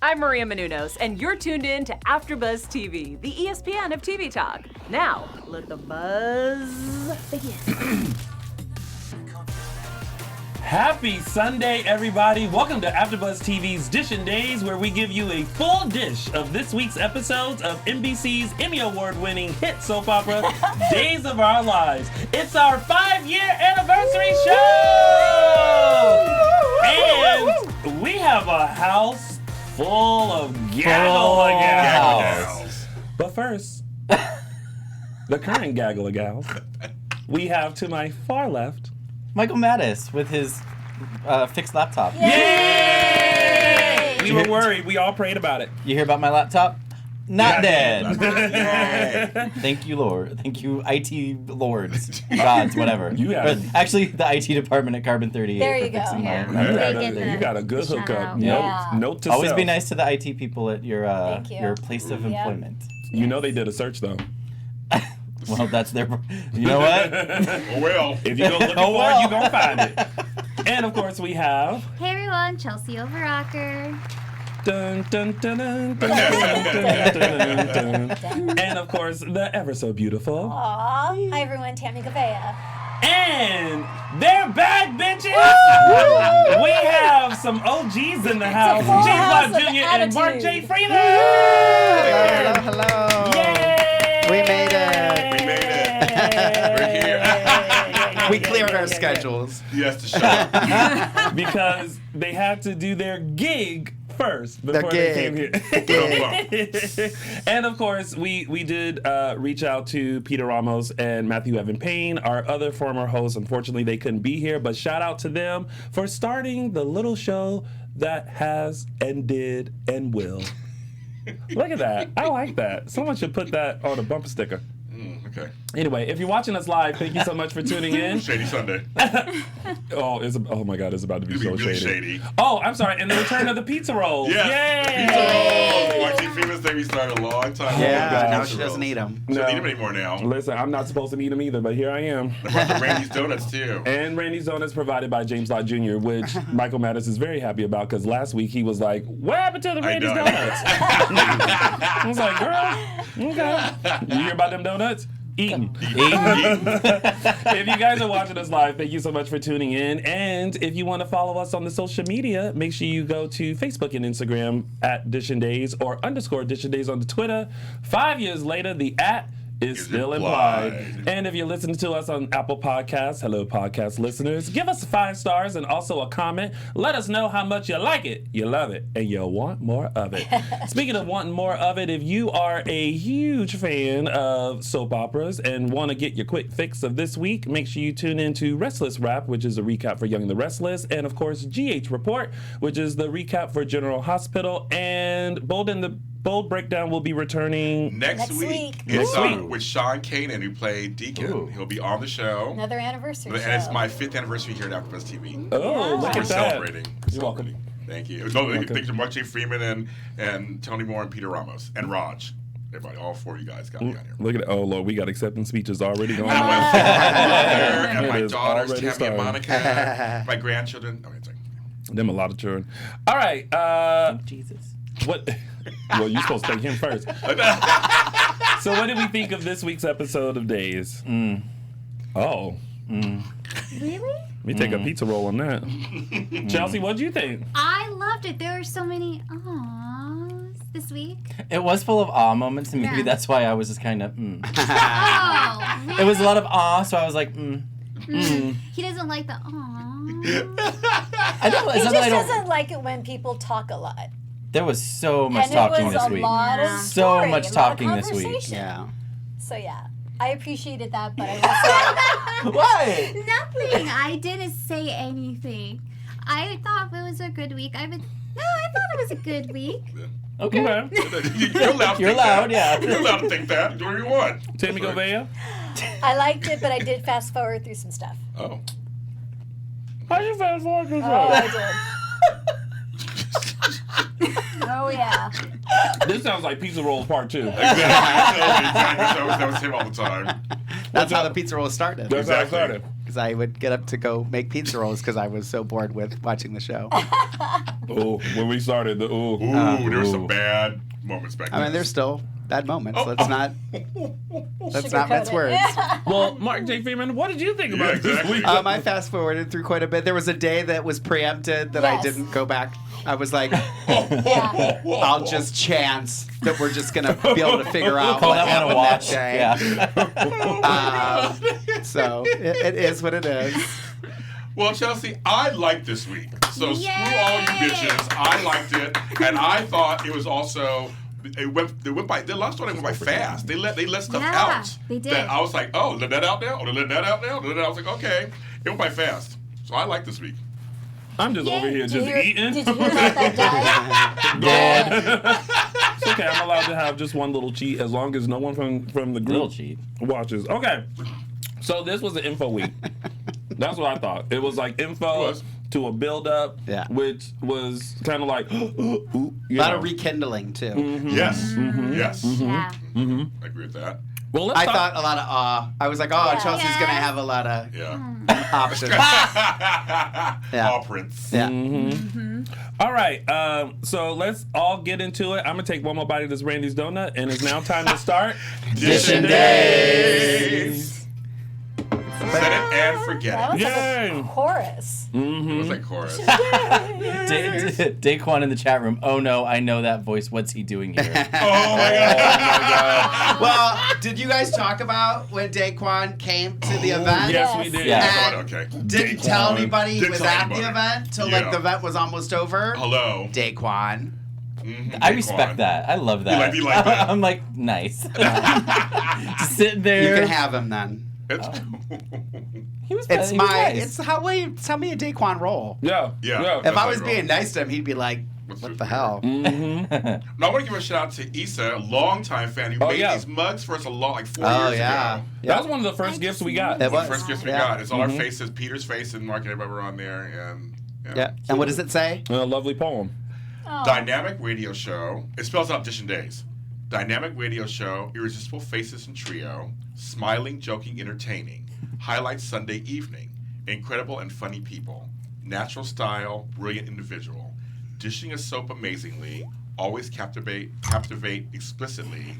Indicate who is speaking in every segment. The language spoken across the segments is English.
Speaker 1: I'm Maria Menounos, and you're tuned in to AfterBuzz TV, the ESPN of TV talk. Now, let the buzz begin.
Speaker 2: Happy Sunday, everybody. Welcome to AfterBuzz TV's Dishin Days, where we give you a full dish of this week's episodes of NBC's Emmy Award-winning hit soap opera, Days of Our Lives. It's our 5-year anniversary show! And we have a house full of gaggle of gals. But first, the current gaggle of gals, we have to my far left,
Speaker 3: Michael Mattis with his fixed laptop.
Speaker 2: Yay! We were worried. We all prayed about it.
Speaker 3: You hear about my laptop? Not dead. Thank you, Lord. Thank you, IT lords, gods, whatever. Actually, the IT department at Carbon 38.
Speaker 4: There you
Speaker 3: for
Speaker 4: go.
Speaker 3: fixing
Speaker 4: Yeah.
Speaker 2: You got a good hookup. Note to
Speaker 3: Always
Speaker 2: self.
Speaker 3: be nice to the IT people at your place of employment.
Speaker 2: You know they did a search though.
Speaker 3: Well, that's their. You know what?
Speaker 5: Oh well.
Speaker 2: If you go looking for it, you gonna find it. And of course we have.
Speaker 6: Hey everyone, Chelsea Overrocker.
Speaker 2: Dun, dun, dun, dun, dun, dun, dun, dun, dun. And of course the ever so beautiful.
Speaker 4: Aw. Hi everyone, Tami Goveia.
Speaker 2: And they're back, bitches! We have some OGs in the house. James Lott Jr. and Mark J. Freeman!
Speaker 7: Hello.
Speaker 2: Yay!
Speaker 7: We made it.
Speaker 5: We're here.
Speaker 7: We cleared our schedules.
Speaker 5: Yes, to show.
Speaker 2: Because they had to do their gig first before they came here. And of course, we did reach out to Peter Ramos and Matthew Evan Payne, our other former hosts. Unfortunately, they couldn't be here, but shout out to them for starting the little show that has and did and will. Look at that. I like that. Someone should put that on a bumper sticker.
Speaker 5: Okay.
Speaker 2: Anyway, if you're watching us live, thank you so much for tuning in.
Speaker 5: Shady Sunday.
Speaker 2: Oh my God, it's about to be so
Speaker 5: really
Speaker 2: shady. Oh, I'm sorry. And the return of the pizza rolls.
Speaker 5: Yes.
Speaker 2: Yay!
Speaker 5: Pizza rolls. Marcy Freeman's thing we started a long time ago.
Speaker 7: Yeah, now she doesn't eat them.
Speaker 5: She doesn't eat them anymore now.
Speaker 2: Listen, I'm not supposed to eat them either, but here I am.
Speaker 5: The Randy's Donuts too.
Speaker 2: And Randy's Donuts provided by James Lott Jr., which Michael Mattis is very happy about because last week he was like, what happened to the Randy's Donuts? I was like, girl, okay. You hear about them donuts? Eating. If you guys are watching us live, thank you so much for tuning in. And if you want to follow us on the social media, make sure you go to Facebook and Instagram at Dishin Days or _Dishin Days on the Twitter. 5 years later, the @ is still implied. And if you're listening to us on Apple Podcasts, hello podcast listeners, give us 5 stars and also a comment. Let us know how much you like it, you love it, and you want more of it. Speaking of wanting more of it, if you are a huge fan of soap operas and want to get your quick fix of this week, make sure you tune into Restless Wrap, which is a recap for Young and the Restless, and of course GH Report, which is the recap for General Hospital, and Bold Breakdown will be returning
Speaker 5: next week. It's with Sean Kanan, who played Deacon. Ooh. He'll be on the show.
Speaker 4: Another anniversary show.
Speaker 5: And it's my 5th anniversary here at AfterBuzz TV.
Speaker 2: Oh, look at that.
Speaker 5: Celebrating.
Speaker 2: You're welcome.
Speaker 5: Thank you. Thanks to Mark J. Freeman and Tony Moore and Peter Ramos and Raj. Everybody, all 4 of you guys got me on here.
Speaker 2: Look at it. Oh, Lord, we got acceptance speeches already going on.
Speaker 5: And my daughters, Tami and Monica, my grandchildren. Okay, sorry.
Speaker 2: Them a lot of children. All right.
Speaker 3: Thank Jesus.
Speaker 2: What? Well, you're supposed to thank him first. So what did we think of this week's episode of Days? Oh.
Speaker 6: Really?
Speaker 2: Let me take a pizza roll on that. Chelsea, what'd you think?
Speaker 6: I loved it. There were so many ahs this week.
Speaker 3: It was full of awe moments, and maybe that's why I was just kind of
Speaker 6: Oh, man.
Speaker 3: It was a lot of awe, so I was like,
Speaker 6: He doesn't like the
Speaker 4: He just doesn't like it when people talk a lot.
Speaker 3: There was so much talking this week. So much talking this week.
Speaker 7: Yeah.
Speaker 4: So yeah, I appreciated that, but I was
Speaker 3: What?
Speaker 6: Nothing. I didn't say anything. I thought it was a good week. I thought it was a good week.
Speaker 3: Okay.
Speaker 5: You're allowed to
Speaker 3: You're allowed, yeah.
Speaker 5: You're allowed to think that. Do what you want.
Speaker 2: Tami Goveia?
Speaker 4: I liked it, but I did fast forward through some stuff.
Speaker 5: Oh.
Speaker 2: How you fast forward through
Speaker 4: Oh, I did. Oh yeah.
Speaker 2: This sounds like Pizza Rolls Part 2.
Speaker 5: Exactly. That was him all the time.
Speaker 7: That's how the pizza roll started.
Speaker 2: That's how it started.
Speaker 7: because I would get up to go make pizza rolls because I was so bored with watching the show.
Speaker 2: Oh, when we started, there
Speaker 5: were some bad moments back then.
Speaker 7: I mean, there's still bad moments. Let's not mince words.
Speaker 2: Well, Mark J. Freeman, what did you think about this week?
Speaker 7: I fast forwarded through quite a bit. There was a day that was preempted that I didn't go back. I was like, I'll just chance that we're just going to be able to figure out what happened that day.
Speaker 3: Yeah.
Speaker 7: So it is what it is.
Speaker 5: Well, Chelsea, I liked this week. So screw all you bitches. I liked it. And I thought it was also... They went by. The last one went by fast. They let stuff out.
Speaker 6: They did.
Speaker 5: That I was like, oh, let that out now. Oh, let that out now. I was like, okay. It went by fast. So I like this week.
Speaker 2: I'm just over here just eating.
Speaker 4: Did you hear about that
Speaker 2: Yeah. It's okay. I'm allowed to have just one little cheat as long as no one from the group watches. Okay. So this was the info week. That's what I thought. It was like info to a build-up, which was kind of like... a
Speaker 7: lot of rekindling, too.
Speaker 2: Mm-hmm.
Speaker 5: Yes. Mm-hmm. Yes.
Speaker 6: Mm-hmm. Yeah.
Speaker 5: Mm-hmm. I agree with that.
Speaker 2: Well,
Speaker 7: I thought a lot of awe. I was like, Chelsea's going to have a lot of options.
Speaker 5: Awe prints.
Speaker 7: Yeah.
Speaker 2: Mm-hmm. Mm-hmm. All right. So let's all get into it. I'm going to take one more bite of this Randy's donut, and it's now time to start...
Speaker 5: Dishin Days. Set it and forget
Speaker 4: That
Speaker 5: it.
Speaker 4: was like a chorus.
Speaker 2: Mm-hmm.
Speaker 5: It was like chorus.
Speaker 3: Daquan in the chat room. Oh no, I know that voice. What's he doing here?
Speaker 5: Oh my god.
Speaker 7: Well, did you guys talk about when Daquan came to the event?
Speaker 2: Yes, we did.
Speaker 3: Yeah.
Speaker 5: Okay.
Speaker 7: Didn't tell anybody he was at the
Speaker 5: anybody.
Speaker 7: event till like the event was almost over.
Speaker 5: Hello.
Speaker 7: Daquan.
Speaker 5: Mm-hmm.
Speaker 3: I respect that. I love that.
Speaker 5: You like that?
Speaker 3: I'm like, nice. Just sitting there.
Speaker 7: You can have him then.
Speaker 3: He was.
Speaker 7: It's
Speaker 3: he was
Speaker 7: my.
Speaker 3: nice.
Speaker 7: It's how me and Daquan roll.
Speaker 2: Yeah.
Speaker 7: If I was being nice to him, he'd be like, "What the hell?"
Speaker 2: Mm-hmm.
Speaker 5: Now I want to give a shout out to Issa, a longtime fan who made these mugs for us like 4 years ago.
Speaker 2: That was one of the first gifts we got.
Speaker 7: It was.
Speaker 5: First gifts we got. It's all our faces, Peter's face, and Mark and everybody were on there, and
Speaker 7: And what does it say?
Speaker 2: A lovely poem.
Speaker 4: Oh.
Speaker 5: Dynamic radio show. It spells out Dishin Days. Dynamic radio show, irresistible faces and trio, smiling, joking, entertaining, highlights Sunday evening, incredible and funny people, natural style, brilliant individual, dishing a soap amazingly, always captivate explicitly,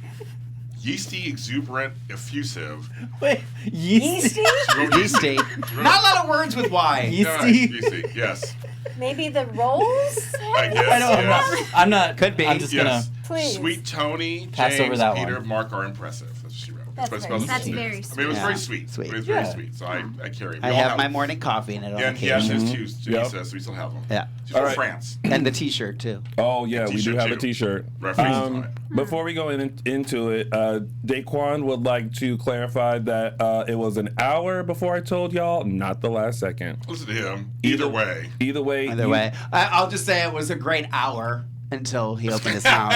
Speaker 5: yeasty, exuberant, effusive.
Speaker 3: Wait, yeasty?
Speaker 7: Yeasty. Not a lot of words with Y.
Speaker 5: Yeasty, yes.
Speaker 4: Maybe the rolls?
Speaker 5: I guess,
Speaker 3: I know, I'm not.
Speaker 7: Could be.
Speaker 3: I'm just gonna.
Speaker 4: Please.
Speaker 5: Sweet Tony,
Speaker 3: Pass over
Speaker 5: James,
Speaker 3: that
Speaker 5: Peter,
Speaker 3: one.
Speaker 5: Mark are impressive. That's what she wrote.
Speaker 4: That's
Speaker 5: what it
Speaker 4: very
Speaker 5: spells out.
Speaker 6: That's very
Speaker 5: I mean, it was very
Speaker 7: sweet.
Speaker 5: sweet.
Speaker 7: Sweet.
Speaker 5: It was very sweet. So I carry it.
Speaker 7: I have my morning coffee in it on
Speaker 5: And he has
Speaker 7: occasion.
Speaker 5: his too, Issa, so we still have them.
Speaker 7: Yeah.
Speaker 5: She's from France.
Speaker 7: And the T-shirt too.
Speaker 2: Oh yeah, we do have a T-shirt. Before we go into it, Daquan would like to clarify that it was an hour before I told y'all, not the last second.
Speaker 5: Listen to him. Either way.
Speaker 2: Either way.
Speaker 7: I'll just say it was a great hour until he opened his mouth.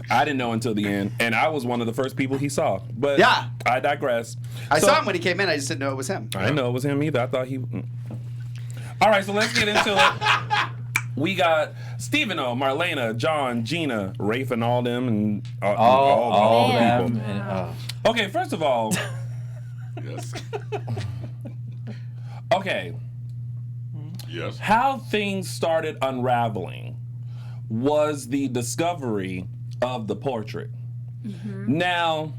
Speaker 2: I didn't know until the end, and I was one of the first people he saw. But
Speaker 7: yeah,
Speaker 2: I digress.
Speaker 7: I saw him when he came in. I just didn't know it was him.
Speaker 2: I didn't know it was him either. I thought he. All right, so let's get into it. We got Steveno, Marlena, John, Gina, Rafe, and all them, and all the people.
Speaker 3: And,
Speaker 2: Okay, first of all.
Speaker 5: Yes.
Speaker 2: Okay.
Speaker 5: Yes.
Speaker 2: How things started unraveling was the discovery of the portrait. Mm-hmm. Now,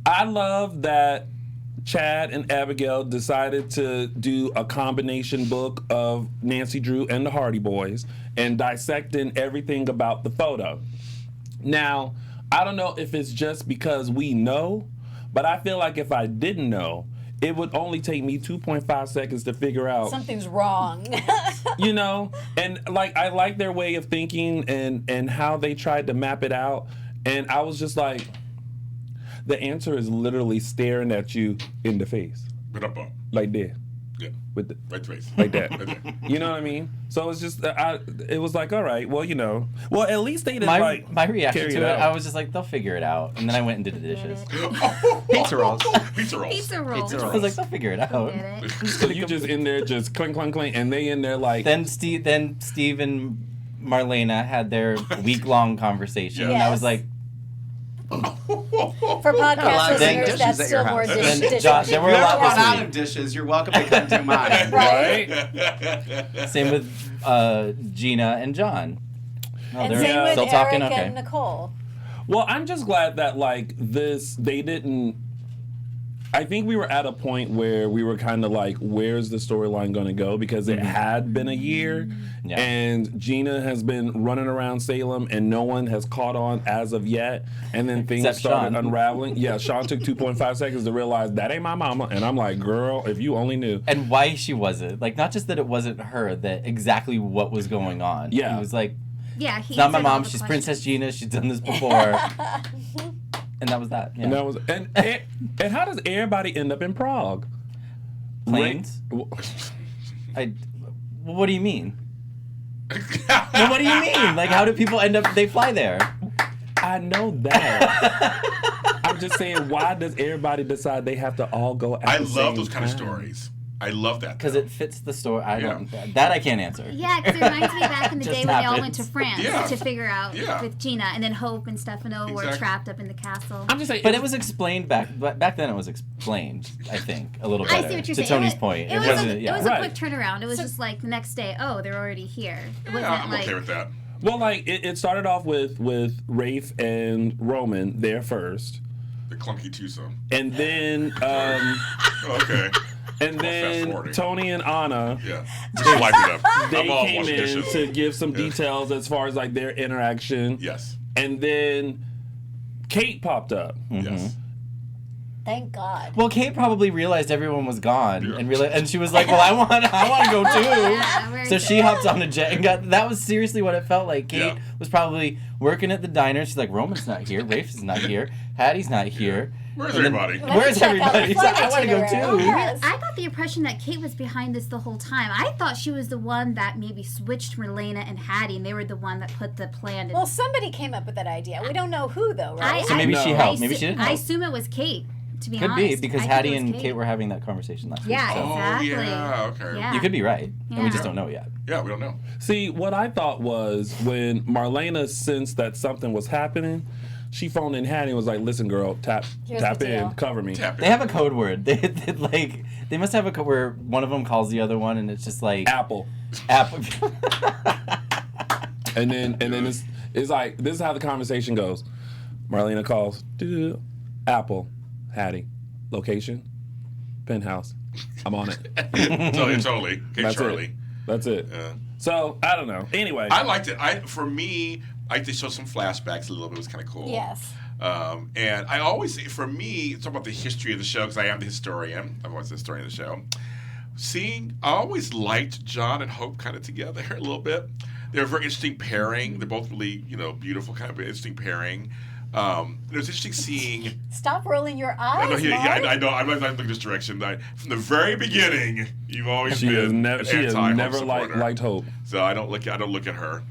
Speaker 2: I love that Chad and Abigail decided to do a combination book of Nancy Drew and the Hardy Boys and dissecting everything about the photo. Now, I don't know if it's just because we know, but I feel like if I didn't know, it would only take me 2.5 seconds to figure out
Speaker 4: something's wrong.
Speaker 2: You know, and like I like their way of thinking and how they tried to map it out. And I was just like, the answer is literally staring at you in the face. Like this.
Speaker 5: Yeah.
Speaker 2: With the
Speaker 5: right face.
Speaker 2: Like that. You know what I mean? So it's just it was like, all right, well, you know. Well, at least they didn't
Speaker 3: my reaction to it,
Speaker 2: out.
Speaker 3: I was just like, they'll figure it out. And then I went and did the dishes.
Speaker 7: Pizza rolls.
Speaker 5: Pizza rolls.
Speaker 6: Pizza rolls.
Speaker 3: I was like, they'll figure it out.
Speaker 2: So you just in there just clink, clink, clink, and they in there like.
Speaker 3: Then Steve and Marlena had their week-long conversation.
Speaker 2: Yes.
Speaker 3: And I was like,
Speaker 4: For podcast listeners, that's still more dishes.
Speaker 3: There were a lot
Speaker 7: run out of dishes. You're welcome to come do mine.
Speaker 2: Right?
Speaker 3: Same with Gina and John. Oh,
Speaker 4: And
Speaker 3: they're
Speaker 4: same with
Speaker 3: still
Speaker 4: Eric
Speaker 3: talking? Okay.
Speaker 4: and Nicole.
Speaker 2: Well, I'm just glad that like they didn't. I think we were at a point where we were kind of like, where's the storyline going to go? Because it had been a year, and Gina has been running around Salem, and no one has caught on as of yet. And then things started unraveling. Yeah, Sean took 2.5 seconds to realize that ain't my mama, and I'm like, girl, if you only knew.
Speaker 3: And why she wasn't. Like, not just that it wasn't her, that exactly what was going on.
Speaker 2: Yeah.
Speaker 3: It was like,
Speaker 6: Yeah,
Speaker 3: it's not my mom, she's Princess Gina, she's done this before. And that was that. Yeah.
Speaker 2: And that was and how does everybody end up in Prague?
Speaker 3: Planes? What do you mean? Well, what do you mean? Like, how do people end up? They fly there.
Speaker 2: I know that. I'm just saying, why does everybody decide they have to all go?
Speaker 5: I love those kind of stories. I love that.
Speaker 3: Because it fits the story. I don't. That I can't answer.
Speaker 6: Yeah, because it reminds me back in the day when they all went to France
Speaker 5: Yeah.
Speaker 6: to figure out
Speaker 5: Yeah.
Speaker 6: with Gina, and then Hope and Stefano were trapped up in the castle.
Speaker 2: I'm just saying,
Speaker 3: But it was explained back then. It was explained, I think, a little better.
Speaker 6: I see what you're
Speaker 3: to
Speaker 6: saying.
Speaker 3: Tony's point,
Speaker 6: It was
Speaker 3: wasn't.
Speaker 6: a
Speaker 3: Right.
Speaker 6: quick turnaround. It was just like the next day, oh, they're already here. It wasn't
Speaker 5: I'm
Speaker 6: like
Speaker 5: okay with that.
Speaker 2: well, like it started off with Rafe and Roman there first,
Speaker 5: The clunky twosome.
Speaker 2: and then
Speaker 5: Okay.
Speaker 2: and then
Speaker 5: fast-forwarding.
Speaker 2: Tony and Anna.
Speaker 5: Yeah. Just wipe it up.
Speaker 2: They
Speaker 5: I'm all
Speaker 2: came
Speaker 5: washing
Speaker 2: in
Speaker 5: dishes.
Speaker 2: to give some details as far as like their interaction.
Speaker 5: Yes.
Speaker 2: And then Kate popped up.
Speaker 5: Yes.
Speaker 4: Thank God.
Speaker 3: Well, Kate probably realized everyone was gone and she was like, "Well, I want to go too." So she hopped on a jet and got. That was seriously what it felt like. Kate was probably working at the diner. She's like, "Roman's not here. Rafe's not here. Hattie's not here.
Speaker 5: Where's everybody?
Speaker 3: Where's everybody?" So I want to go too.
Speaker 4: Yes.
Speaker 6: I got the impression that Kate was behind this the whole time. I thought she was the one that maybe switched Marlena and Hatti, and they were the one that put the plan.
Speaker 4: Well, somebody came up with that idea. We don't know who, though, right?
Speaker 3: So maybe she helped. Maybe she didn't
Speaker 6: I
Speaker 3: help.
Speaker 6: assume it was Kate. To be
Speaker 3: Could
Speaker 6: honest,
Speaker 3: be because
Speaker 6: I think
Speaker 3: Hattie
Speaker 6: it was
Speaker 3: and Kate were having that conversation last week.
Speaker 6: Yeah,
Speaker 3: So.
Speaker 6: exactly.
Speaker 5: Oh, yeah, okay.
Speaker 6: Yeah.
Speaker 3: You could be right, and we
Speaker 6: Yeah.
Speaker 3: just don't know yet.
Speaker 5: Yeah, we don't know.
Speaker 2: See, what I thought was when Marlena sensed that something was happening, she phoned in Hattie and was like, "Listen, girl, tap
Speaker 4: Here's the
Speaker 2: in,
Speaker 4: deal.
Speaker 2: cover me."
Speaker 5: Tap it.
Speaker 3: They have a code word. They must have a code where one of them calls the other one, and it's just like
Speaker 2: Apple.
Speaker 3: Apple.
Speaker 2: And then it's like, this is how the conversation goes. Marlena calls, Apple, Hattie, location, penthouse. I'm on it.
Speaker 5: Totally. Okay,
Speaker 2: That's
Speaker 5: Charlie.
Speaker 2: it. That's it.
Speaker 5: Yeah.
Speaker 2: So I don't know. Anyway,
Speaker 5: I liked it. For me, I like to show some flashbacks a little bit. It was kind of cool.
Speaker 4: Yes.
Speaker 5: And I always, for me, it's about the history of the show because I am the historian. I'm always the historian of the show. I always liked John and Hope kind of together a little bit. They're a very interesting pairing. They're both really, beautiful, kind of interesting pairing. It was interesting seeing.
Speaker 4: Stop rolling your eyes.
Speaker 5: I know. I'm not looking this direction. From the very beginning, you've always
Speaker 2: she has
Speaker 5: been
Speaker 2: never liked Hope.
Speaker 5: So I don't look at her.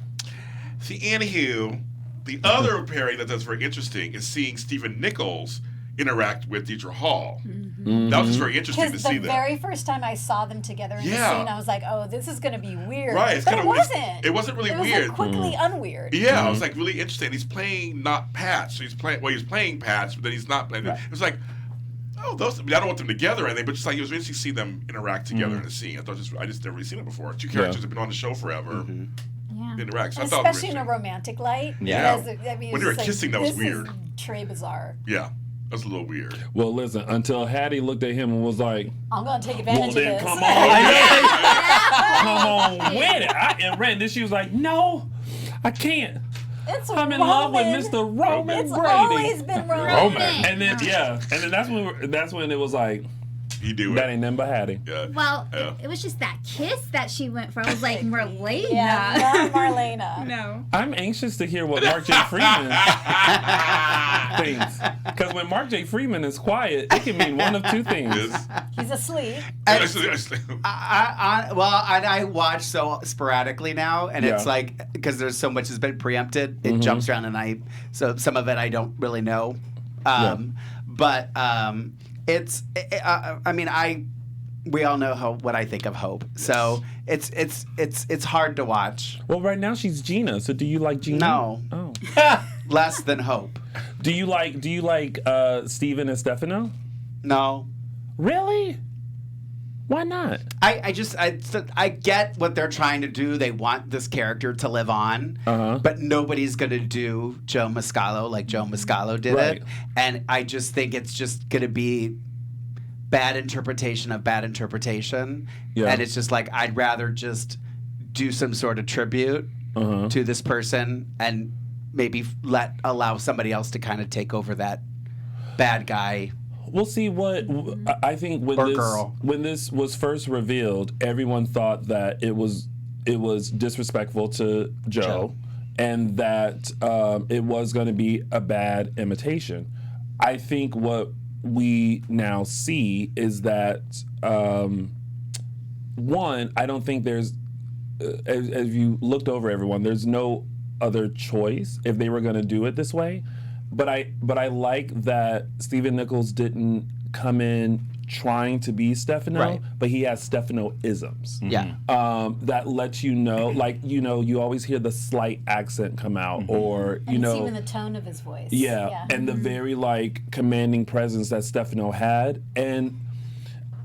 Speaker 5: See, anywho, the other pairing that's very interesting is seeing Stephen Nichols interact with Deidre Hall. Mm-hmm. That was just very interesting to see
Speaker 4: the
Speaker 5: that.
Speaker 4: very first time I saw them together in the scene, I was like, "Oh, this is going to be weird."
Speaker 5: Right?
Speaker 4: But it wasn't.
Speaker 5: It wasn't really
Speaker 4: it was
Speaker 5: weird.
Speaker 4: Like quickly unweird.
Speaker 5: Yeah, it was like really interesting. He's playing not Patch. So he's playing Patch, but then he's not playing. Right. It was like, oh, those. I don't want them together or anything, but just like it was interesting to see them interact together in a scene. I just never really seen it before. Two characters have been on the show forever. Mm-hmm. Interact. So
Speaker 4: especially in a romantic light.
Speaker 5: Yeah.
Speaker 4: Because,
Speaker 5: when they were kissing, that was weird.
Speaker 4: Is très bizarre.
Speaker 5: Yeah. That's a little weird.
Speaker 2: Well, listen, until Hattie looked at him and was like,
Speaker 4: "I'm going to take advantage of this."
Speaker 2: Come on with it. And then she was like, "No, I can't. I'm in love with Mr. Roman
Speaker 4: It's
Speaker 2: Brady."
Speaker 4: always been Roman.
Speaker 2: And then that's when it was like,
Speaker 5: he do it.
Speaker 2: That ain't nothing but Hattie.
Speaker 5: Yeah.
Speaker 6: Well, it was just that kiss that she went for. I was like, Marlena.
Speaker 4: Yeah, not Marlena.
Speaker 6: No.
Speaker 2: I'm anxious to hear what Mark J. Freeman thinks. Because when Mark J. Freeman is quiet, it can mean one of two things.
Speaker 4: He's asleep.
Speaker 7: I watch so sporadically now, and it's like, because there's so much has been preempted, it jumps around, and so some of it I don't really know. But we all know what I think of Hope, so it's hard to watch.
Speaker 2: Well, right now she's Gina. So do you like Gina?
Speaker 7: No.
Speaker 2: Oh.
Speaker 7: Less than Hope.
Speaker 2: Do you like Steven and Stephano?
Speaker 7: No.
Speaker 2: Really? Why not?
Speaker 7: I get what they're trying to do. They want this character to live on, but nobody's going to do Joe Mascalo like Joe Mascalo did it. And I just think it's just going to be bad interpretation of bad interpretation. Yeah. And it's just like, I'd rather just do some sort of tribute to this person and maybe allow somebody else to kind of take over that bad guy.
Speaker 2: We'll see what I think when this was first revealed, everyone thought that it was disrespectful to Joe. And that it was going to be a bad imitation. I think what we now see is that one, I don't think there's as you looked over everyone, there's no other choice if they were going to do it this way. But I like that Stephen Nichols didn't come in trying to be Stephano, but he has Stephano-isms.
Speaker 7: Yeah.
Speaker 2: That lets you know, like, you always hear the slight accent come out, or,
Speaker 4: and it's even the tone of his voice.
Speaker 2: Yeah. And the very, like, commanding presence that Stephano had. And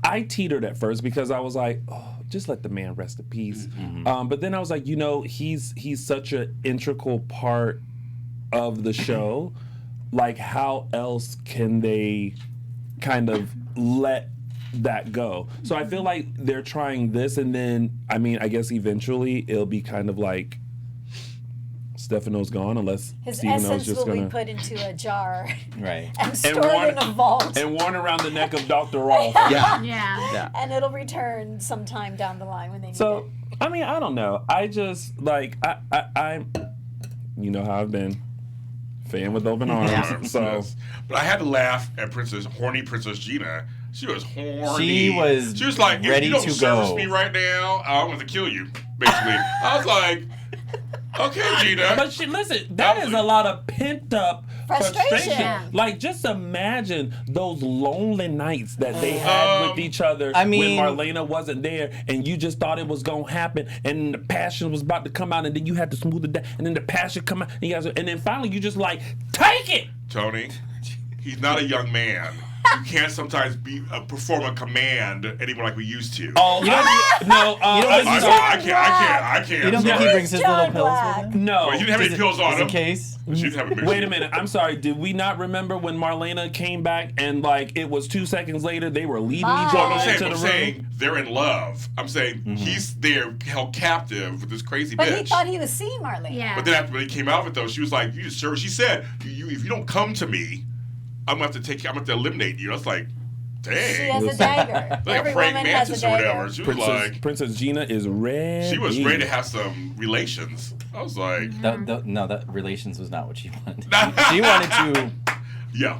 Speaker 2: I teetered at first because I was like, oh, just let the man rest in peace. But then I was like, he's such an integral part of the show. Like, how else can they kind of let that go? So I feel like they're trying this, and then, I mean, I guess eventually it'll be kind of like Stephano's gone, unless
Speaker 4: his
Speaker 2: Steveno's
Speaker 4: essence
Speaker 2: just
Speaker 4: will
Speaker 2: gonna
Speaker 4: be put into a jar,
Speaker 3: right,
Speaker 4: and stored in a vault,
Speaker 2: and worn around the neck of Dr. Rolf.
Speaker 6: Yeah.
Speaker 4: And it'll return sometime down the line when they need
Speaker 2: So,
Speaker 4: it.
Speaker 2: I mean, I don't know. I just like I'm, you know how I've been. Fan with open arms. So,
Speaker 5: but I had to laugh at horny Princess Gina. She was horny.
Speaker 3: She was
Speaker 5: like,
Speaker 3: ready
Speaker 5: if you don't
Speaker 3: to
Speaker 5: service
Speaker 3: go.
Speaker 5: me right now, I'm going to kill you. Basically, I was like, okay, Gina.
Speaker 2: But listen, that is a lot of pent up frustration.
Speaker 4: Yeah.
Speaker 2: Like, just imagine those lonely nights that they had with each other.
Speaker 3: I mean,
Speaker 2: when Marlena wasn't there, and you just thought it was gonna happen, and the passion was about to come out, and then you had to smooth it down, and then the passion come out, and then finally you just like, take it,
Speaker 5: Tony. He's not a young man. You can't sometimes perform a command anymore like we used to.
Speaker 2: Oh,
Speaker 3: You don't
Speaker 2: no,
Speaker 5: I can't.
Speaker 3: You don't think he brings his little pills with him?
Speaker 2: no.
Speaker 5: Well, he didn't have any pills on
Speaker 3: Just
Speaker 5: him.
Speaker 3: in case.
Speaker 5: She didn't have a mission.
Speaker 2: Wait a minute. I'm sorry. Did we not remember when Marlena came back and, like, it was 2 seconds later they were leading each
Speaker 5: Well,
Speaker 2: other into the
Speaker 5: I'm
Speaker 2: room?
Speaker 5: saying they're in love. I'm saying he's there held captive with this crazy
Speaker 4: But
Speaker 5: bitch.
Speaker 4: he thought he was seeing Marlene.
Speaker 6: Yeah.
Speaker 5: But then after he came out of it, though, she was like, "You serve." She said, "If you don't come to me, I'm gonna have to eliminate you." I was like, "Dang."
Speaker 4: She has a dagger.
Speaker 5: Like
Speaker 4: Every
Speaker 5: a praying
Speaker 4: woman has a
Speaker 5: mantis or
Speaker 4: dagger.
Speaker 5: whatever. She was like,
Speaker 2: Princess Gina is ready.
Speaker 5: she was ready to have some relations. I was like,
Speaker 3: No, that relations was not what she wanted. She wanted to.
Speaker 5: yeah.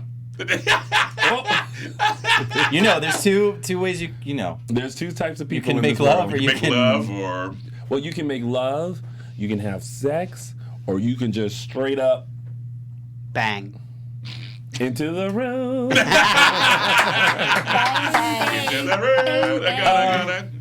Speaker 3: There's two ways you know.
Speaker 2: There's two types of
Speaker 3: You
Speaker 2: people
Speaker 3: can
Speaker 2: in
Speaker 3: make
Speaker 2: this
Speaker 3: love
Speaker 2: world.
Speaker 3: or you
Speaker 5: Make
Speaker 3: can
Speaker 5: love or
Speaker 2: Well, you can make love, you can have sex, or you can just straight up
Speaker 7: Bang.
Speaker 2: into the room.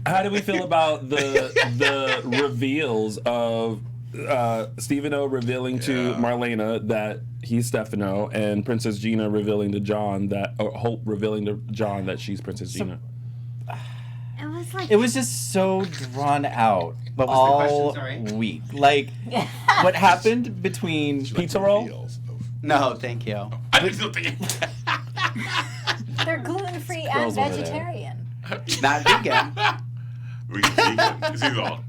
Speaker 2: How do we feel about the reveals of Steveno revealing to Marlena that he's Stephano, and Princess Gina revealing to John or Hope revealing to John that she's Princess Gina?
Speaker 3: It was just so drawn out.
Speaker 7: What was
Speaker 3: all
Speaker 7: the question, sorry?
Speaker 3: week. Like, what happened between
Speaker 2: Pizza roll?
Speaker 7: No, thank you.
Speaker 5: I didn't still think
Speaker 4: They're gluten-free and
Speaker 3: Girls over there.
Speaker 4: vegetarian.
Speaker 7: Not vegan.
Speaker 5: It's all.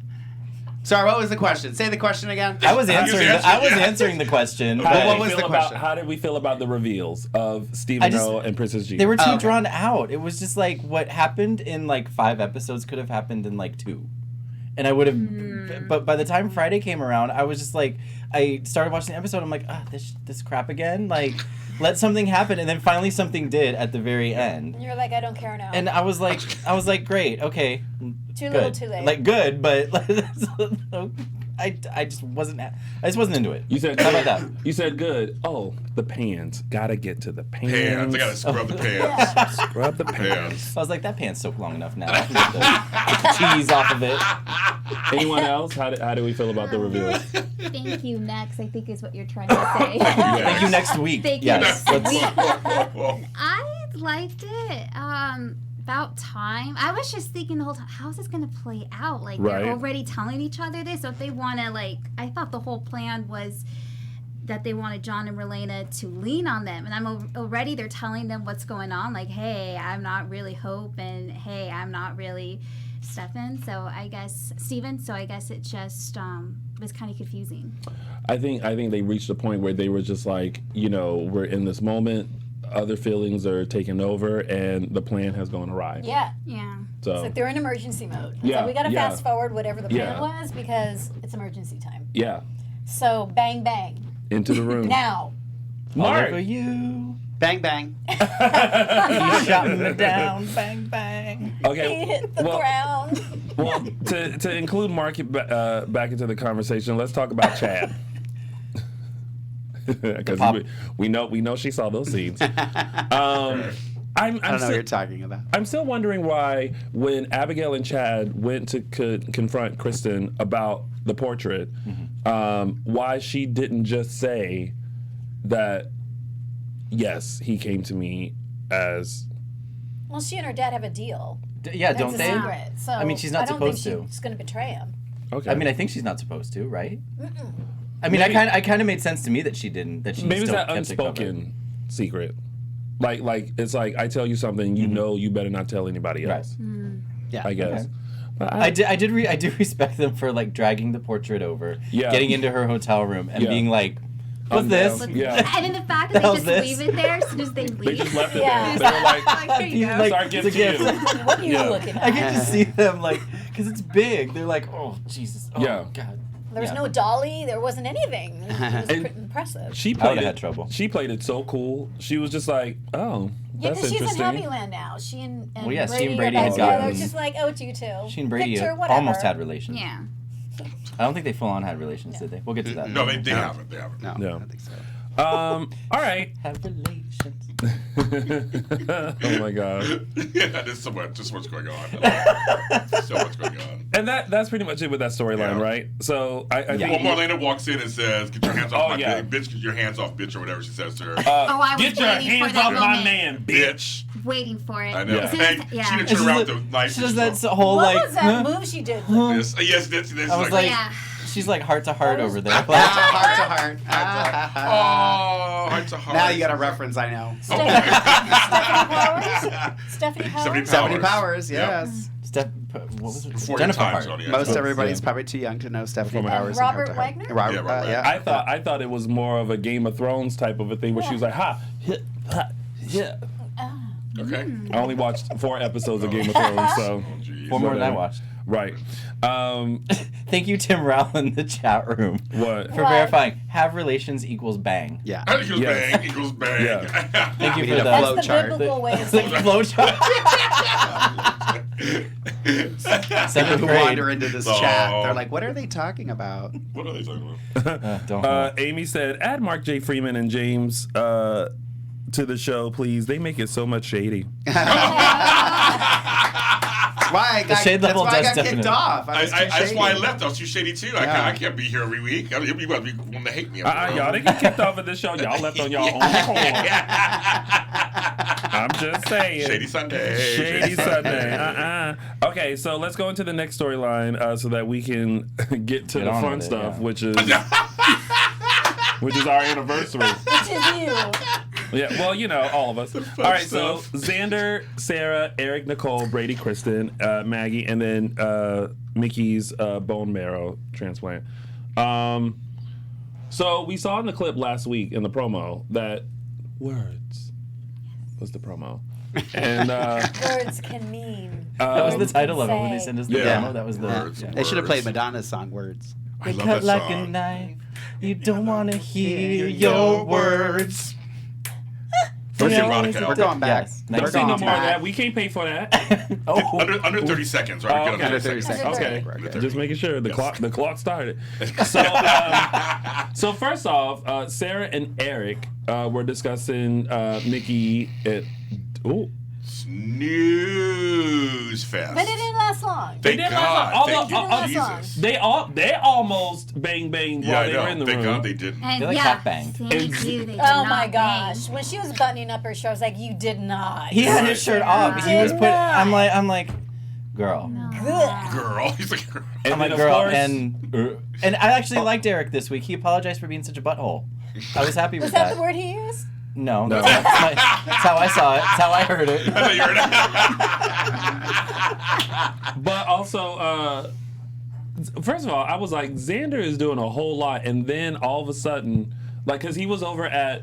Speaker 7: Sorry, what was the question? Say the question again.
Speaker 3: I was
Speaker 5: answering
Speaker 3: answering the question.
Speaker 2: How
Speaker 3: but
Speaker 2: did
Speaker 7: what
Speaker 2: we
Speaker 7: was
Speaker 2: feel
Speaker 7: the question?
Speaker 2: How did we feel about the reveals of Steveno and Princess Gina?
Speaker 3: They were too
Speaker 7: Okay.
Speaker 3: drawn out. It was just like what happened in like 5 episodes could have happened in like 2. And I would have, but by the time Friday came around, I was just like, I started watching the episode. I'm like, this crap again. Like, let something happen, and then finally something did at the very end.
Speaker 4: And you're like, I don't care now.
Speaker 3: And I was like, great, okay,
Speaker 4: Too
Speaker 3: good.
Speaker 4: little, too late.
Speaker 3: Like good, but I just wasn't into it.
Speaker 2: You said
Speaker 3: How
Speaker 2: good.
Speaker 3: about that?
Speaker 2: You said good. Oh, the pans. Gotta get to the pans.
Speaker 5: Pans. I gotta scrub the pans.
Speaker 2: Scrub the pans.
Speaker 3: I was like, that pan's soaked long enough now. I can get the cheese off of it.
Speaker 2: Anyone else? How do we feel about the reveal?
Speaker 6: Thank you, next, I think is what you're trying to say.
Speaker 3: Thank you next week.
Speaker 6: Thank you
Speaker 3: yes.
Speaker 6: next week. I liked it. About time. I was just thinking the whole time, how is this going to play out? Like, they're already telling each other this. So if they want to, like, I thought the whole plan was that they wanted John and Marlena to lean on them. And already they're telling them what's going on. Like, hey, I'm not really Hope. And, hey, I'm not really Steven. So I guess it just was kind of confusing.
Speaker 2: I think they reached a point where they were just like, we're in this moment. Other feelings are taking over, and the plan has gone awry.
Speaker 4: Yeah.
Speaker 2: So
Speaker 4: it's like they're in emergency mode.
Speaker 2: Yeah,
Speaker 4: So we got to fast forward whatever the plan was because it's emergency time.
Speaker 2: Yeah.
Speaker 4: So bang bang.
Speaker 2: Into the room.
Speaker 4: Now.
Speaker 2: Mark.
Speaker 3: For you.
Speaker 7: Bang bang.
Speaker 3: You shot me down. Bang bang.
Speaker 2: Okay.
Speaker 4: He hit the ground.
Speaker 2: Well, to include Mark back into the conversation, let's talk about Chad. Because we know she saw those scenes. I don't
Speaker 7: know what you're talking about.
Speaker 2: I'm still wondering why, when Abigail and Chad went to confront Kristen about the portrait, why she didn't just say that, yes, he came to me as...
Speaker 4: Well, she and her dad have a deal.
Speaker 3: Yeah,
Speaker 4: That's
Speaker 3: don't
Speaker 4: a
Speaker 3: they?
Speaker 4: secret. So
Speaker 3: I mean, she's not supposed to.
Speaker 4: I don't think she's going to betray him.
Speaker 2: Okay.
Speaker 3: I mean, I think she's not supposed to, right? I mean, I kind of made sense to me that she didn't. That she
Speaker 2: maybe it's
Speaker 3: still
Speaker 2: that
Speaker 3: kept
Speaker 2: unspoken secret. Like it's like I tell you something, you better not tell anybody else.
Speaker 3: Right.
Speaker 7: Yeah.
Speaker 2: I guess.
Speaker 3: Okay. I do respect them for like dragging the portrait over, getting into her hotel room, and being like, "What's this?"
Speaker 2: Yeah.
Speaker 6: And then the fact that they just leave it there as soon as they leave.
Speaker 2: They just left it
Speaker 4: Yeah.
Speaker 2: there. They were like,
Speaker 6: Here you go.
Speaker 3: Like,
Speaker 2: "It's our gift to you."
Speaker 4: What are you looking
Speaker 3: I
Speaker 4: at?
Speaker 3: get to see them like, because it's big. They're like, "Oh Jesus, oh God."
Speaker 4: There was no dolly. There wasn't anything. It was pretty impressive.
Speaker 2: She
Speaker 3: I
Speaker 2: played
Speaker 3: would've
Speaker 2: it.
Speaker 3: had trouble.
Speaker 2: She played it so cool. She was just like, "Oh,
Speaker 4: Yeah,
Speaker 2: that's
Speaker 4: because she's in
Speaker 2: interesting."
Speaker 4: Happy Land now. She and
Speaker 3: Well, yeah,
Speaker 4: Brady
Speaker 3: she and
Speaker 4: are
Speaker 3: Brady
Speaker 4: back
Speaker 3: had
Speaker 4: together.
Speaker 3: gotten-
Speaker 4: She's like, oh, it's you two.
Speaker 3: She and Brady
Speaker 4: Picture, whatever.
Speaker 3: almost had relations.
Speaker 6: Yeah.
Speaker 3: I don't think they full on had relations, did they? We'll get to that.
Speaker 5: No, they haven't. They haven't.
Speaker 7: No,
Speaker 2: No.
Speaker 7: I don't think so.
Speaker 2: All right.
Speaker 3: Have relations.
Speaker 2: Oh my God.
Speaker 5: Yeah, there's so much going on. So much going on.
Speaker 2: And that's pretty much it with that storyline, right? So I think
Speaker 5: Well, Marlena walks in and says, "Get your hands off my
Speaker 2: yeah.
Speaker 5: bitch! Get your hands off, bitch!" or whatever she says to her.
Speaker 6: I was
Speaker 2: get your
Speaker 6: waiting for
Speaker 2: hands
Speaker 6: that
Speaker 2: off my
Speaker 6: moment.
Speaker 2: man, bitch.
Speaker 6: Waiting for it.
Speaker 5: I know.
Speaker 2: Yeah.
Speaker 5: And
Speaker 6: Yeah.
Speaker 5: Gina
Speaker 3: And
Speaker 5: turned around with
Speaker 3: she's
Speaker 5: the knife.
Speaker 3: She does that whole
Speaker 4: What
Speaker 3: like.
Speaker 4: was that move she did?
Speaker 5: Yes, this.
Speaker 3: I was like,
Speaker 6: Yeah.
Speaker 3: she's like heart to heart over there.
Speaker 7: Heart to heart.
Speaker 5: Oh, heart to heart.
Speaker 7: Now you got a reference, I know.
Speaker 4: Stephanie Powers?
Speaker 7: Stephanie Powers, yes.
Speaker 3: What was it?
Speaker 5: Before
Speaker 3: Jennifer
Speaker 5: your time,
Speaker 3: Hart.
Speaker 5: Johnny.
Speaker 7: Most everybody's probably too young to know Stephanie
Speaker 2: Before my
Speaker 7: Powers.
Speaker 4: time.
Speaker 7: and Heart to
Speaker 4: Robert
Speaker 7: Heart.
Speaker 4: Wagner?
Speaker 7: Robert,
Speaker 5: Yeah, Robert
Speaker 7: yeah.
Speaker 2: I thought it was more of a Game of Thrones type of a thing where she was like, ha, yeah.
Speaker 5: Okay.
Speaker 2: I only watched 4 episodes of Game of Thrones, so.
Speaker 5: Oh, geez.
Speaker 3: 4 more than I watched.
Speaker 2: Right.
Speaker 3: Thank you, Tim Rowell in the chat room.
Speaker 2: What?
Speaker 3: For verifying. Have relations equals bang.
Speaker 7: Yeah.
Speaker 5: Equals
Speaker 2: Yes.
Speaker 5: bang. Equals bang.
Speaker 2: Yeah.
Speaker 3: Thank you
Speaker 7: We
Speaker 3: for
Speaker 7: need a
Speaker 3: that.
Speaker 7: flow
Speaker 4: That's the
Speaker 7: chart.
Speaker 4: biblical way of
Speaker 3: The
Speaker 4: saying it.
Speaker 3: flow chart.
Speaker 7: People
Speaker 3: Seventh
Speaker 7: who
Speaker 3: grade.
Speaker 7: wander into this
Speaker 5: Oh.
Speaker 7: chat, they're like, what are they talking about?
Speaker 5: What are they talking about?
Speaker 3: Don't
Speaker 2: Amy said, add Mark J. Freeman and James to the show, please. They make it so much shady.
Speaker 7: Why?
Speaker 3: The shade level
Speaker 7: that's why I
Speaker 3: does
Speaker 7: got kicked
Speaker 3: definitely-
Speaker 7: off. I was too
Speaker 5: That's why I
Speaker 7: shady.
Speaker 5: left. I was too shady too.
Speaker 7: Yeah.
Speaker 5: I can't be here every week. I mean, you must be wanting to hate me.
Speaker 2: Y'all didn't get kicked off of this show. Y'all left on y'all own accord. I'm just saying.
Speaker 5: Shady Sunday.
Speaker 2: Shady Sunday. Okay, so let's go into the next storyline so that we can get to
Speaker 3: Get
Speaker 2: the
Speaker 3: on
Speaker 2: fun
Speaker 3: with it,
Speaker 2: stuff,
Speaker 3: yeah.
Speaker 2: which is our anniversary.
Speaker 4: Which is you.
Speaker 2: Yeah, well, all of us. All right, so
Speaker 5: stuff.
Speaker 2: Xander, Sarah, Eric, Nicole, Brady, Kristen, Maggie, and then Mickey's bone marrow transplant. So we saw in the clip last week in the promo that words was the promo. And
Speaker 4: Words can mean.
Speaker 3: That was the title of it when they
Speaker 4: Say.
Speaker 3: sent us the
Speaker 2: Yeah.
Speaker 3: demo. That was the.
Speaker 5: Words.
Speaker 3: Yeah.
Speaker 7: They should have played Madonna's song, Words.
Speaker 5: I
Speaker 3: They
Speaker 5: love
Speaker 3: cut
Speaker 5: that
Speaker 3: like
Speaker 5: song.
Speaker 3: a knife. You don't want to hear your words.
Speaker 5: Monica.
Speaker 7: We're going back.
Speaker 3: Yes.
Speaker 2: Don't see no more of that. We can't pay for that.
Speaker 5: Under 30 seconds, right?
Speaker 2: Oh, okay.
Speaker 5: Under 30 seconds.
Speaker 2: Okay.
Speaker 5: Under 30.
Speaker 2: Just making sure the clock started. So first off, Sarah and Eric were discussing Mickey at
Speaker 5: Snooze fest.
Speaker 4: But it didn't last long.
Speaker 5: Thank
Speaker 2: didn't
Speaker 5: God.
Speaker 2: last long.
Speaker 5: Thank
Speaker 2: Jesus.
Speaker 5: Jesus.
Speaker 2: They almost bang while they were in the
Speaker 5: Thank
Speaker 2: room.
Speaker 5: God they didn't.
Speaker 6: And
Speaker 3: They like half bang.
Speaker 6: Thank you. They did
Speaker 4: Oh
Speaker 6: not
Speaker 4: my
Speaker 6: bang.
Speaker 4: gosh! When she was buttoning up her shirt, I was like, "You did not."
Speaker 3: He had his shirt off. He was
Speaker 4: Did
Speaker 3: put.
Speaker 4: not.
Speaker 3: I'm like, girl.
Speaker 4: Good.
Speaker 5: Girl. He's like, girl.
Speaker 3: I'm like,
Speaker 2: then, of
Speaker 3: girl,
Speaker 2: course-
Speaker 3: and I actually liked Eric this week. He apologized for being such a butthole. I was happy with
Speaker 4: Was that the word he used?
Speaker 3: No, that's how I saw it. That's how I heard it.
Speaker 5: I thought you heard it.
Speaker 2: But also, first of all, I was like, Xander is doing a whole lot, and then all of a sudden, like, because he was over at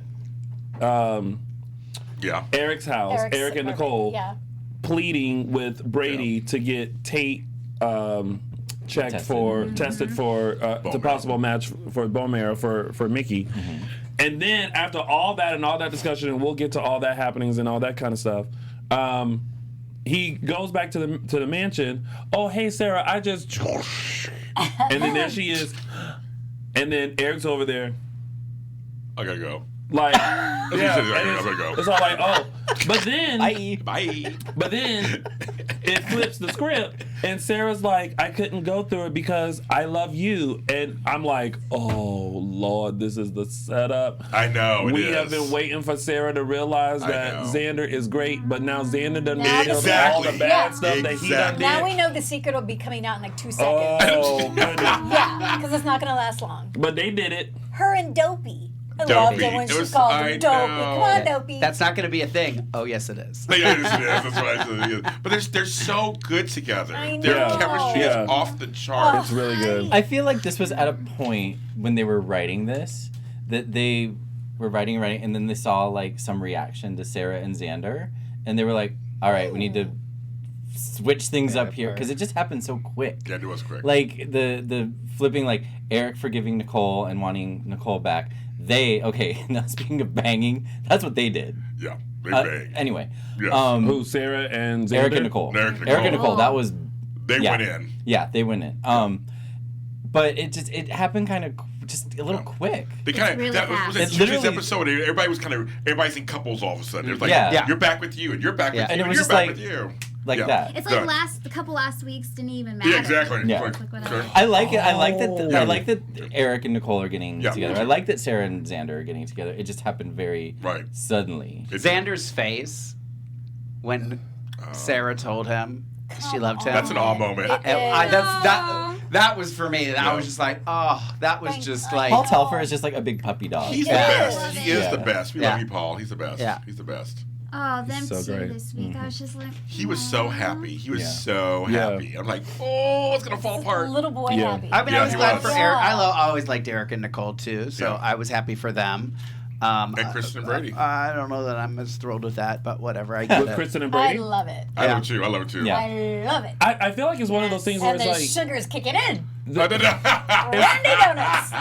Speaker 5: Yeah.
Speaker 2: Eric's house,
Speaker 4: Eric's
Speaker 2: Eric and
Speaker 4: apartment,
Speaker 2: Nicole,
Speaker 4: yeah.
Speaker 2: pleading with Brady to get Tate checked
Speaker 3: Tested.
Speaker 2: tested for the possible match for bone marrow for Mickey. And then after all that and all that discussion, and we'll get to all that happenings and all that kind of stuff, he goes back to the mansion. Oh, hey Sarah, I just and then there she is, and then Eric's over there.
Speaker 5: I gotta go.
Speaker 2: Like,
Speaker 5: Yeah, I'm gonna go.
Speaker 2: it's all like, oh, but then,
Speaker 5: Bye.
Speaker 2: but then it flips the script, and Sarah's like, I couldn't go through it because I love you, and I'm like, oh Lord, this is the setup.
Speaker 5: I know.
Speaker 2: We have been waiting for Sarah to realize that
Speaker 5: know.
Speaker 2: Xander is great, but now Xander done
Speaker 4: Now
Speaker 2: revealed
Speaker 5: Exactly.
Speaker 2: all the bad
Speaker 4: Yeah.
Speaker 2: stuff that he done did.
Speaker 4: Now we know the secret will be coming out in like 2 seconds.
Speaker 2: Oh goodness!
Speaker 4: Yeah, because it's not going to last long.
Speaker 2: But they did it.
Speaker 4: Her and Dopey. I
Speaker 5: Dopey.
Speaker 4: loved it when
Speaker 5: It
Speaker 4: she
Speaker 5: was-
Speaker 4: called
Speaker 5: I
Speaker 4: him Dopey.
Speaker 5: know.
Speaker 4: Come on, Dopey.
Speaker 7: That's not going to be a thing. Oh, yes, it is.
Speaker 5: Yeah, it is. That's what I said. But they're so good together.
Speaker 4: I
Speaker 5: Their
Speaker 4: know.
Speaker 5: chemistry
Speaker 2: Yeah.
Speaker 5: is off the charts.
Speaker 2: It's really good.
Speaker 3: I feel like this was at a point when they were writing this that they were writing, and then they saw like some reaction to Sarah and Xander, and they were like, "All right, we need to switch things up here," because it just happened so quick.
Speaker 5: Yeah, it was quick.
Speaker 3: Like the flipping, like Eric forgiving Nicole and wanting Nicole back. Now speaking of banging, that's what they did.
Speaker 5: Yeah, they bang.
Speaker 3: Anyway,
Speaker 5: Yes.
Speaker 2: Who, Sarah and Xander?
Speaker 3: Eric and Nicole.
Speaker 5: Eric and
Speaker 3: Eric and
Speaker 5: Nicole.
Speaker 3: Nicole. That was
Speaker 5: They
Speaker 3: yeah.
Speaker 5: went in.
Speaker 3: Yeah, they went in. But it happened kind of just a little quick.
Speaker 5: They kind of
Speaker 6: really
Speaker 5: that
Speaker 6: fast.
Speaker 5: was in
Speaker 3: It's
Speaker 5: Tuesday's
Speaker 3: literally-
Speaker 5: episode. Everybody's in couples all of a sudden. It was like,
Speaker 3: Yeah.
Speaker 5: you're back with you, and you're back
Speaker 7: Yeah.
Speaker 5: with
Speaker 3: And
Speaker 5: you,
Speaker 3: it was
Speaker 5: and you're
Speaker 3: just
Speaker 5: back
Speaker 3: like-
Speaker 5: with you.
Speaker 3: Like
Speaker 5: Yeah.
Speaker 3: that.
Speaker 6: It's like
Speaker 5: Done.
Speaker 6: the couple last weeks didn't even matter.
Speaker 5: Yeah, exactly.
Speaker 3: Yeah.
Speaker 5: It's
Speaker 6: Like,
Speaker 5: sure.
Speaker 3: I like it. I like that.
Speaker 5: Yeah.
Speaker 3: I like that Eric and Nicole are getting
Speaker 5: Yeah.
Speaker 3: together. I like that Sarah and Xander are getting together. It just happened very
Speaker 5: Right.
Speaker 3: suddenly.
Speaker 7: Xander's face when Sarah told him she loved him.
Speaker 5: That's an awe moment.
Speaker 7: That was for me. I was just like, oh, that was just like.
Speaker 3: Paul Telfer is just like a big puppy dog.
Speaker 5: He's
Speaker 7: Yes.
Speaker 5: the best. He is
Speaker 3: Yeah.
Speaker 5: the best. We
Speaker 7: Yeah.
Speaker 5: love you, Paul. He's the best.
Speaker 7: Yeah.
Speaker 5: He's the best.
Speaker 6: Oh, them
Speaker 2: So
Speaker 6: two
Speaker 2: great.
Speaker 6: this week. I was just like,
Speaker 5: He was so happy. He was
Speaker 3: Yeah.
Speaker 5: so
Speaker 2: Yeah.
Speaker 5: happy. I'm like, oh, it's gonna fall apart.
Speaker 4: Little boy
Speaker 2: Yeah.
Speaker 4: happy.
Speaker 7: I mean,
Speaker 5: Yeah,
Speaker 7: I was
Speaker 5: he
Speaker 7: glad
Speaker 5: was.
Speaker 7: for Eric. I always liked Eric and Nicole too, so
Speaker 5: Yeah.
Speaker 7: I was happy for them.
Speaker 5: And Kristen and Brady.
Speaker 7: I don't know that I'm as thrilled with that, but whatever. I get
Speaker 2: With
Speaker 7: it.
Speaker 2: Kristen and
Speaker 4: I
Speaker 2: Brady?
Speaker 4: love it.
Speaker 5: I love it too. I love it too.
Speaker 3: Yeah.
Speaker 4: I love it.
Speaker 2: I feel like it's one of those things where
Speaker 4: And
Speaker 2: it's
Speaker 4: the
Speaker 2: like,
Speaker 4: sugar's kicking in.
Speaker 5: Randy
Speaker 4: Randy Donuts.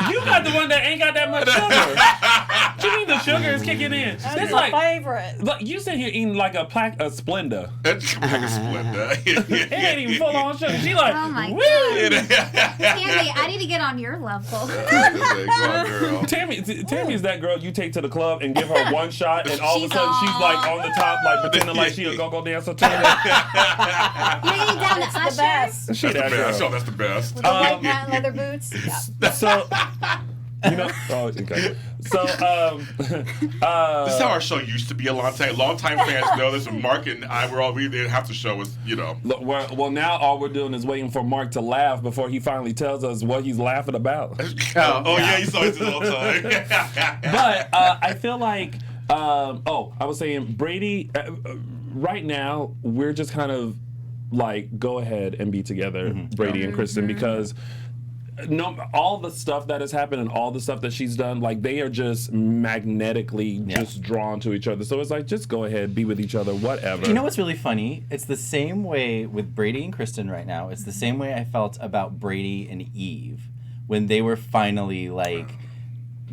Speaker 2: you got the one that ain't got that much sugar. What you mean the sugar is kicking in?
Speaker 4: That's
Speaker 2: It's
Speaker 4: my
Speaker 2: like,
Speaker 4: favorite.
Speaker 2: look, you sit here eating like a pack of Splenda.
Speaker 5: It's like a Splenda.
Speaker 2: It ain't even full on sugar. She like,
Speaker 6: oh my
Speaker 2: woo!
Speaker 6: god, Tammy, I need to get on your level.
Speaker 2: Tammy is that girl you take to the club and give her one shot, and all of a
Speaker 6: She's
Speaker 2: sudden she's like
Speaker 6: all-
Speaker 2: on the top, like pretending like she a go-go dancer too.
Speaker 6: You're getting down to
Speaker 4: It's the
Speaker 6: Usher.
Speaker 4: best.
Speaker 2: She
Speaker 5: That's the
Speaker 2: that
Speaker 5: best.
Speaker 2: girl.
Speaker 5: Oh, that's the best.
Speaker 4: With the white hat and leather boots. Yeah.
Speaker 2: So, you know, oh, okay. So,
Speaker 5: This is how our show used to be a long time. Long-time fans know this. And Mark and I we didn't have to show us, you know.
Speaker 2: look, well, now all we're doing is waiting for Mark to laugh before he finally tells us what he's laughing about.
Speaker 5: Oh yeah, you saw this all the time.
Speaker 2: But I feel like, I was saying Brady. Right now, we're just kind of like go ahead and be together, Brady and Kristen, because all the stuff that has happened and all the stuff that she's done, like they are just magnetically just drawn to each other. So it's like, just go ahead, be with each other, whatever.
Speaker 3: You know what's really funny? It's the same way with Brady and Kristen right now. It's the same way I felt about Brady and Eve when they were finally like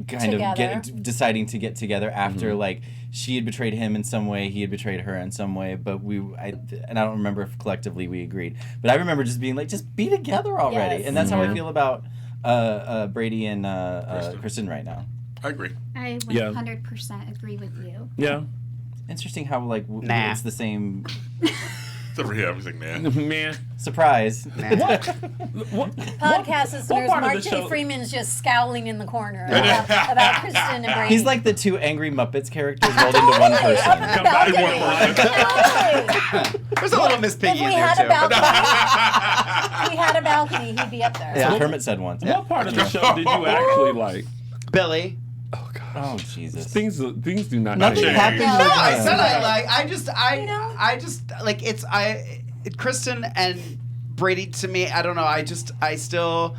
Speaker 3: kind of deciding to get together after like she had betrayed him in some way, he had betrayed her in some way, but I don't remember if collectively we agreed, but I remember just being like, just be together already. And that's how I feel about Brady and Kristen right now.
Speaker 5: I agree.
Speaker 6: I 100% agree with you.
Speaker 2: Yeah.
Speaker 3: Interesting how like it's the same.
Speaker 5: Except for him, he's like, nah.
Speaker 2: Man.
Speaker 3: Surprise.
Speaker 4: Podcast listeners, Martin Freeman's just scowling in the corner about Kristen and Brady.
Speaker 3: He's like the two angry Muppets characters rolled into one person.
Speaker 7: There's a little Miss Piggy in there, too.
Speaker 4: If we had a balcony, he'd be up there.
Speaker 3: That's what Kermit said once.
Speaker 2: What part of the show did you actually like?
Speaker 7: Billy.
Speaker 2: Oh God.
Speaker 3: Oh Jesus.
Speaker 2: Things do not
Speaker 3: Nothing
Speaker 2: change.
Speaker 3: happened.
Speaker 7: No, I said I like. I just like it's Kristen and Brady to me. I don't know. I still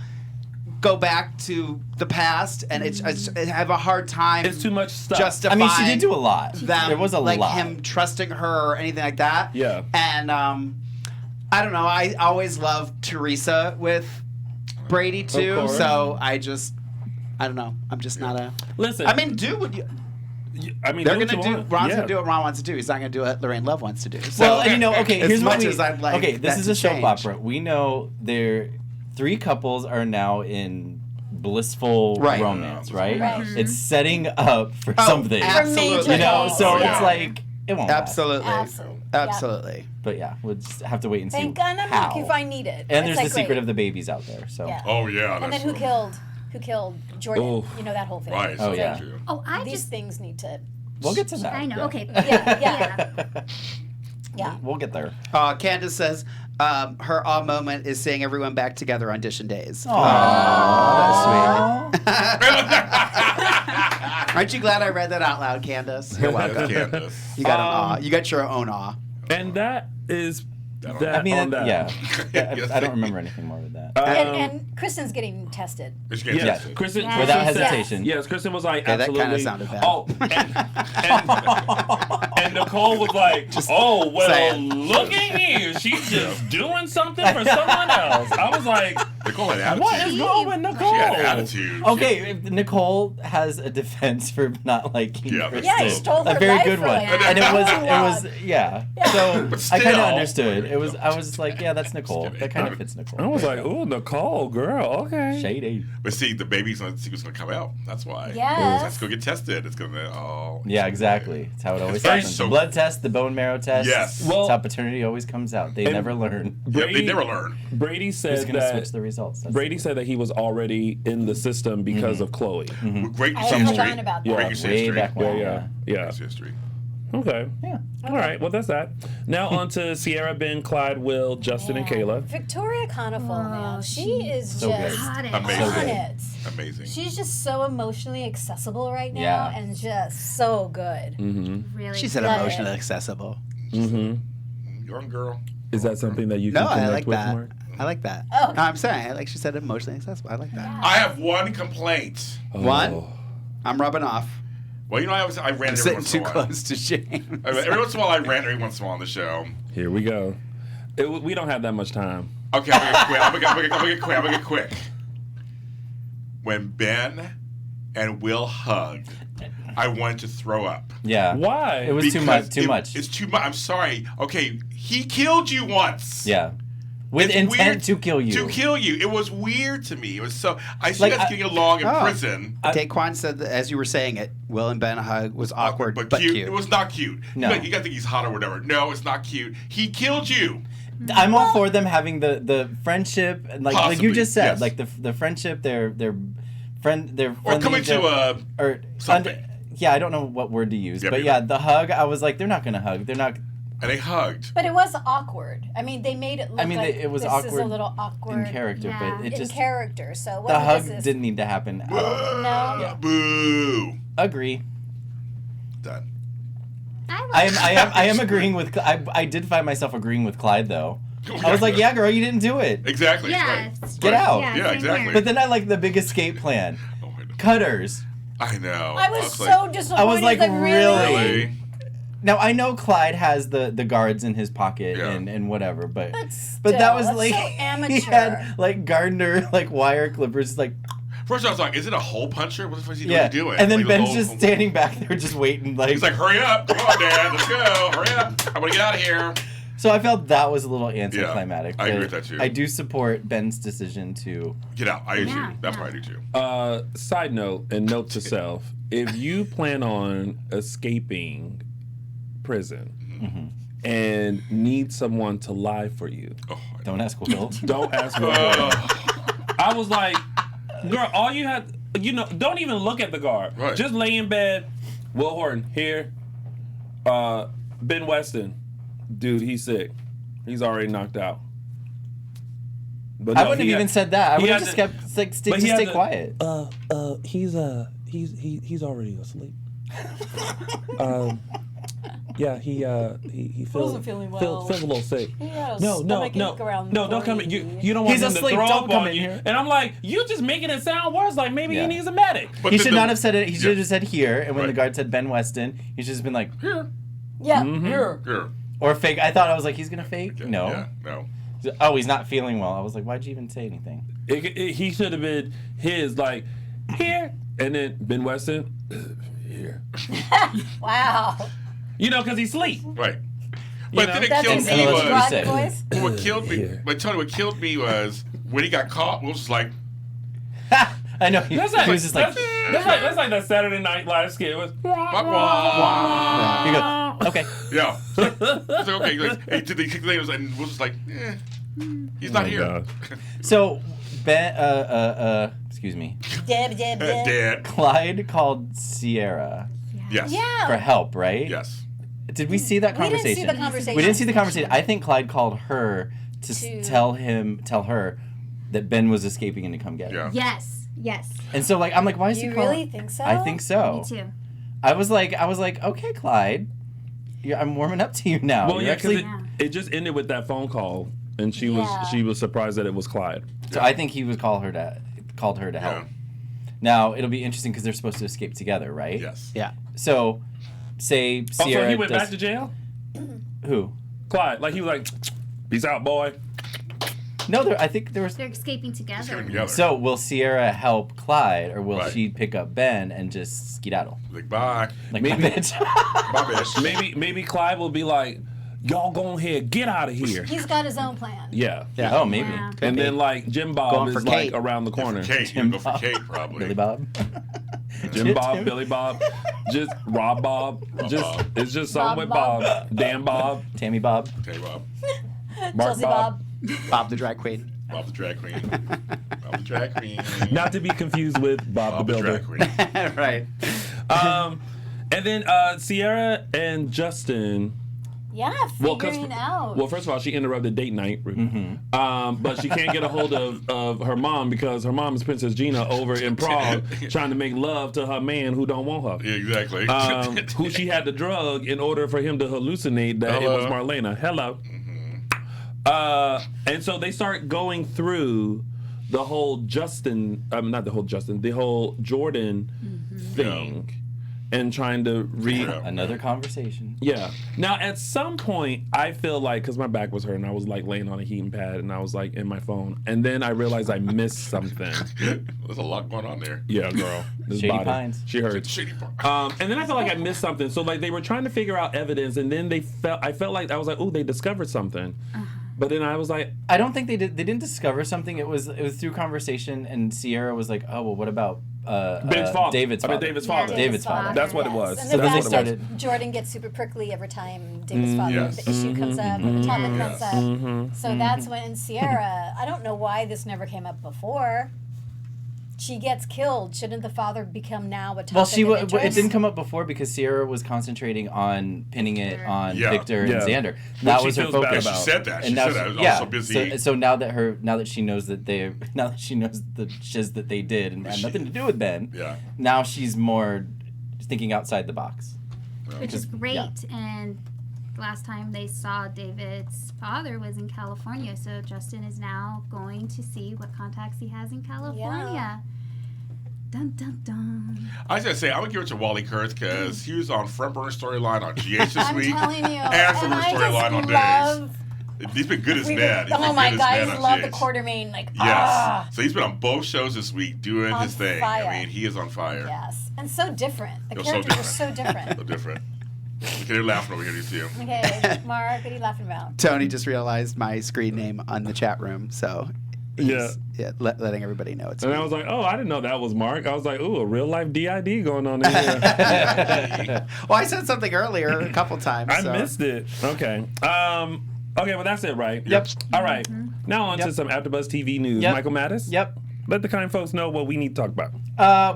Speaker 7: go back to the past, and I have a hard time.
Speaker 2: It's too much stuff.
Speaker 7: Justifying.
Speaker 3: I mean, she did do a lot. There was a
Speaker 7: like
Speaker 3: lot.
Speaker 7: him trusting her or anything like that.
Speaker 2: Yeah.
Speaker 7: And I don't know. I always loved Teresa with Brady too. So I don't know. I'm just not a.
Speaker 2: Listen.
Speaker 7: I mean, do what you.
Speaker 2: I mean,
Speaker 7: they're gonna do. Ron's gonna do what Ron wants to do. He's not gonna do what Lorraine Love wants to do. So,
Speaker 3: well, and here's what
Speaker 7: I'd like.
Speaker 3: Okay, this is a soap
Speaker 7: change.
Speaker 3: opera. We know there 3 couples are now in blissful romance, right? It's setting up for something.
Speaker 7: Absolutely.
Speaker 3: You know, so it's like it won't.
Speaker 7: Absolutely.
Speaker 4: Absolutely.
Speaker 3: But yeah, we'll just have to wait and see.
Speaker 4: Thank God,
Speaker 3: how.
Speaker 4: if I need it.
Speaker 3: And there's the secret of the babies out there. So.
Speaker 4: Yeah.
Speaker 5: Oh yeah.
Speaker 4: And then who killed Jordan?
Speaker 2: Oof.
Speaker 4: You know that whole thing.
Speaker 5: Right.
Speaker 3: Oh yeah.
Speaker 6: Oh,
Speaker 4: These things need to.
Speaker 3: We'll get to that.
Speaker 6: I know.
Speaker 3: Yeah.
Speaker 6: Okay.
Speaker 4: Yeah.
Speaker 3: We'll get there.
Speaker 7: Candace says her awe moment is seeing everyone back together on Dishin Days.
Speaker 3: Aww.
Speaker 7: That's sweet. Aren't you glad I read that out loud, Candace? You're welcome.
Speaker 5: Candace.
Speaker 7: You got an awe. You got your own awe.
Speaker 2: And that is.
Speaker 3: I mean,
Speaker 2: on that.
Speaker 3: yeah. I don't remember anything more with that.
Speaker 4: And Kristen's getting tested.
Speaker 2: Yes, Kristen,
Speaker 3: without hesitation.
Speaker 2: Yes, Kristen was like,
Speaker 7: Okay,
Speaker 2: absolutely.
Speaker 7: that kind of sounded bad.
Speaker 2: Oh, and Nicole was like, oh, well, look at you. She's just doing something for someone else. I was like,
Speaker 5: Nicole had attitude.
Speaker 2: what is wrong with Nicole?
Speaker 5: She had attitude.
Speaker 3: Okay, Nicole has a defense for not liking Kristen.
Speaker 4: Yeah, he stole her
Speaker 3: a very
Speaker 4: life
Speaker 3: good
Speaker 4: from
Speaker 3: one,
Speaker 4: her.
Speaker 3: and it was So
Speaker 5: But
Speaker 3: I kind of
Speaker 5: still.
Speaker 3: understood. I was just like, yeah, that's Nicole. That kind of fits Nicole.
Speaker 2: I was like, ooh, Nicole, girl, okay.
Speaker 3: Shady.
Speaker 5: But see, the baby's gonna see what's gonna come out. That's why.
Speaker 4: Yes.
Speaker 5: Let's go get tested. It's gonna.
Speaker 3: Yeah, exactly. It's how it always
Speaker 5: Very
Speaker 3: happens.
Speaker 5: so-
Speaker 3: The blood test, the bone marrow test.
Speaker 5: Yes.
Speaker 3: That's how paternity always comes out. They never learn.
Speaker 5: Yeah, they never learn.
Speaker 2: Brady
Speaker 3: Who's
Speaker 2: said
Speaker 3: going to
Speaker 2: that
Speaker 3: switch the results? That's
Speaker 2: Brady said that he was already in the system because of Chloe.
Speaker 5: Great
Speaker 4: I had
Speaker 5: history.
Speaker 4: forgotten about that.
Speaker 5: Great
Speaker 3: way
Speaker 5: history.
Speaker 3: back when.
Speaker 2: Yeah.
Speaker 5: Great history.
Speaker 2: Okay.
Speaker 3: Yeah.
Speaker 2: All right. Well, that's that. Now on to Sierra, Ben, Clyde, Will, Justin, and Kayla.
Speaker 4: Victoria Conifal, man. She is
Speaker 3: So
Speaker 4: just
Speaker 3: good.
Speaker 5: Amazing.
Speaker 4: on it.
Speaker 5: Amazing.
Speaker 4: She's just so emotionally accessible right now
Speaker 3: Yeah.
Speaker 4: and just so good.
Speaker 6: Really.
Speaker 7: She said
Speaker 4: Love
Speaker 7: emotionally
Speaker 4: it.
Speaker 7: accessible.
Speaker 5: Young girl.
Speaker 2: Is that something that you
Speaker 7: No,
Speaker 2: can
Speaker 7: I
Speaker 2: connect
Speaker 7: like
Speaker 2: with,
Speaker 7: that.
Speaker 2: Mark?
Speaker 7: I like that.
Speaker 4: Oh.
Speaker 7: No, I'm saying, like she said, emotionally accessible. I like that.
Speaker 5: I have one complaint.
Speaker 7: One, I'm rubbing off.
Speaker 5: Well, you know, I ran
Speaker 7: I'm
Speaker 5: every
Speaker 7: sitting
Speaker 5: once
Speaker 7: too
Speaker 5: in a while.
Speaker 7: close to James.
Speaker 5: Every once in a while, I rant every once in a while on the show.
Speaker 2: Here we go. We don't have that much time.
Speaker 5: Okay, I'm gonna get quick. When Ben and Will hugged, I wanted to throw up.
Speaker 3: Yeah.
Speaker 2: Why?
Speaker 3: It was too much. Too much.
Speaker 5: It's too much. I'm sorry. Okay, he killed you once.
Speaker 3: Yeah. With
Speaker 5: It's
Speaker 3: intent
Speaker 5: weird
Speaker 3: to kill you.
Speaker 5: To kill you. It was weird to me. It was so. I see you guys getting along in prison.
Speaker 7: Daquan said that as you were saying it, Will and Ben hug was awkward but cute.
Speaker 5: It was not cute.
Speaker 3: No.
Speaker 5: You gotta think he's hot or whatever. No, it's not cute. He killed you.
Speaker 3: I'm all for them having the friendship, and like you
Speaker 5: Possibly,
Speaker 3: just said,
Speaker 5: yes.
Speaker 3: like the friendship, their friendly,
Speaker 5: Or coming to
Speaker 3: or
Speaker 5: something.
Speaker 3: yeah, I don't know what word to use,
Speaker 5: Yeah,
Speaker 3: but
Speaker 5: but-
Speaker 3: yeah, the hug. I was like, they're not gonna hug. They're not.
Speaker 5: And they hugged.
Speaker 4: But it was awkward. I mean, they made it look like
Speaker 3: it was
Speaker 4: this
Speaker 3: awkward
Speaker 4: is a little awkward
Speaker 3: in character, but it
Speaker 4: in
Speaker 3: just
Speaker 4: character. So what
Speaker 3: the hug
Speaker 4: is this?
Speaker 3: didn't need to happen.
Speaker 4: No.
Speaker 3: Yeah.
Speaker 5: Boo.
Speaker 3: Agree.
Speaker 5: Done.
Speaker 3: I am agreeing with. I did find myself agreeing with Clyde though. I was like, yeah, girl, you didn't do it.
Speaker 5: Exactly.
Speaker 6: Yeah.
Speaker 5: Right.
Speaker 3: Get out.
Speaker 6: Yeah,
Speaker 5: Yeah,
Speaker 6: same
Speaker 5: exactly.
Speaker 6: here.
Speaker 3: But then I like the big escape plan.
Speaker 5: Oh, I know.
Speaker 3: Cutters.
Speaker 5: I know.
Speaker 4: I was so
Speaker 5: like,
Speaker 4: disappointed.
Speaker 3: I was like,
Speaker 4: really?
Speaker 5: really?
Speaker 3: Now I know Clyde has the guards in his pocket
Speaker 5: Yeah.
Speaker 3: and whatever, but
Speaker 4: still,
Speaker 3: that was
Speaker 4: that's
Speaker 3: like
Speaker 4: so
Speaker 3: he
Speaker 4: amateur.
Speaker 3: had like Gardner like wire clippers like
Speaker 5: First, I was like, "Is it a hole puncher? What the fuck is he doing?"
Speaker 3: And then
Speaker 5: like,
Speaker 3: Ben's just standing back there, just waiting. Like
Speaker 5: he's like, "Hurry up! Come on, Dad, let's go! Hurry up! I want to get out of here."
Speaker 3: So I felt that was a little anticlimactic.
Speaker 5: I agree with that too.
Speaker 3: I do support Ben's decision to
Speaker 5: get out. I do too. That's what I do too.
Speaker 2: Side note and note to self: if you plan on escaping prison and need someone to lie for you,
Speaker 3: don't ask Will.
Speaker 2: Don't ask Will. I was like, girl, all you had, don't even look at the guard.
Speaker 5: Right.
Speaker 2: Just lay in bed. Will Horton here. Ben Weston, dude, he's sick. He's already knocked out. But
Speaker 3: I wouldn't have even said that. I would have just kept stay quiet.
Speaker 2: He's already asleep. Yeah, he feels
Speaker 4: wasn't feeling well.
Speaker 2: Feels a little sick.
Speaker 4: He had a
Speaker 2: No, don't come in. You don't want
Speaker 3: He's
Speaker 2: him
Speaker 3: asleep.
Speaker 2: to throw
Speaker 3: Don't
Speaker 2: up
Speaker 3: come
Speaker 2: on
Speaker 3: in
Speaker 2: you.
Speaker 3: here.
Speaker 2: And I'm like, you just making it sound worse. Like maybe he needs a medic.
Speaker 5: But
Speaker 3: He should not have said it. He should have just said here. And when the guard said Ben Weston, he should have been like here.
Speaker 4: Yeah,
Speaker 5: Here.
Speaker 3: Or fake. I thought I was like, he's gonna fake. No.
Speaker 5: Yeah, no.
Speaker 3: Oh, he's not feeling well. I was like, why'd you even say anything?
Speaker 2: He should have been his like here, and then Ben Weston here.
Speaker 4: Wow.
Speaker 2: Because he's asleep.
Speaker 5: Right. But then it
Speaker 4: That's
Speaker 5: killed
Speaker 4: his
Speaker 5: me
Speaker 3: English
Speaker 5: was
Speaker 3: said.
Speaker 4: voice.
Speaker 5: what killed me. But Tony, what killed me was when he got caught. Will was just like,
Speaker 3: I know. He was just like.
Speaker 2: That's like that Saturday Night Live skit. It was.
Speaker 5: wah, wah.
Speaker 3: You go, okay.
Speaker 5: Yeah. It's like, okay. He did the kick later and was just like, he's not here.
Speaker 2: God.
Speaker 3: So, Ben, excuse me.
Speaker 5: Dad.
Speaker 3: Clyde called Sierra
Speaker 5: Yes.
Speaker 4: Yeah.
Speaker 3: for help, right?
Speaker 5: Yes.
Speaker 3: Did we see that
Speaker 4: We didn't
Speaker 3: conversation?
Speaker 4: see the conversation.
Speaker 3: We didn't see the conversation. I think Clyde called her to tell her that Ben was escaping and to come get him.
Speaker 5: Yeah.
Speaker 6: Yes.
Speaker 3: And so, like, I'm like, why is he
Speaker 4: You
Speaker 3: calling?
Speaker 4: really think so?
Speaker 3: I think so.
Speaker 6: Me too.
Speaker 3: I was like, okay, Clyde, I'm warming up to you now.
Speaker 2: Well,
Speaker 3: You're
Speaker 2: yeah, because
Speaker 3: actually.
Speaker 2: it just ended with that phone call, and she was surprised that it was Clyde.
Speaker 3: So I think he was called her to help. Now it'll be interesting because they're supposed to escape together, right?
Speaker 5: Yes.
Speaker 7: Yeah.
Speaker 3: So, say Sierra.
Speaker 2: Also, he went back to jail.
Speaker 3: Who?
Speaker 2: Clyde, like he was like, "Peace out, boy."
Speaker 3: No, I think there was.
Speaker 6: They're escaping together.
Speaker 3: So will Sierra help Clyde, or will
Speaker 5: Right.
Speaker 3: she pick up Ben and just skedaddle?
Speaker 5: Like, bye.
Speaker 3: Like
Speaker 2: Maybe.
Speaker 3: my bitch.
Speaker 5: Bye, bitch.
Speaker 2: Maybe Clyde will be like, "Y'all go ahead, get out of here."
Speaker 4: He's got his own plan.
Speaker 2: Yeah.
Speaker 3: Oh, maybe.
Speaker 6: Yeah.
Speaker 2: And then like Jim Bob
Speaker 7: Going for
Speaker 2: is like
Speaker 7: Kate.
Speaker 2: around the corner.
Speaker 5: Kate. You go for Kate, probably.
Speaker 3: Billy Bob.
Speaker 2: Jim Bob, Billy Bob, just Rob Bob.
Speaker 5: Bob.
Speaker 2: It's just something with Bob. Dan Bob,
Speaker 3: Tammy Bob.
Speaker 5: Hey, Bob.
Speaker 2: Mark
Speaker 4: Chelsea
Speaker 2: Bob.
Speaker 7: Bob the drag queen.
Speaker 5: Bob the drag queen. Bob the drag queen.
Speaker 2: Not to be confused with Bob,
Speaker 5: Bob
Speaker 2: the
Speaker 5: the
Speaker 2: Builder.
Speaker 5: drag queen.
Speaker 7: Right.
Speaker 2: And then Sierra and Justin.
Speaker 4: Yeah, figuring out.
Speaker 2: Well, first of all, she interrupted date night, but she can't get a hold of her mom because her mom is Princess Gina over in Prague trying to make love to her man who don't want her.
Speaker 5: Yeah, exactly.
Speaker 2: Who she had to drug in order for him to hallucinate that it was Marlena. Hello. And so they start going through the whole the whole Jordan thing. And trying to read
Speaker 3: Another conversation.
Speaker 2: Yeah. Now, at some point, I feel like, because my back was hurting, I was like laying on a heating pad and I was like in my phone. And then I realized I missed something.
Speaker 5: There's a lot going on there.
Speaker 2: Yeah, girl. This
Speaker 3: Shady
Speaker 2: body.
Speaker 3: Pines.
Speaker 2: She hurts.
Speaker 5: Shady part.
Speaker 2: And then I felt like I missed something. So, like, they were trying to figure out evidence. And then I felt like, I was like, oh, they discovered something. But then I was like,
Speaker 3: I don't think they did. They didn't discover something. It was through conversation, and Sierra was like, "Oh well, what about
Speaker 2: Ben's father.
Speaker 3: David's father?"
Speaker 2: David's father.
Speaker 3: David's father.
Speaker 2: That's what it was.
Speaker 4: And
Speaker 3: So
Speaker 4: the
Speaker 3: then they
Speaker 4: fact
Speaker 3: started-
Speaker 4: that Jordan gets super prickly every time David's father,
Speaker 5: Yes.
Speaker 4: the issue comes up, or the topic comes up.
Speaker 2: Mm-hmm.
Speaker 4: So that's when Sierra, I don't know why this never came up before. She gets killed. Shouldn't the father become now a topic
Speaker 3: Well,
Speaker 4: of interest?
Speaker 3: it didn't come up before because Sierra was concentrating on pinning it on
Speaker 5: Yeah.
Speaker 3: Victor
Speaker 2: Yeah.
Speaker 3: and Xander.
Speaker 2: Which
Speaker 3: That
Speaker 2: she
Speaker 3: was her
Speaker 2: feels bad
Speaker 3: focus.
Speaker 5: She
Speaker 2: about.
Speaker 5: said that. She
Speaker 3: And now
Speaker 5: said that. I was
Speaker 3: yeah.
Speaker 5: also busy.
Speaker 3: So now that she knows that the shiz that they did and had nothing to do with Ben.
Speaker 5: Yeah.
Speaker 3: Now she's more thinking outside the box.
Speaker 6: Which is great.
Speaker 3: yeah.
Speaker 6: And last time they saw David's father was in California, so Justin is now going to see what contacts he has in California.
Speaker 4: Yeah.
Speaker 6: Dun dun dun.
Speaker 5: I was gonna say I'm gonna give it to Wally Kurth because he was on Front Burner Storyline on GH this
Speaker 4: I'm
Speaker 5: week
Speaker 4: telling you.
Speaker 5: and Front Burner
Speaker 4: I
Speaker 5: Storyline on
Speaker 4: just
Speaker 5: Days.
Speaker 4: love
Speaker 5: He's been good as Ned.
Speaker 4: Oh my God, I love the Quartermain.
Speaker 5: Yes. So he's been on both shows this week doing his thing.
Speaker 4: Fire.
Speaker 5: I mean, he is on fire.
Speaker 4: Yes. And so different. The characters are so different.
Speaker 5: So different. Okay, they're laughing over here, you too.
Speaker 4: Okay, Mark, what are you laughing about?
Speaker 7: Tony just realized my screen name on the chat room, so letting everybody know it's
Speaker 2: And
Speaker 7: me.
Speaker 2: I was like, oh, I didn't know that was Mark. I was like, ooh, a real life DID going on in here.
Speaker 7: Well, I said something earlier a couple times.
Speaker 2: I missed it. Okay. Okay, well, that's it, right?
Speaker 3: Yep.
Speaker 2: All right. Now on to some AfterBuzz TV news.
Speaker 3: Yep.
Speaker 2: Michael Mattis?
Speaker 3: Yep.
Speaker 2: Let the kind folks know what we need to talk about.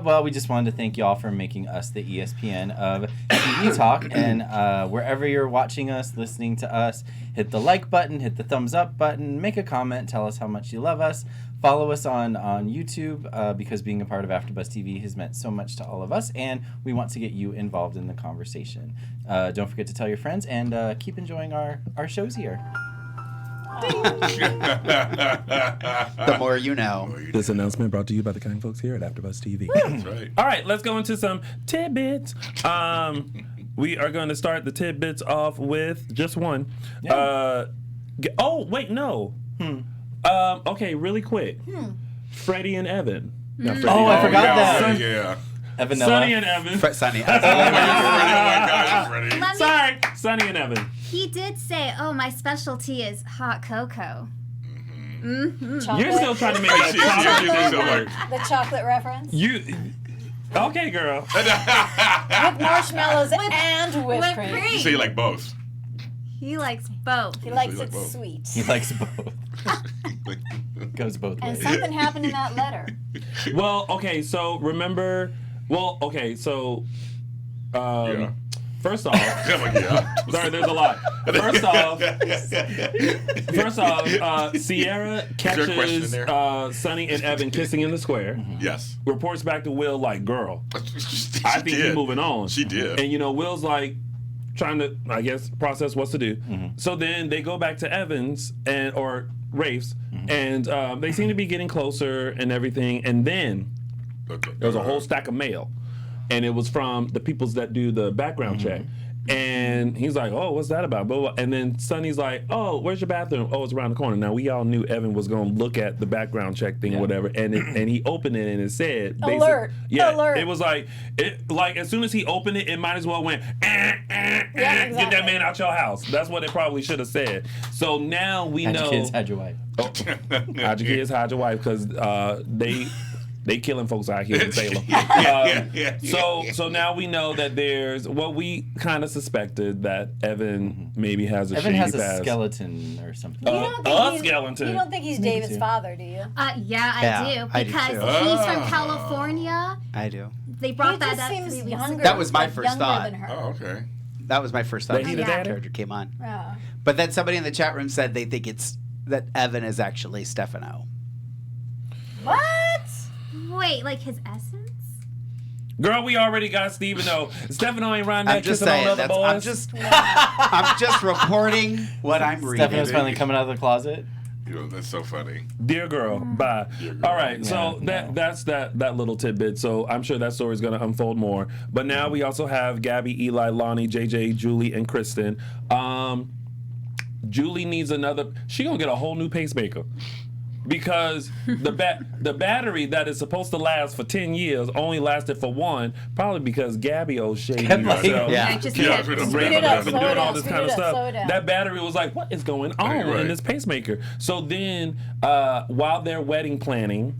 Speaker 3: Well, we just wanted to thank y'all for making us the ESPN of TV Talk. And wherever you're watching us, listening to us, hit the like button, hit the thumbs up button, make a comment, tell us how much you love us. Follow us on YouTube because being a part of AfterBuzz TV has meant so much to all of us. And we want to get you involved in the conversation. Don't forget to tell your friends and keep enjoying our shows here.
Speaker 7: The more you know.
Speaker 2: This announcement brought to you by the kind folks here at AfterBuzz TV.
Speaker 5: That's right.
Speaker 2: All right, let's go into some tidbits. We are going to start the tidbits off with just one.
Speaker 3: Yeah.
Speaker 2: Wait, no. Okay, really quick. Freddie and Evan. Not Freddie
Speaker 3: Oh, I
Speaker 2: and
Speaker 3: forgot
Speaker 2: Evan.
Speaker 3: that.
Speaker 5: Yeah.
Speaker 3: Evan
Speaker 2: Sonny and Evan.
Speaker 7: Sonny.
Speaker 2: Sorry, Sonny and Evan.
Speaker 6: He did say, "Oh, my specialty is hot cocoa."
Speaker 4: Chocolate.
Speaker 2: You're still trying to make that chocolate thing work.
Speaker 4: The chocolate reference.
Speaker 2: Okay, girl.
Speaker 4: With marshmallows and whipped
Speaker 6: Whipped
Speaker 4: cream.
Speaker 6: cream.
Speaker 5: You say you like both.
Speaker 6: He likes both.
Speaker 4: He likes
Speaker 5: You like
Speaker 4: it
Speaker 5: both.
Speaker 4: sweet.
Speaker 3: He likes both. Goes both
Speaker 4: And
Speaker 3: ways.
Speaker 4: something happened in that letter.
Speaker 2: Well, okay, so remember. Well, okay, so.
Speaker 5: Yeah.
Speaker 2: First off,
Speaker 5: I'm like, yeah.
Speaker 2: sorry, there's a lot. First off, Sierra
Speaker 5: question in
Speaker 2: catches
Speaker 5: there?
Speaker 2: Sonny and Evan kissing in the square.
Speaker 5: Yes.
Speaker 2: Reports back to Will like, girl,
Speaker 5: She
Speaker 2: I think
Speaker 5: did.
Speaker 2: he's moving on.
Speaker 5: She did.
Speaker 2: And Will's like trying to, I guess, process what to do. So then they go back to Evans or Rafe's, and they seem to be getting closer and everything. And then there's a whole stack of mail. And it was from the peoples that do the background check. And he's like, oh, what's that about? Blah, blah. And then Sonny's like, oh, where's your bathroom? Oh, it's around the corner. Now, we all knew Evan was going to look at the background check thing or whatever. And he opened it and it said,
Speaker 4: Alert.
Speaker 2: Yeah,
Speaker 4: Alert.
Speaker 2: it was like as soon as he opened it, it might as well went, get that man out your house. That's what it probably should have said. So now we
Speaker 3: Hide
Speaker 2: know.
Speaker 3: your kids, hide your wife.
Speaker 2: Hide your kids, hide your wife, because they killing folks out here in Salem. So now we know that there's we kind of suspected that Evan maybe has a
Speaker 3: Evan
Speaker 2: shady
Speaker 3: has a
Speaker 2: past.
Speaker 3: skeleton or something.
Speaker 2: Skeleton.
Speaker 4: You don't think he's David's father, do you?
Speaker 6: Yeah, I do.
Speaker 7: I do
Speaker 6: Because
Speaker 7: too.
Speaker 6: he's from California.
Speaker 7: I do.
Speaker 6: They brought
Speaker 4: He
Speaker 6: that
Speaker 4: just
Speaker 6: up
Speaker 4: seems
Speaker 6: 3 weeks
Speaker 4: younger.
Speaker 6: ago.
Speaker 7: That was my
Speaker 4: like
Speaker 7: first
Speaker 4: younger
Speaker 7: thought.
Speaker 4: than her.
Speaker 5: Oh, okay.
Speaker 7: That was my first thought.
Speaker 2: That he the
Speaker 7: when
Speaker 2: daddy?
Speaker 7: character came on.
Speaker 4: Yeah.
Speaker 7: But then somebody in the chat room said they think it's that Evan is actually Stephano.
Speaker 4: What?
Speaker 6: Wait, like his essence?
Speaker 2: Girl, we already got Steveno. Stefano ain't riding that
Speaker 7: I'm just
Speaker 2: kissing on
Speaker 7: saying.
Speaker 2: other boys.
Speaker 7: I'm just reporting what I'm reading.
Speaker 3: Stefano's finally coming out of the closet.
Speaker 5: That's so funny.
Speaker 2: Dear girl, bye. All right, so
Speaker 3: Yeah,
Speaker 2: that's that little tidbit. So I'm sure that story's gonna unfold more. But now we also have Gabby, Eli, Lonnie, JJ, Julie, and Kristen. Julie needs another. She gonna get a whole new pacemaker. Because the battery that is supposed to last for 10 years only lasted for 1, probably because Gabby old shady herself.
Speaker 7: Yeah.
Speaker 6: Just
Speaker 5: Yeah,
Speaker 6: kept-
Speaker 5: it's
Speaker 2: Bring
Speaker 4: it
Speaker 2: it
Speaker 4: up,
Speaker 2: up and
Speaker 4: slow
Speaker 2: doing
Speaker 4: it
Speaker 2: all
Speaker 4: down,
Speaker 2: this
Speaker 4: speed
Speaker 2: kind of
Speaker 4: it up,
Speaker 2: stuff.
Speaker 4: slow it down.
Speaker 2: That battery was like, what is going on
Speaker 5: Right.
Speaker 2: in this pacemaker? So then, while they're wedding planning,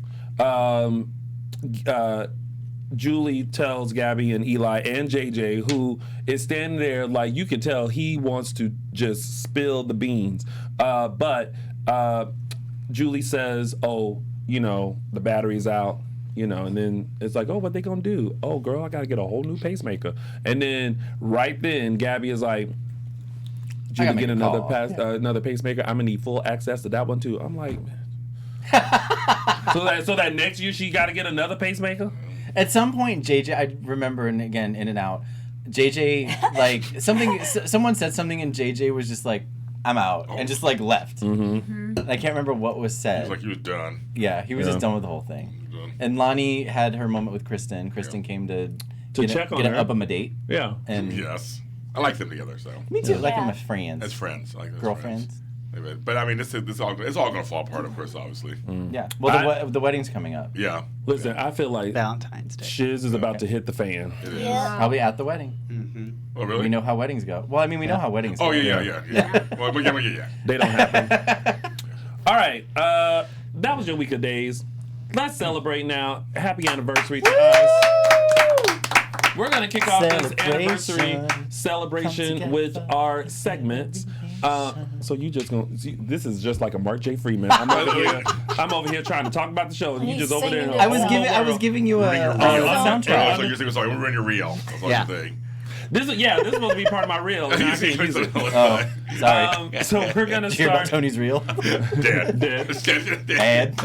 Speaker 2: Julie tells Gabby and Eli and JJ, who is standing there like you can tell he wants to just spill the beans. But Julie says, oh, the battery's out. And then it's like, oh, what they gonna do? Oh, girl, I gotta get a whole new pacemaker. And then right then, Gabby is like, Julie,
Speaker 3: make
Speaker 2: get
Speaker 3: a
Speaker 2: another
Speaker 3: call.
Speaker 2: another pacemaker. I'm gonna need full access to that one too. I'm like, so that next year she got to get another pacemaker.
Speaker 3: At some point, JJ, I remember, and again, in and out, JJ, like, someone said something, and JJ was just like, I'm out, and just, like, left. I can't remember what was said.
Speaker 5: It was like he was done.
Speaker 3: Yeah, he was just done with the whole thing.
Speaker 5: Done.
Speaker 3: And Lonnie had her moment with Kristen. Kristen came to
Speaker 2: check on her.
Speaker 3: up on a date.
Speaker 2: Yeah.
Speaker 3: And
Speaker 5: Yes. I like them together, so.
Speaker 3: me too, like
Speaker 4: Yeah.
Speaker 3: them as friends.
Speaker 5: As friends. I like them as
Speaker 3: Girlfriends.
Speaker 5: friends. But I mean, it's all going to fall apart, of course, obviously.
Speaker 3: Yeah. Well, the wedding's coming up.
Speaker 5: Yeah.
Speaker 2: Listen, I feel like
Speaker 7: Valentine's Day.
Speaker 2: shiz is about to hit the fan.
Speaker 5: It is.
Speaker 4: Yeah.
Speaker 3: Probably at the wedding.
Speaker 7: Mm-hmm.
Speaker 5: Oh, really?
Speaker 3: We know how weddings go. Well, I mean, we know how weddings go.
Speaker 5: Oh, yeah. Well, yeah.
Speaker 2: They don't happen. All right. That was your week of days. Let's celebrate now. Happy anniversary to us. We're going to kick off this anniversary celebration with our segments. So you just going to, this is just like a Mark J. Freeman. I'm over here trying to talk about the show, and you just over there.
Speaker 3: I was giving you a soundtrack.
Speaker 5: So you're saying, sorry, we're in your reel. That's what I'm saying.
Speaker 2: This is supposed to be part of my reel. And I can't use it.
Speaker 3: Sorry.
Speaker 2: So we're gonna
Speaker 3: Did you hear about
Speaker 2: start.
Speaker 3: Tony's reel?
Speaker 2: Dead.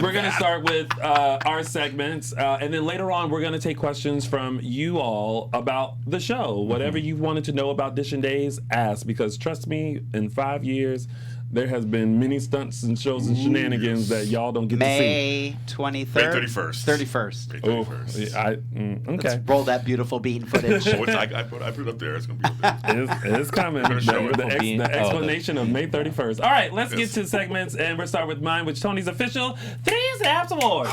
Speaker 2: We're gonna start with our segments, and then later on we're gonna take questions from you all about the show. Whatever you wanted to know about Dishin Days, ask, because trust me, in 5 years, there has been many stunts and shows and shenanigans that y'all don't get to see.
Speaker 7: May 23rd?
Speaker 5: May 31st.
Speaker 7: 31st.
Speaker 5: May 31st.
Speaker 2: Okay.
Speaker 7: Let's roll that beautiful bean footage.
Speaker 5: I put it up there. It's going to be up there.
Speaker 2: It's coming.
Speaker 5: Gonna show it.
Speaker 2: The explanation of May 31st. All right, let's get to segments, and we'll start with mine, which Tony's official 3 Snaps Award.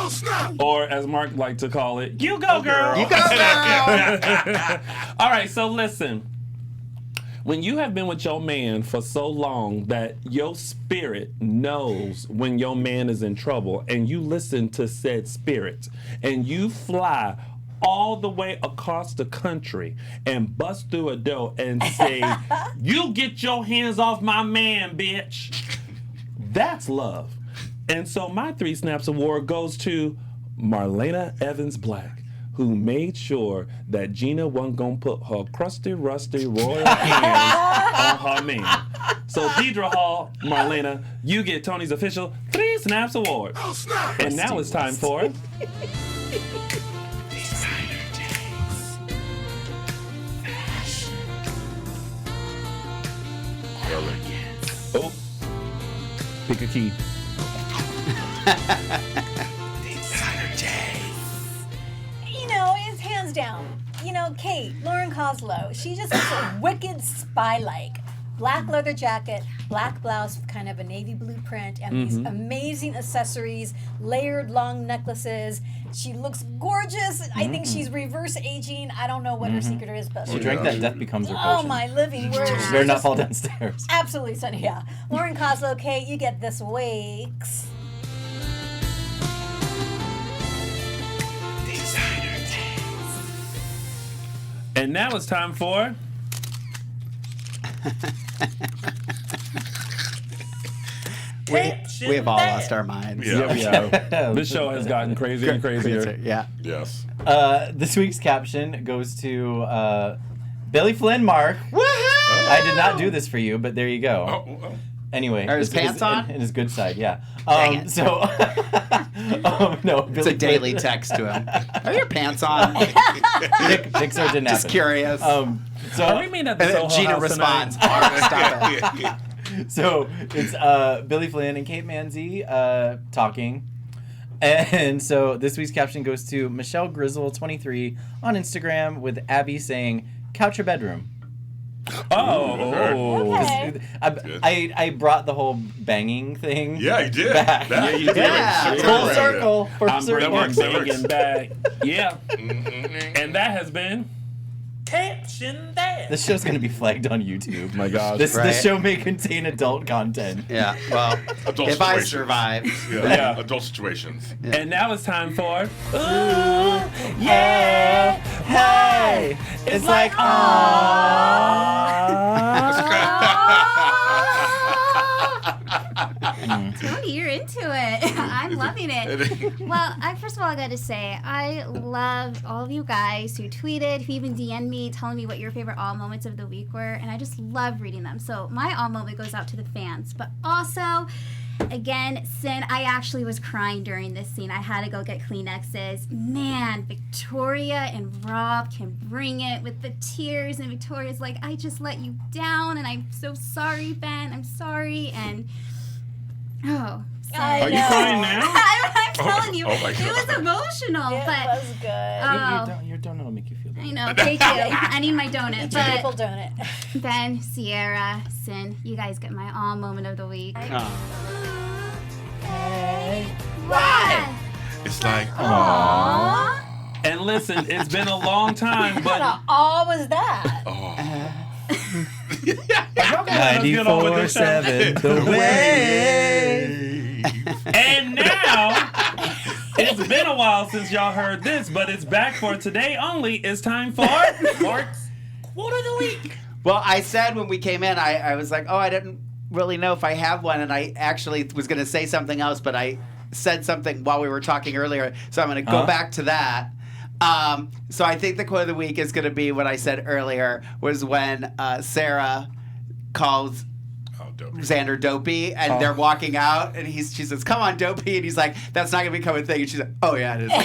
Speaker 2: Or as Mark liked to call it, you go, girl.
Speaker 7: You go, girl.
Speaker 2: All right, so listen. When you have been with your man for so long that your spirit knows when your man is in trouble, and you listen to said spirit, and you fly all the way across the country and bust through a door and say, you get your hands off my man, bitch. That's love. And so my 3 Snaps Award goes to Marlena Evans Black, who made sure that Gina wasn't gonna put her crusty, rusty, royal hands on her man. So Deidre Hall, Marlena, you get Tony's official 3 Snaps Award. And now it's time for... Oh, pick a key.
Speaker 4: It's hands down. Kate, Lauren Koslow, she just looks a wicked spy-like. Black leather jacket, black blouse with kind of a navy blue print, and these amazing accessories, layered long necklaces. She looks gorgeous. I think she's reverse aging. I don't know what her secret is, but
Speaker 3: She drank that Death Becomes Her potion.
Speaker 4: oh my living word.
Speaker 3: She better not fall downstairs.
Speaker 4: Absolutely stunning, yeah. Lauren Koslow, Kate, you get this week's
Speaker 2: And now it's time for...
Speaker 7: we have all lost our minds.
Speaker 5: Yeah.
Speaker 2: we have. This show has gotten crazier and crazier.
Speaker 7: Yeah.
Speaker 5: Yes.
Speaker 3: This week's caption goes to Billy Flynn Mark.
Speaker 7: Woohoo!
Speaker 3: I did not do this for you, but there you go.
Speaker 5: Oh.
Speaker 3: Anyway,
Speaker 7: Are his pants on?
Speaker 3: In his good side, yeah.
Speaker 7: Dang it.
Speaker 3: So, no,
Speaker 7: It's
Speaker 3: Billy
Speaker 7: a daily text to him. Are your pants on?
Speaker 3: Pixar didn't
Speaker 7: Just
Speaker 3: happen.
Speaker 7: curious.
Speaker 3: So
Speaker 2: Are we meeting at the
Speaker 7: and
Speaker 2: Soho
Speaker 7: then Gina
Speaker 2: House
Speaker 7: responds.
Speaker 2: tonight?
Speaker 7: Stop it.
Speaker 3: So it's Billy Flynn and Kate Manzi talking. And so this week's caption goes to Michelle Grizzle 23 on Instagram with Abby saying, "Couch or bedroom?"
Speaker 2: Oh.
Speaker 4: Okay.
Speaker 3: I brought the whole banging thing.
Speaker 5: Yeah, you did.
Speaker 3: Back.
Speaker 2: Yeah, you did.
Speaker 7: Yeah,
Speaker 2: Sure.
Speaker 3: Full circle. Full
Speaker 2: I'm
Speaker 3: circle.
Speaker 2: bringing
Speaker 5: That works.
Speaker 2: banging back. Yeah. And that has been... Caption that.
Speaker 3: This show's gonna be flagged on YouTube.
Speaker 2: My gosh.
Speaker 3: This
Speaker 7: Right.
Speaker 3: show may contain adult content.
Speaker 7: Yeah, well,
Speaker 5: Adult
Speaker 7: if I
Speaker 5: situations.
Speaker 7: survive.
Speaker 2: Yeah.
Speaker 5: Adult situations.
Speaker 2: And now it's time for... Ooh,
Speaker 3: Yeah, hey, it's like
Speaker 6: Tony, you're into it. I'm loving it. Well, first of all, I got to say, I love all of you guys who tweeted, who even DM'd me, telling me what your favorite all moments of the week were, and I just love reading them. So my all moment goes out to the fans, but also, again, Sin, I actually was crying during this scene. I had to go get Kleenexes. Man, Victoria and Rob can bring it with the tears, and Victoria's like, I just let you down, and I'm so sorry, Ben. I'm sorry, and... Oh,
Speaker 4: I
Speaker 2: Are you
Speaker 4: know.
Speaker 2: crying now?
Speaker 6: I'm telling you,
Speaker 5: oh my
Speaker 6: it
Speaker 5: God.
Speaker 6: was emotional,
Speaker 4: It
Speaker 6: but
Speaker 4: was good.
Speaker 3: Your donut will make you feel better.
Speaker 6: I know. Thank you. I need my donut.
Speaker 4: Two people
Speaker 6: But
Speaker 4: doing it.
Speaker 6: Ben, Sierra, Sin, you guys get my all moment of the week. What?
Speaker 5: It's like,
Speaker 6: Aww.
Speaker 2: And listen, it's been a long time,
Speaker 4: What
Speaker 2: but
Speaker 4: kind of awe was that?
Speaker 5: oh.
Speaker 3: 94.7 The Way.
Speaker 2: and now it's been a while since y'all heard this, but it's back for today only. It's time for Mark's Quote of the Week.
Speaker 7: Well, I said when we came in, I was like, oh, I didn't really know if I have one, and I actually was going to say something else, but I said something while we were talking earlier, so I'm going to go back to that. So I think the quote of the week is going to be what I said earlier, was when Sarah calls
Speaker 5: Dopey.
Speaker 7: Xander Dopey, and they're walking out, and she says, "Come on, Dopey," and he's like, "That's not going to become a thing." And she's like, "Oh yeah, it is." So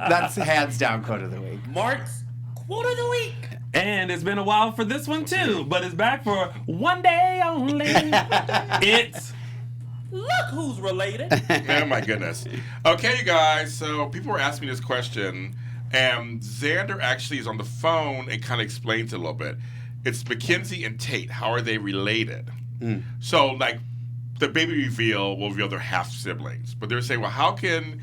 Speaker 7: that's hands down quote of the week.
Speaker 2: Mark's Quote of the Week. And it's been a while for this one too, but it's back for one day only. It's Look Who's Related.
Speaker 5: Oh my goodness. Okay, you guys. So people were asking me this question, and Xander actually is on the phone and kind of explains it a little bit. It's Mackenzie and Tate. How are they related? So, like, the baby reveal will reveal they're half siblings, but they're saying, well, how can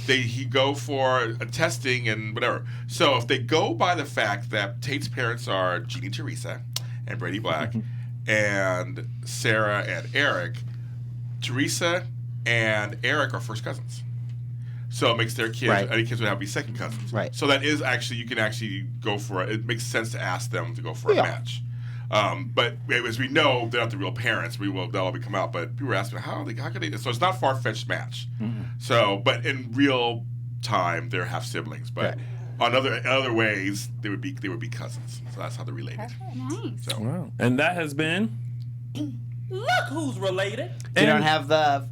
Speaker 5: he go for a testing and whatever? So if they go by the fact that Tate's parents are Jeannie Teresa and Brady Black and Sarah and Eric, Teresa and Eric are first cousins. So it makes their kids, any kids would have to be second cousins.
Speaker 7: Right.
Speaker 5: So that is actually, you can actually go for it. It makes sense to ask them to go for a match. But as we know, they're not the real parents. That'll all come out. But people were asking, how could they? So it's not a far-fetched match. So, but in real time, they're half siblings. But on other ways, they would be cousins. So that's how they're related.
Speaker 6: Nice.
Speaker 5: So.
Speaker 2: Wow. And that has been Look Who's Related.
Speaker 7: You don't have the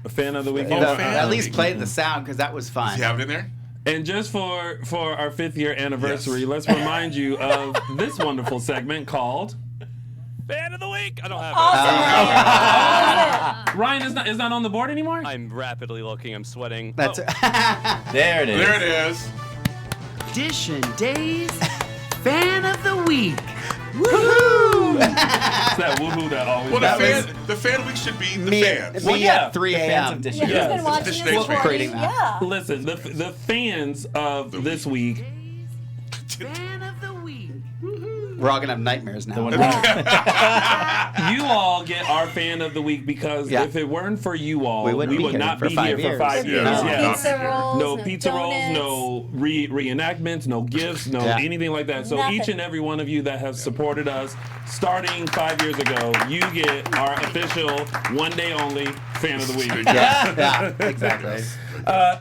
Speaker 2: Fan of the Week.
Speaker 7: at least play the sound, because that was fun.
Speaker 5: Does he have it in there?
Speaker 2: And just for our 5th year anniversary, let's remind you of this wonderful segment called Fan of the Week. I don't have it. Ryan is not on the board anymore?
Speaker 8: I'm rapidly looking. I'm sweating.
Speaker 7: That's
Speaker 3: There it is.
Speaker 5: There it is.
Speaker 9: Dishin Days Fan of the Week.
Speaker 7: woohoo!
Speaker 2: It's that woohoo that always
Speaker 5: Well,
Speaker 2: happens.
Speaker 5: the fan week should be the fans.
Speaker 2: Well, yeah.
Speaker 7: At 3
Speaker 3: The fans
Speaker 7: a.m.
Speaker 3: of Dishin.
Speaker 4: Yeah,
Speaker 2: Yeah.
Speaker 4: he's been watching
Speaker 5: Dishin
Speaker 4: this
Speaker 5: Days
Speaker 4: for
Speaker 7: creating that.
Speaker 4: Yeah.
Speaker 2: Listen, the fans of this week,
Speaker 9: Fan of the Week.
Speaker 7: We're all gonna have nightmares now.
Speaker 2: you all get our fan of the week because if it weren't for you all,
Speaker 7: We
Speaker 2: we
Speaker 7: wouldn't be
Speaker 2: would
Speaker 7: here
Speaker 2: not
Speaker 7: for
Speaker 2: be
Speaker 7: 5
Speaker 2: here for
Speaker 7: years.
Speaker 2: 5 years.
Speaker 5: Yeah.
Speaker 2: Yeah.
Speaker 4: Pizza rolls,
Speaker 2: No pizza rolls,
Speaker 4: donuts.
Speaker 2: no reenactments, no gifts, no anything like that. So
Speaker 4: Nothing.
Speaker 2: each and every one of you that have supported us starting 5 years ago, you get our official one day only fan of the week.
Speaker 7: yeah, exactly.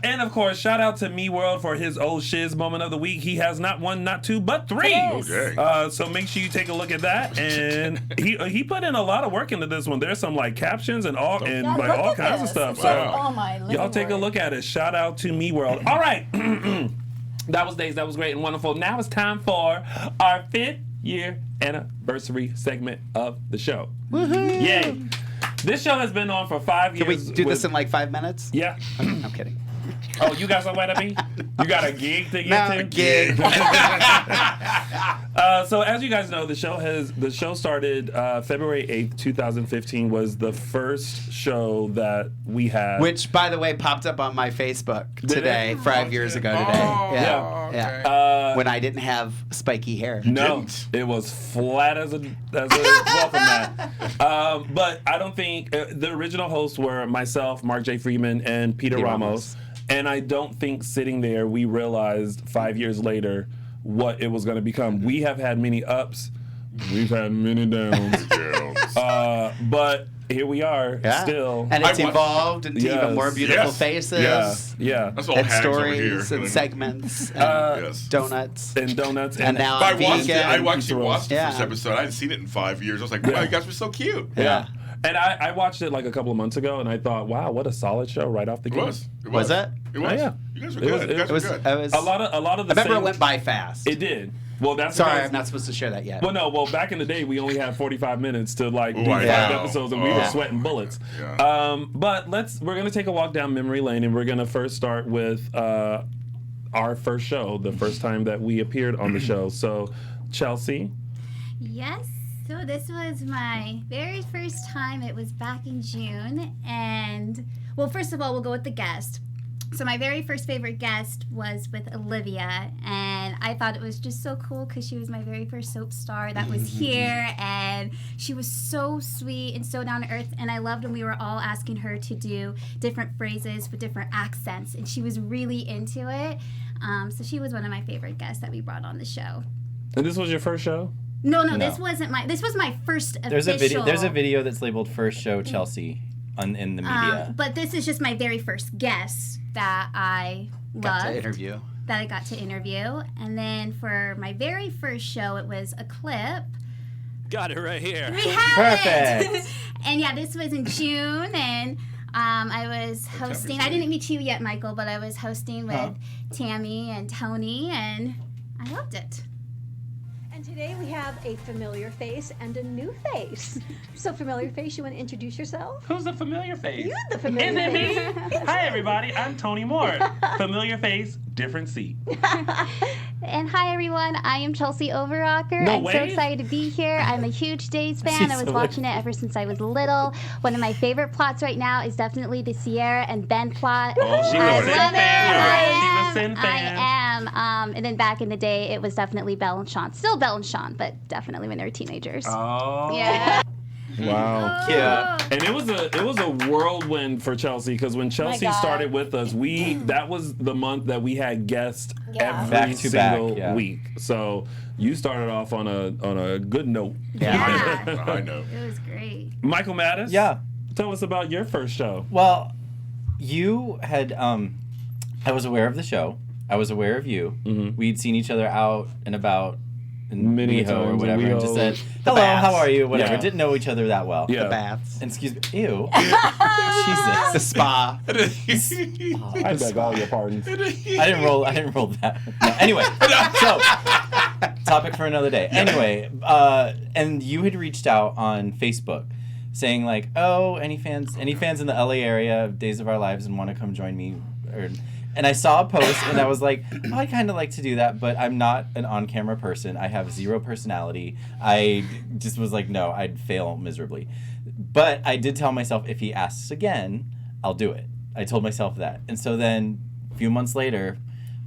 Speaker 2: And of course, shout out to Me World for his old shiz moment of the week. He has not one, not two, but 3.
Speaker 4: Yes.
Speaker 5: Okay.
Speaker 2: So make sure you take a look at that. And he put in a lot of work into this one. There's some like captions and all
Speaker 4: Yeah,
Speaker 2: like
Speaker 4: look
Speaker 2: all
Speaker 4: at
Speaker 2: kinds of
Speaker 4: this.
Speaker 2: stuff.
Speaker 4: It's
Speaker 2: So
Speaker 4: like, oh my
Speaker 2: y'all
Speaker 4: living
Speaker 2: take a
Speaker 4: word.
Speaker 2: look at it. Shout out to Me World. All right. That was Days. That was great and wonderful. Now it's time for our 5th year anniversary segment of the show. Woohoo! Yay! This show has been on for 5 years.
Speaker 7: Can we do this
Speaker 2: with-
Speaker 7: in like 5 minutes?
Speaker 2: Yeah.
Speaker 7: I'm kidding.
Speaker 2: Oh, you got somewhere to be? You got a gig to get
Speaker 7: No,
Speaker 2: to?
Speaker 7: gig.
Speaker 2: So as you guys know, the show started February 8th, 2015 was the first show that we had.
Speaker 7: Which, by the way, popped up on my Facebook today,
Speaker 2: it?
Speaker 7: 5 years ago today.
Speaker 2: Yeah.
Speaker 7: Yeah. When I didn't have spiky hair.
Speaker 2: No,
Speaker 5: Didn't.
Speaker 2: it was flat as a welcome mat. But I don't think the original hosts were myself, Mark J. Freeman, and Peter Ramos. And I don't think sitting there we realized 5 years later what it was going to become. We have had many ups, we've had many downs, but here we are still.
Speaker 7: And it's
Speaker 5: I wa-
Speaker 7: evolved into even more beautiful
Speaker 5: Yes.
Speaker 7: faces.
Speaker 2: Yeah.
Speaker 5: That's all
Speaker 7: And
Speaker 5: hags over
Speaker 7: stories
Speaker 5: here.
Speaker 7: and segments and
Speaker 5: Yes.
Speaker 7: donuts.
Speaker 2: And donuts.
Speaker 7: And now
Speaker 5: I
Speaker 7: I'm
Speaker 5: watched it. I
Speaker 7: vegan.
Speaker 5: actually watched the first
Speaker 7: Yeah.
Speaker 5: episode. I hadn't seen it in 5 years. I was like, wow, you guys were so cute.
Speaker 7: Yeah.
Speaker 2: And I watched it like a couple of months ago, and I thought, wow, what a solid show right off the
Speaker 5: It
Speaker 2: gate.
Speaker 5: was. It
Speaker 7: Was it?
Speaker 5: It was.
Speaker 2: Oh, yeah.
Speaker 5: You guys were
Speaker 2: It was-
Speaker 5: good.
Speaker 2: it
Speaker 5: You guys
Speaker 7: It was,
Speaker 5: were good.
Speaker 7: it was,
Speaker 2: A lot of the
Speaker 7: I remember
Speaker 2: same,
Speaker 7: it went by fast.
Speaker 2: It did. Well, that's
Speaker 7: Sorry,
Speaker 2: because,
Speaker 7: I'm not supposed to share that yet.
Speaker 2: Well, no. Well, back in the day, we only had 45 minutes to like do 5 episodes, and we were sweating bullets.
Speaker 5: Yeah.
Speaker 2: But we're gonna take a walk down memory lane, and we're gonna first start with our first show, the first time that we appeared on the show. So, Chelsea.
Speaker 6: Yes. So this was my very first time. It was back in June. And, well, first of all, we'll go with the guest. So my very first favorite guest was with Olivia. And I thought it was just so cool because she was my very first soap star that was here. And she was so sweet and so down to earth. And I loved when we were all asking her to do different phrases with different accents. And she was really into it. So she was one of my favorite guests that we brought on the show.
Speaker 2: And this was your first show?
Speaker 6: No, this wasn't this was my first official.
Speaker 3: There's a video that's labeled First Show Chelsea in the media.
Speaker 6: But this is just my very first guest that I loved.
Speaker 7: Got to interview.
Speaker 6: That I got to interview. And then for my very first show, it was a clip.
Speaker 8: Got it right here.
Speaker 6: We have
Speaker 3: Perfect.
Speaker 6: it! And yeah, this was in June, and I was hosting. I didn't meet you yet, Michael, but I was hosting with Tami and Tony, and I loved it.
Speaker 10: And today we have a familiar face and a new face. So, familiar face, you want to introduce yourself?
Speaker 11: Who's the familiar face?
Speaker 10: You're the familiar
Speaker 11: Is
Speaker 10: face.
Speaker 11: it me? Hi, everybody. I'm Tony Morre. Familiar face, different seat.
Speaker 12: And hi, everyone. I am Chelsea Overrocker.
Speaker 11: No
Speaker 12: I'm
Speaker 11: way.
Speaker 12: so excited to be here. I'm a huge Days fan.
Speaker 3: She's
Speaker 12: I was
Speaker 3: so
Speaker 12: watching it ever since I was little. One of my favorite plots right now is definitely the Sierra and Ben plot.
Speaker 11: Oh, she was
Speaker 12: I
Speaker 11: a Sin
Speaker 12: love
Speaker 11: fan.
Speaker 12: it.
Speaker 11: All right,
Speaker 12: I
Speaker 11: she was
Speaker 12: am.
Speaker 11: Sin fan.
Speaker 12: I am. And then back in the day, it was definitely Belle and Sean. Still Belle and Sean, but definitely when they were teenagers.
Speaker 11: Oh.
Speaker 12: Yeah.
Speaker 2: Wow.
Speaker 7: Yeah.
Speaker 2: And it was a whirlwind for Chelsea because when Chelsea
Speaker 4: God.
Speaker 2: started with us, that was the month that we had guests
Speaker 4: Yeah.
Speaker 2: every
Speaker 3: Back to back,
Speaker 2: single
Speaker 3: yeah.
Speaker 2: week. So you started off on a good note.
Speaker 6: Yeah.
Speaker 5: I know.
Speaker 6: It was great.
Speaker 2: Michael Mattis.
Speaker 3: Yeah.
Speaker 2: Tell us about your first show.
Speaker 3: Well, you had I was aware of the show. I was aware of you.
Speaker 2: Mm-hmm.
Speaker 3: We'd seen each other out and about in
Speaker 2: Many
Speaker 3: WeHo
Speaker 2: times
Speaker 3: or
Speaker 2: in
Speaker 3: whatever, and just
Speaker 2: WeHo.
Speaker 3: said,
Speaker 7: The
Speaker 3: "Hello,
Speaker 7: baths.
Speaker 3: how are you?" Whatever.
Speaker 2: Yeah.
Speaker 3: Didn't know each other that well.
Speaker 2: Yeah.
Speaker 7: The baths.
Speaker 3: And excuse me. Ew.
Speaker 7: The
Speaker 3: Jesus.
Speaker 7: spa.
Speaker 2: I beg all your pardons.
Speaker 3: I didn't roll that. No, anyway, so topic for another day. Anyway, and you had reached out on Facebook saying like, "Oh, any fans in the LA area of Days of Our Lives and want to come join me?" And I saw a post and I was like, oh, I'd kind of like to do that, but I'm not an on-camera person. I have zero personality. I just was like, no, I'd fail miserably. But I did tell myself, if he asks again, I'll do it. I told myself that. And so then a few months later,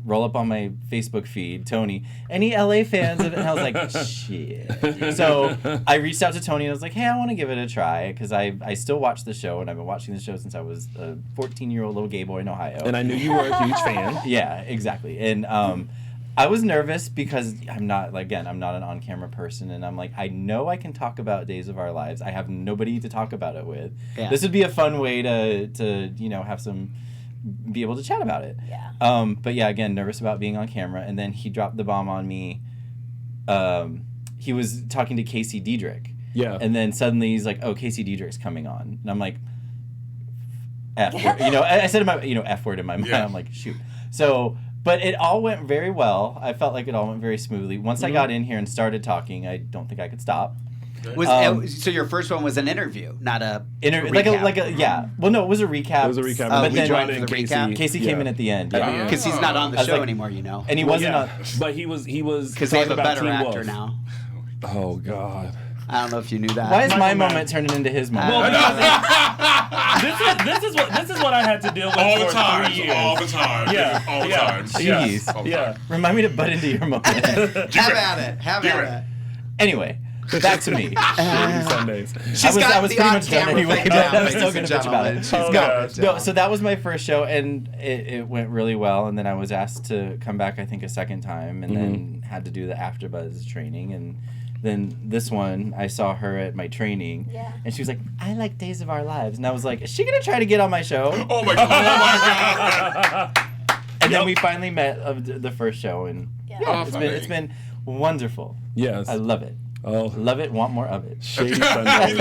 Speaker 3: roll up on my Facebook feed, Tony, any LA fans? And I was like, shit. So I reached out to Tony and I was like, hey, I want to give it a try because I still watch the show and I've been watching the show since I was a 14-year-old little gay boy in Ohio.
Speaker 2: And I knew you were a huge fan.
Speaker 3: Yeah, exactly. And I was nervous because I'm not an on-camera person, and I'm like, I know I can talk about Days of Our Lives. I have nobody to talk about it with.
Speaker 7: Yeah.
Speaker 3: This would be a fun way to be able to chat about it.
Speaker 4: Yeah.
Speaker 3: But yeah, again, nervous about being on camera, and then he dropped the bomb on me. He was talking to Casey Diedrich.
Speaker 2: Yeah.
Speaker 3: And then suddenly he's like, "Oh, Casey Diedrich's coming on," and I'm like, "F word." I said my F word in my mind.
Speaker 5: Yeah.
Speaker 3: I'm like, shoot. So, but it all went very well. I felt like it all went very smoothly. Once I got in here and started talking, I don't think I could stop.
Speaker 7: So your first one was an interview, not a
Speaker 3: recap.
Speaker 7: like a
Speaker 3: yeah. Well, no, it was a recap.
Speaker 2: It was a recap.
Speaker 3: But
Speaker 7: we
Speaker 3: then
Speaker 7: joined for the recap?
Speaker 3: Casey came in at the end. Yeah.
Speaker 7: because he's not on the
Speaker 3: I was
Speaker 7: show
Speaker 3: like-
Speaker 7: anymore,
Speaker 3: And he wasn't on.
Speaker 2: But he was
Speaker 7: because they have a
Speaker 2: talking about
Speaker 7: better
Speaker 2: Teen
Speaker 7: actor
Speaker 2: Wolf.
Speaker 7: now.
Speaker 2: Oh God.
Speaker 7: I don't know if you knew that.
Speaker 3: Why is my
Speaker 2: Michael
Speaker 3: moment turning into his moment?
Speaker 2: This is what I had to deal with
Speaker 5: All the
Speaker 2: for
Speaker 5: time.
Speaker 2: 3 years.
Speaker 5: All the time.
Speaker 2: Yeah.
Speaker 5: All the
Speaker 2: yeah.
Speaker 5: time.
Speaker 3: Jeez.
Speaker 5: All the
Speaker 2: Yeah.
Speaker 5: time.
Speaker 3: Remind me to butt into your moment.
Speaker 7: Have at it. Have
Speaker 5: Do
Speaker 7: at
Speaker 5: it.
Speaker 7: it.
Speaker 3: Anyway, back to me.
Speaker 2: Sundays.
Speaker 7: She's
Speaker 3: I
Speaker 7: got
Speaker 3: was
Speaker 7: the
Speaker 3: pretty much done
Speaker 7: on-camera
Speaker 3: anyway,
Speaker 7: thing
Speaker 3: but
Speaker 7: down,
Speaker 3: I was still
Speaker 7: ladies
Speaker 3: gonna
Speaker 7: and
Speaker 3: bitch about
Speaker 7: gentlemen.
Speaker 3: it.
Speaker 7: She's
Speaker 2: Oh,
Speaker 7: got
Speaker 2: gosh.
Speaker 7: it
Speaker 3: No,
Speaker 7: down.
Speaker 3: so that was my first show, and it went really well. And then I was asked to come back, I think, a second time, and then had to do the AfterBuzz training. And then this one, I saw her at my training, and she was like, "I like Days of Our Lives," and I was like, "Is she gonna try to get on my show?"
Speaker 5: Oh my god. Oh my god.
Speaker 3: And then we finally met of the first show, and
Speaker 5: Oh,
Speaker 3: it's been wonderful.
Speaker 2: Yes.
Speaker 3: I love it.
Speaker 2: Oh.
Speaker 3: Love it, want more of it.
Speaker 2: Shady Sundays.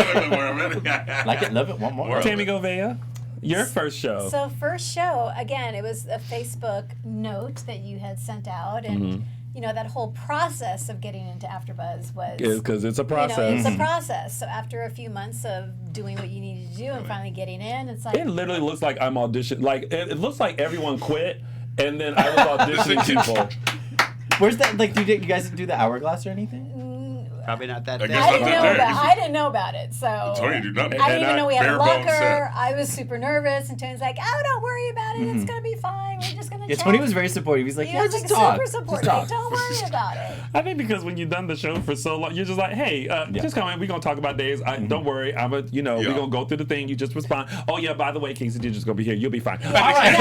Speaker 3: Like it, love it, want more of it.
Speaker 2: Tami Goveia, your first show.
Speaker 4: So first show, again, it was a Facebook note that you had sent out, and that whole process of getting into AfterBuzz was
Speaker 2: because it's a process.
Speaker 4: It's a process. So after a few months of doing what you needed to do and finally getting in, it's like
Speaker 2: it literally looks like I'm auditioning. Like it looks like everyone quit, and then I was auditioning people.
Speaker 3: Where's that? Like, do you guys do the hourglass or anything?
Speaker 7: Probably not that day.
Speaker 4: I didn't know about it, so
Speaker 5: Tony did nothing.
Speaker 4: I didn't even know we had a locker. I was super nervous, and Tony's like, "Oh, don't worry about it. It's gonna be fine. We're just gonna."
Speaker 3: Yeah, Tony was very supportive. He's like, "Yeah, just talk.
Speaker 4: Super supportive. Don't worry about it."
Speaker 2: I think because when you've done the show for so long, you're just like, "Hey, just come in. We're gonna talk about days. Don't worry. We're gonna go through the thing. You just respond. Oh yeah, by the way, Casey did just gonna be here. You'll be fine. All right."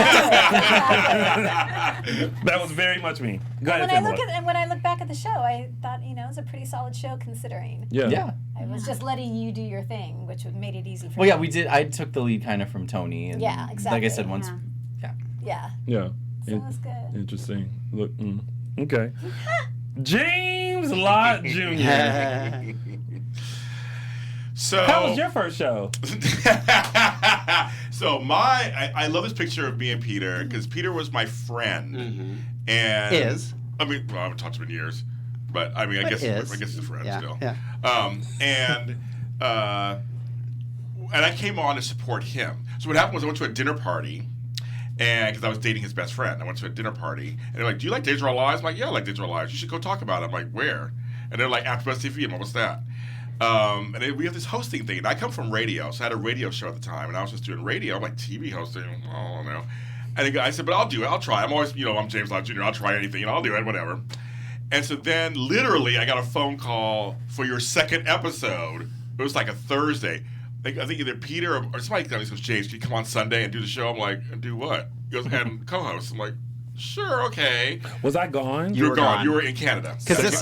Speaker 2: That was very much me. Go ahead.
Speaker 4: When I look back at the show, I thought it was a pretty solid show considering.
Speaker 2: Yeah.
Speaker 4: I was just letting you do your thing, which made it easy for me.
Speaker 3: Well, yeah, we did. I took the lead kind of from Tony. And
Speaker 4: yeah, exactly.
Speaker 3: Like I said once.
Speaker 4: Yeah.
Speaker 2: So
Speaker 4: that's good.
Speaker 2: Interesting. Look. Okay. James Lott Jr.
Speaker 5: So
Speaker 2: how was your first show?
Speaker 5: So I love this picture of me and Peter because Peter was my friend, and I haven't talked to him in years, but I guess he's a friend still.
Speaker 7: Yeah.
Speaker 5: And I came on to support him. So what happened was I went to a dinner party. And because I was dating his best friend, I went to a dinner party, and they're like, "Do you like Days of Our Lives?" I'm like, "Yeah, I like Days of Our Lives. You should go talk about it." I'm like, "Where?" And they're like, "AfterBuzz TV." I'm like, "What's that?" We have this hosting thing. And I come from radio, so I had a radio show at the time, and I was just doing radio. I'm like, TV hosting? I don't know. And I said, "But I'll do it. I'll try." I'm always, I'm James Lott Jr. I'll try anything. I'll do it, whatever. And so then, literally, I got a phone call for your second episode. It was like a Thursday. I think either Peter or somebody goes, "James, can you come on Sunday and do the show?" I'm like, "And do what?" He goes, "And co-host." I'm like, "Sure, okay."
Speaker 2: Was I gone?
Speaker 5: You were gone. You were in Canada.
Speaker 7: Because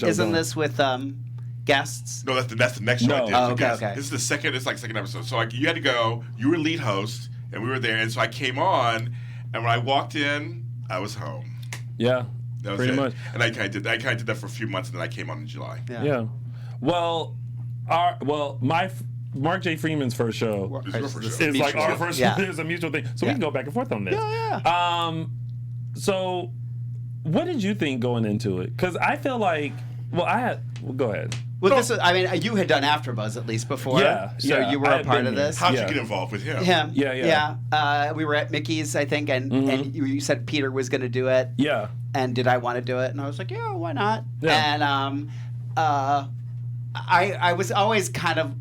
Speaker 7: isn't this with guests?
Speaker 5: No, that's the next show I did.
Speaker 7: Oh, okay.
Speaker 5: This is the second episode. So you had to go. You were lead host, and we were there. And so I came on, and when I walked in, I was home.
Speaker 2: Yeah,
Speaker 5: that was
Speaker 2: pretty much.
Speaker 5: And I kind of did that for a few months, and then I came on in July.
Speaker 2: Yeah. Well, Mark J. Freeman's first show is like our first show. It's a mutual thing. So we can go back and forth on this.
Speaker 7: Yeah.
Speaker 2: So what did you think going into it? Because I feel like, go ahead.
Speaker 7: Well, you had done AfterBuzz at least before.
Speaker 2: Yeah.
Speaker 7: So you were a part of this.
Speaker 5: How'd you get involved with him?
Speaker 7: Yeah. We were at Mickey's, I think, and you said Peter was going to do it.
Speaker 2: Yeah.
Speaker 7: And did I want to do it? And I was like, yeah, why not?
Speaker 2: Yeah.
Speaker 7: And I was always kind of,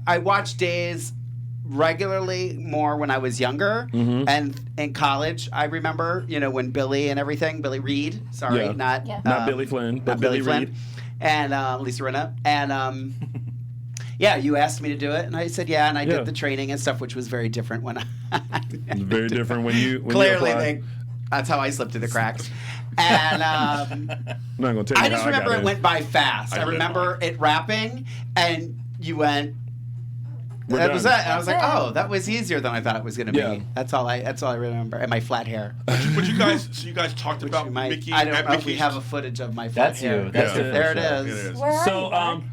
Speaker 7: I watched Days regularly more when I was younger, and in college I remember when Billy Reed, not
Speaker 2: Billy Flynn, but
Speaker 7: Billy Flynn, and Lisa Rinna, and you asked me to do it, and I said yeah, and I did the training and stuff, which was very different when
Speaker 2: very different when you
Speaker 7: clearly that's how I slipped through the cracks. And
Speaker 2: I'm not gonna tell you
Speaker 7: I just remember it went by fast. I remember it wrapping, and you went. That was it. And I was like, oh, that was easier than I thought it was going to be.
Speaker 2: Yeah.
Speaker 7: That's all I remember. And my flat hair.
Speaker 5: But you guys talked about Mickey.
Speaker 7: I don't know if we have a footage of my flat hair.
Speaker 3: That's you.
Speaker 7: There it is.
Speaker 4: Where are you?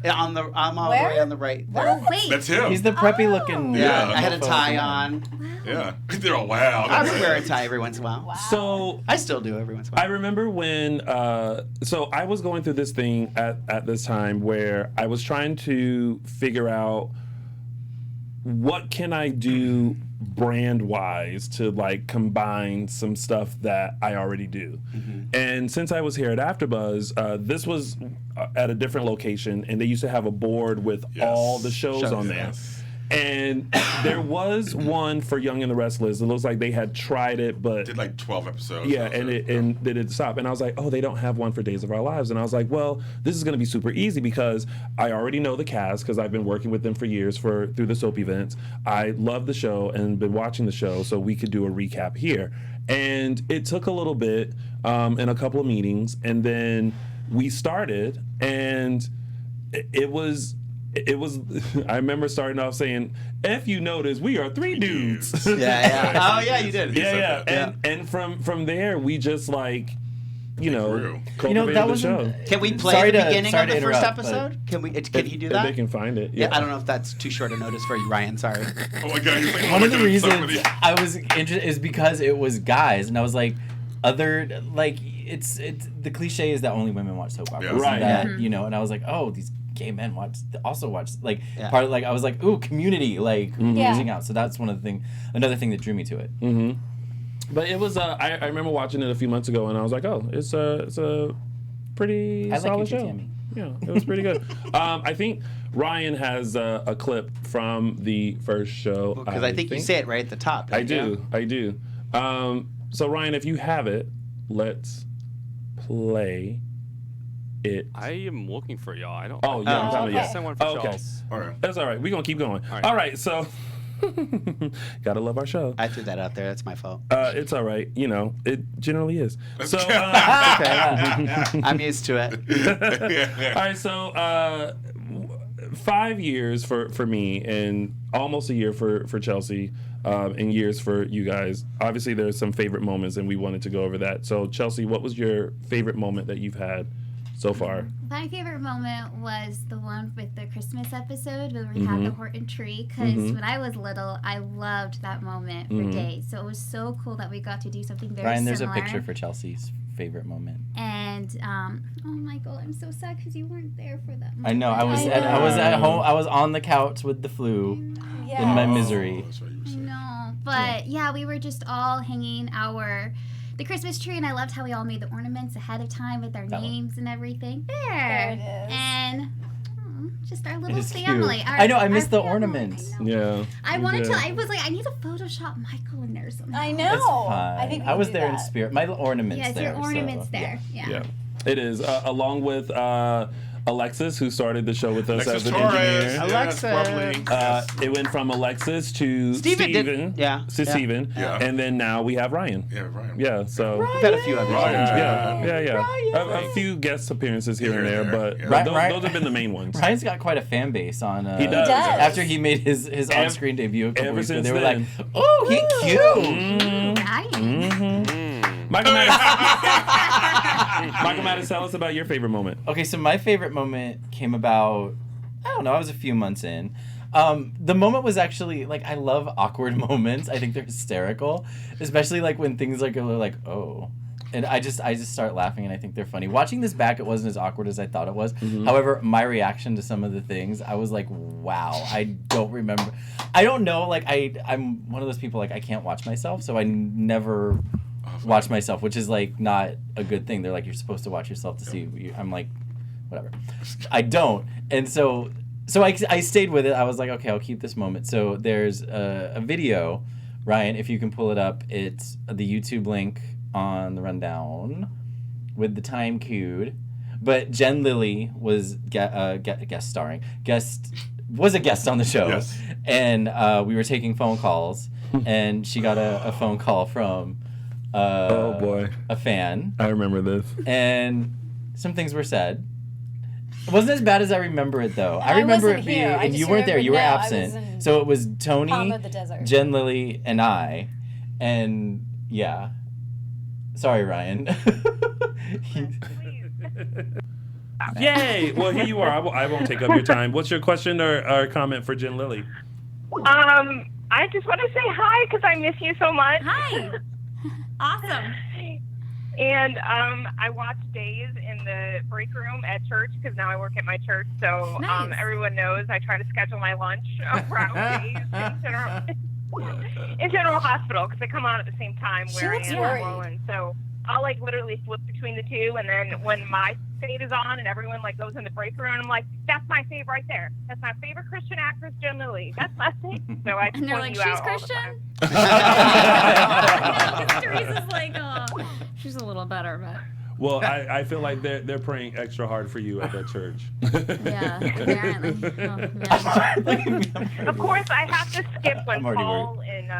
Speaker 7: I'm all the way on the right.
Speaker 6: Wait.
Speaker 5: That's him.
Speaker 3: He's the preppy looking.
Speaker 7: Yeah, I had a tie on.
Speaker 5: Yeah. They're all wow.
Speaker 7: I would wear a tie every once in a while.
Speaker 4: Wow.
Speaker 2: So
Speaker 7: I still do every once in a while.
Speaker 2: I remember when, so I was going through this thing at this time where I was trying to figure out what can I do brand-wise to like combine some stuff that I already do. And since I was here at AfterBuzz, this was at a different location, and they used to have a board with all the shows on there. And there was one for Young and the Restless. It looks like they had tried it, but
Speaker 5: did like 12 episodes.
Speaker 2: Yeah, and they didn't stop. And I was like, oh, they don't have one for Days of Our Lives. And I was like, well, this is going to be super easy because I already know the cast because I've been working with them for years through the soap events. I love the show and been watching the show, so we could do a recap here. And it took a little bit and a couple of meetings, and then we started, and it was. I remember starting off saying, "If you notice, we are three dudes."
Speaker 7: Yeah. Oh yeah, you did.
Speaker 2: Yeah. And from there, we just like, cultivated
Speaker 3: that
Speaker 2: the
Speaker 3: was
Speaker 2: show.
Speaker 7: Can we play the beginning of the first episode? Can you do that?
Speaker 2: They can find it.
Speaker 7: Yeah, I don't know if that's too short a notice for you, Ryan. Sorry.
Speaker 5: Oh my God!
Speaker 3: One of the reasons I was interested is because it was guys, and I was like, other like it's the cliche is that only women watch soap operas.
Speaker 2: Right.
Speaker 3: And that, you know, and I was like, oh, these gay men also watch like part of like I was like, ooh, community, like reaching out. So that's another thing that drew me to it.
Speaker 2: But it was I remember watching it a few months ago and I was like, oh, it's a pretty solid show. Tammy. Yeah, it was pretty good. I think Ryan has a clip from the first show.
Speaker 7: Because I think you say it right at the top.
Speaker 2: I do. So Ryan, if you have it, let's play it.
Speaker 8: I am looking for y'all. I don't.
Speaker 2: Oh yeah, I'm talking about
Speaker 8: Someone for
Speaker 2: okay.
Speaker 8: All right.
Speaker 2: That's all right. We're gonna keep going. All right. So gotta love our show.
Speaker 7: I threw that out there. That's my fault.
Speaker 2: It's all right. You know, it generally is. So
Speaker 7: I'm used to it.
Speaker 2: All right. So 5 years for me and almost a year for Chelsea. And years for you guys. Obviously, there's some favorite moments, and we wanted to go over that. So, Chelsea, what was your favorite moment that you've had so far?
Speaker 6: My favorite moment was the one with the Christmas episode where we had the Horton tree. Because when I was little, I loved that moment for days. So it was so cool that we got to do something very
Speaker 3: Ryan,
Speaker 6: similar.
Speaker 3: there's a picture for Chelsea's favorite moment.
Speaker 6: And oh Michael, I'm so sad because you weren't there for that moment.
Speaker 3: I know. I was at home. I was on the couch with the flu in my misery.
Speaker 6: No, but yeah, we were just all hanging the Christmas tree, and I loved how we all made the ornaments ahead of time with our names and everything. There it is. And just our little family.
Speaker 3: I know. I missed the ornaments.
Speaker 2: Yeah.
Speaker 6: I wanted to. I was like, I need to Photoshop Michael in there somehow.
Speaker 4: I know. I think
Speaker 3: I was there in spirit. My ornaments
Speaker 6: there.
Speaker 3: there.
Speaker 6: Your ornaments there. Yeah.
Speaker 2: It is along with Alexis, who started the show with us as an
Speaker 5: Torres.
Speaker 2: engineer.
Speaker 7: Alexis.
Speaker 2: It went from Alexis to Steven. Steven.
Speaker 5: Yeah.
Speaker 2: And then now we have Ryan.
Speaker 5: Yeah, Ryan.
Speaker 2: Yeah, so.
Speaker 7: We've had a few others.
Speaker 2: A few guest appearances here and there, but those have been the main ones.
Speaker 3: Ryan's got quite a fan base on.
Speaker 2: He does.
Speaker 3: After he made his on-screen debut a couple weeks ago, they were like,
Speaker 2: then.
Speaker 3: "Oh, he cute."
Speaker 2: Michael Mattis, tell us about your favorite moment.
Speaker 3: Okay, so my favorite moment came about, I don't know, I was a few months in. The moment was actually, like, I love awkward moments. I think they're hysterical, especially, like, when things like are like, oh. And I just start laughing, and I think they're funny. Watching this back, it wasn't as awkward as I thought it was. However, my reaction to some of the things, I was like, wow, I don't remember. I don't know, like, I'm one of those people, like, I can't watch myself, so I never watch myself, which is like not a good thing. They're like, you're supposed to watch yourself to see. I'm like, whatever. I don't, and so I stayed with it. I was like, okay, I'll keep this moment. So there's a video, Ryan, if you can pull it up. It's the YouTube link on the rundown with the time cued. But Jen Lilly was a guest on the show, and we were taking phone calls, and she got a phone call from.
Speaker 2: Oh boy,
Speaker 3: a fan.
Speaker 2: I remember this.
Speaker 3: And some things were said. It wasn't as bad as I remember it, though. I remember it being, and you weren't there. You were absent. So it was Tony, Jen Lilly, and I. And yeah. Sorry, Ryan.
Speaker 2: Yay! Well, here you are. I won't take up your time. What's your question or comment for Jen Lilly?
Speaker 13: I just want to say hi because I miss you so much.
Speaker 6: Hi. Awesome.
Speaker 13: And I watch Days in the break room at church because now I work at my church. So everyone knows I try to schedule my lunch around Days in General Hospital because they come on at the same time where I am in Orland. So I'll like literally flip between the two, and then when my fade is on and everyone like goes in the break room, I'm like, that's my fave right there. That's my favorite Christian actress, Jen Lilly. That's my thing. So I
Speaker 6: and they're like, she's Christian? Teresa's like, oh, she's a little better, but.
Speaker 2: Well, I feel like they're praying extra hard for you at that church.
Speaker 6: Yeah, apparently.
Speaker 13: Of course, I have to skip when Paul and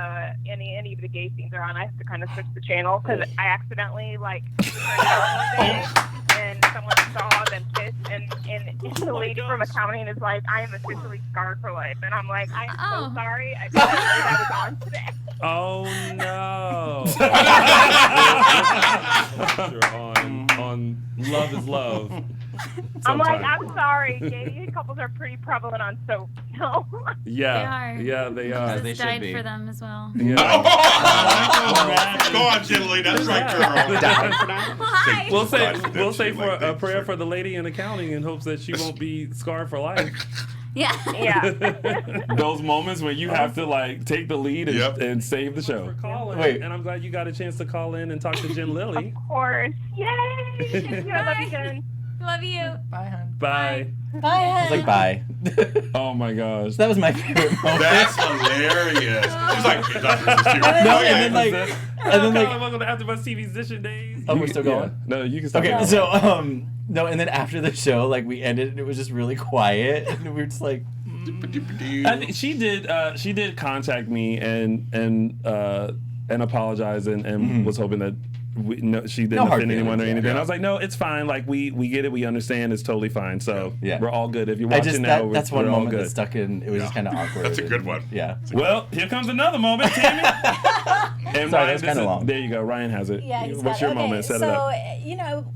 Speaker 13: any of the gay scenes are on. I have to kind of switch the channel because I accidentally like turned it on one day and someone saw them kiss, and the lady from accounting is like, I am officially scarred for life, and I'm like, I'm so sorry. I didn't know that was on today.
Speaker 2: Oh no! You're on Love is Love.
Speaker 13: I'm like, I'm sorry, gay couples are pretty prevalent on soap. No.
Speaker 2: Yeah.
Speaker 6: They are.
Speaker 2: Yeah, they are.
Speaker 3: They should
Speaker 6: died
Speaker 3: be.
Speaker 6: for them as well.
Speaker 2: Yeah.
Speaker 5: Go on, Chili. That's right, girl.
Speaker 6: Hi.
Speaker 2: We'll say for a prayer for the lady in accounting in hopes that she won't be scarred for life.
Speaker 6: Yeah.
Speaker 2: Those moments when you have to like take the lead and save the show.
Speaker 3: Wait.
Speaker 2: And I'm glad you got a chance to call in and talk to Jen Lilly.
Speaker 13: Of course. Yay! I love you, Jen.
Speaker 6: Love you.
Speaker 3: Bye, hon.
Speaker 2: Bye.
Speaker 4: Bye.
Speaker 3: I was like, bye.
Speaker 2: Oh my gosh.
Speaker 3: That was my favorite moment.
Speaker 5: That's hilarious. She was like,
Speaker 3: no, and then like,
Speaker 2: welcome to AfterBuzz TV's Dishin Days.
Speaker 3: Oh, we're still going?
Speaker 2: No, you can stop.
Speaker 3: Okay, so no, and then after the show, like we ended, and it was just really quiet, and we were just like.
Speaker 2: I think she did contact me and apologize and was hoping that she didn't offend anyone or anything. Yeah. I was like, no, it's fine. Like we get it, we understand. It's totally fine. So we're all good. If you're watching now,
Speaker 3: that's
Speaker 2: we're
Speaker 3: one
Speaker 2: all
Speaker 3: moment
Speaker 2: good.
Speaker 3: that stuck in. It was just kind of awkward.
Speaker 5: That's a good one.
Speaker 3: Yeah.
Speaker 2: Well, here comes another moment, Tammy. And
Speaker 3: Sorry,
Speaker 2: Ryan,
Speaker 3: that's kind of long.
Speaker 2: There you go. Ryan has it.
Speaker 4: Yeah, he's
Speaker 2: What's
Speaker 4: got
Speaker 2: your moment? Set it up.
Speaker 4: So,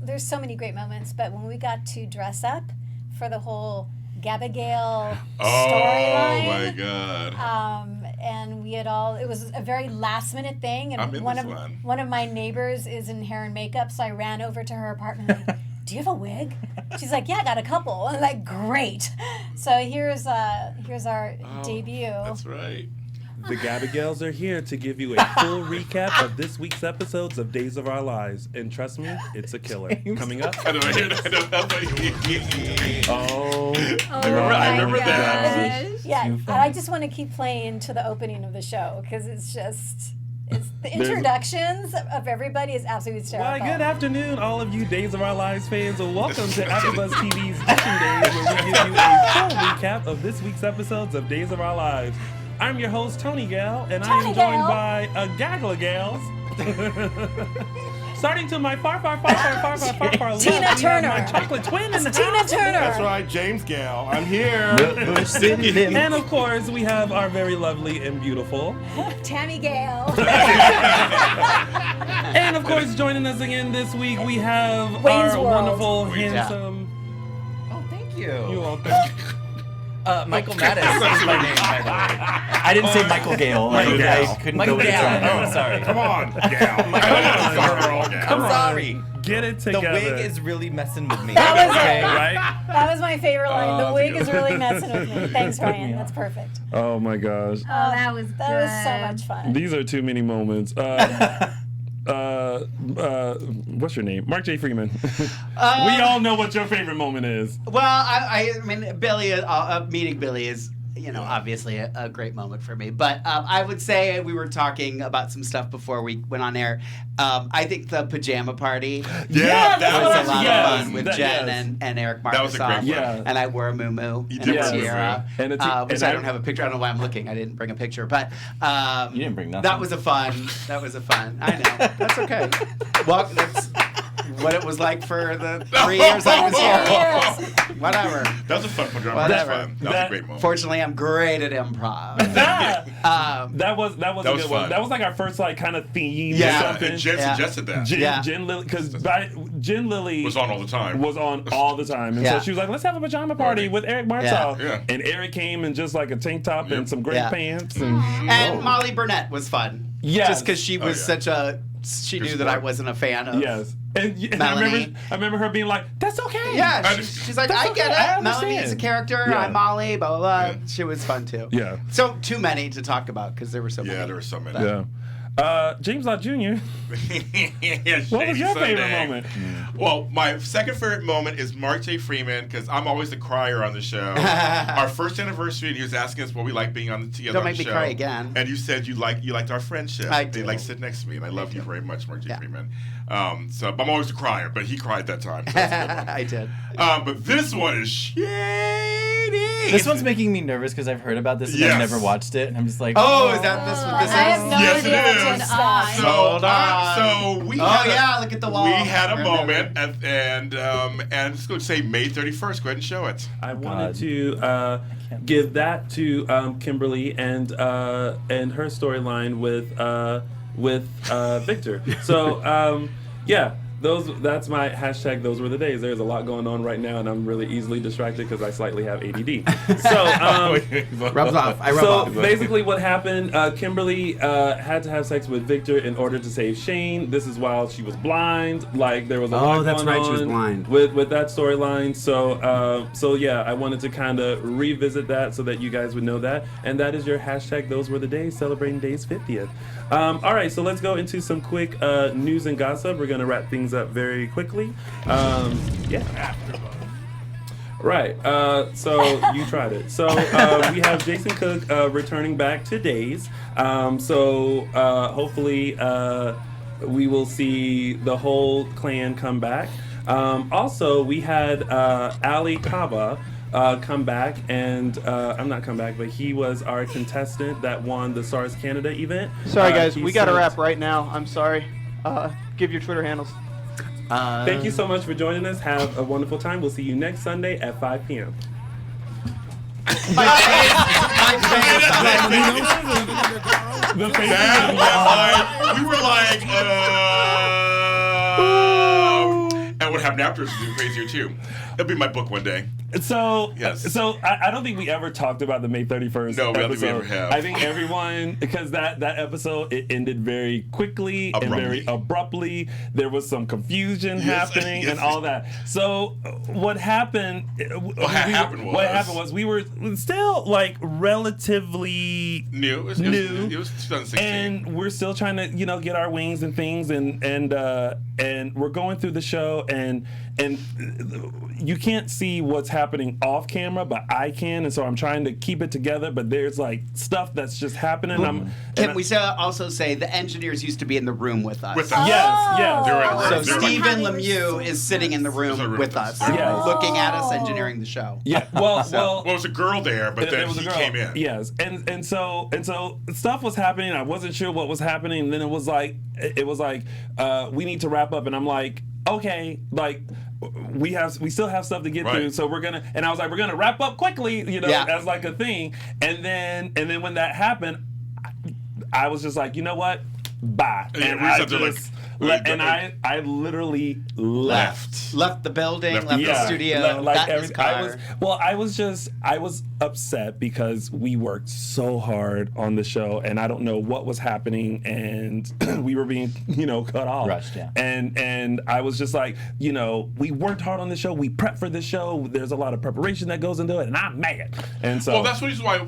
Speaker 4: there's so many great moments, but when we got to dress up for the whole Abigail storyline.
Speaker 5: Oh my God.
Speaker 4: And we had it was a very last minute thing. And one of my neighbors is in hair and makeup, so I ran over to her apartment like, do you have a wig? She's like, yeah, I got a couple. I'm like, great. So here's our debut.
Speaker 5: That's right.
Speaker 2: The Gabigales are here to give you a full recap of this week's episodes of Days of Our Lives. And trust me, it's a killer. Coming up.
Speaker 5: I don't hear that.
Speaker 2: I
Speaker 5: remember that.
Speaker 4: Yeah, and I just want to keep playing to the opening of the show because it's the introductions of everybody is absolutely hysterical.
Speaker 2: Why, good afternoon, all of you Days of Our Lives fans, and welcome to AfterBuzz TV's Dishin Days, where we give you a full recap of this week's episodes of Days of Our Lives. I'm your host, Tony Gal, and I am joined by a gaggle of gals. Starting to my far left,
Speaker 4: Tina Turner.
Speaker 2: my chocolate twin in the
Speaker 4: Tina
Speaker 2: house.
Speaker 4: Turner.
Speaker 14: That's right, James Gal. I'm here.
Speaker 2: And of course, we have our very lovely and beautiful
Speaker 4: Tammy Gale.
Speaker 2: And of course, joining us again this week, we have
Speaker 4: Wayne's
Speaker 2: our
Speaker 4: World.
Speaker 2: wonderful, handsome.
Speaker 3: Oh, thank you.
Speaker 2: You're welcome.
Speaker 3: Michael Mattis is my name, by the way. I didn't say Michael Gale. I couldn't go with the trend.
Speaker 14: Oh, sorry. Come on, Gal.
Speaker 3: I'm sorry.
Speaker 2: Get it together.
Speaker 3: The wig is really messing with me.
Speaker 4: That was
Speaker 2: right?
Speaker 4: That was my favorite line. The wig is really messing with me. Thanks, Ryan. That's perfect.
Speaker 2: Oh my gosh.
Speaker 6: Oh, that was
Speaker 4: That was so much fun.
Speaker 2: These are too many moments. What's your name? Mark J. Freeman. We all know what your favorite moment is.
Speaker 7: Well, I mean, Billy, meeting Billy is, obviously a great moment for me. But I would say we were talking about some stuff before we went on air. I think the pajama party
Speaker 5: that
Speaker 7: was a lot of fun with Jen and Eric Marcus.
Speaker 5: That was a great one.
Speaker 7: And I wore a muumuu
Speaker 5: You
Speaker 7: and
Speaker 5: did
Speaker 7: a
Speaker 5: wear a
Speaker 7: tiara,
Speaker 2: muumuu.
Speaker 7: which I don't have a picture. I don't know why I'm looking. I didn't bring a picture. But
Speaker 3: you didn't bring nothing.
Speaker 7: That was a fun. I know. That's okay. Well, that's what it was like for the 3 years I was here. Whatever.
Speaker 5: That was a fun program.
Speaker 7: Whatever.
Speaker 5: That was a great moment.
Speaker 7: Fortunately, I'm great at improv.
Speaker 2: That was a good
Speaker 5: fun.
Speaker 2: one. That was like our first kind of theme.
Speaker 5: Yeah,
Speaker 2: or something.
Speaker 5: and Jen suggested that.
Speaker 2: Jen Lilly, because Jen Lilly
Speaker 5: was on all the time.
Speaker 2: And so she was like, let's have a pajama party with Eric Martell.
Speaker 5: Yeah.
Speaker 2: And Eric came in just like a tank top and some great pants. And
Speaker 7: Molly Burnett was fun.
Speaker 2: Yes.
Speaker 7: Just because she was she knew that I wasn't a fan of.
Speaker 2: Yes. And
Speaker 7: Melanie.
Speaker 2: I remember her being like, that's okay.
Speaker 7: Yeah, she's like, I get it. Melanie is a character. I'm Molly, blah, blah, blah. She was fun, too.
Speaker 2: Yeah.
Speaker 7: So, too many to talk about, because there were so many.
Speaker 5: Yeah, there were so many.
Speaker 2: Yeah. James Lott Jr. What was your favorite moment?
Speaker 5: Well, my second favorite moment is Mark J. Freeman, because I'm always the crier on the show. Our first anniversary, and he was asking us what we like being together
Speaker 7: Don't
Speaker 5: on the show.
Speaker 7: make me cry again.
Speaker 5: And you said you liked our friendship.
Speaker 7: I do.
Speaker 5: You like sit next to me, and I love you very much, Mark J. Freeman. But I'm always the crier, but he cried that time. So that's a good one.
Speaker 7: I did.
Speaker 5: But this one is shady.
Speaker 3: This one's making me nervous because I've heard about this and I've never watched it, and I'm just like,
Speaker 7: oh, is that this what this is?
Speaker 4: I have no
Speaker 5: Yes,
Speaker 4: idea
Speaker 5: it
Speaker 4: what's
Speaker 5: is.
Speaker 4: going on.
Speaker 5: So we
Speaker 7: look at the wall.
Speaker 5: We had a moment, and let's go say May 31st. Go ahead and show it.
Speaker 2: I wanted to give that to Kimberly and her storyline with Victor. So that's my hashtag. Those were the days. There's a lot going on right now, and I'm really easily distracted because I slightly have ADD. So
Speaker 7: rubs off. I rub
Speaker 2: so
Speaker 7: off.
Speaker 2: basically, what happened? Kimberly had to have sex with Victor in order to save Shane. This is while she was blind. Like there was a lot
Speaker 7: that's
Speaker 2: going
Speaker 7: right.
Speaker 2: on
Speaker 7: She was blind
Speaker 2: with that storyline. So yeah, I wanted to kind of revisit that so that you guys would know that. And that is your hashtag. Those were the days, celebrating Days 50th. All right, so let's go into some quick news and gossip. We're gonna wrap things up very quickly. Yeah. Right. So you tried it. So we have Jason Cook returning back to Days. So hopefully we will see the whole clan come back. Also, we had Ali Kaba come back, and I'm not come back, but he was our contestant that won the SARS Canada event.
Speaker 15: Sorry, guys, we got to wrap right now. I'm sorry. Give your Twitter handles.
Speaker 2: Thank you so much for joining us. Have a wonderful time. We'll see you next Sunday at 5 p.m.
Speaker 5: We were like, and what happened after is even crazier too. It'll be my book one day.
Speaker 2: So,
Speaker 5: yes.
Speaker 2: So I don't think we ever talked about the May 31st
Speaker 5: No, I don't
Speaker 2: episode.
Speaker 5: think we ever have.
Speaker 2: I think everyone, because that episode, it ended very quickly and very abruptly. There was some confusion happening and all that. So what happened? What happened was we were still like relatively
Speaker 5: new. It was 2016,
Speaker 2: and we're still trying to get our wings and things, and we're going through the show, and you can't see what's happening off camera, but I can, and so I'm trying to keep it together. But there's like stuff that's just happening.
Speaker 7: Can we also say the engineers used to be in the room with us?
Speaker 2: Yes.
Speaker 7: So Stephen Lemieux is sitting in the room with us, looking at us engineering the show.
Speaker 2: Yeah. Well,
Speaker 5: there was a girl there, but then he came in.
Speaker 2: Yes, and so stuff was happening. I wasn't sure what was happening. And then it was like we need to wrap up, and I'm like, okay, like we still have stuff to get through, so we're gonna wrap up quickly, as like a thing. And then when that happened, I was just like, you know what, bye. And I literally left
Speaker 7: the building, left the studio,
Speaker 2: like
Speaker 7: got his car.
Speaker 2: I was upset because we worked so hard on the show, and I don't know what was happening, and we were being cut off.
Speaker 3: Rushed, yeah.
Speaker 2: And I was just like, we worked hard on the show, we prepped for this show, there's a lot of preparation that goes into it, and I'm mad. And so
Speaker 5: that's the reason why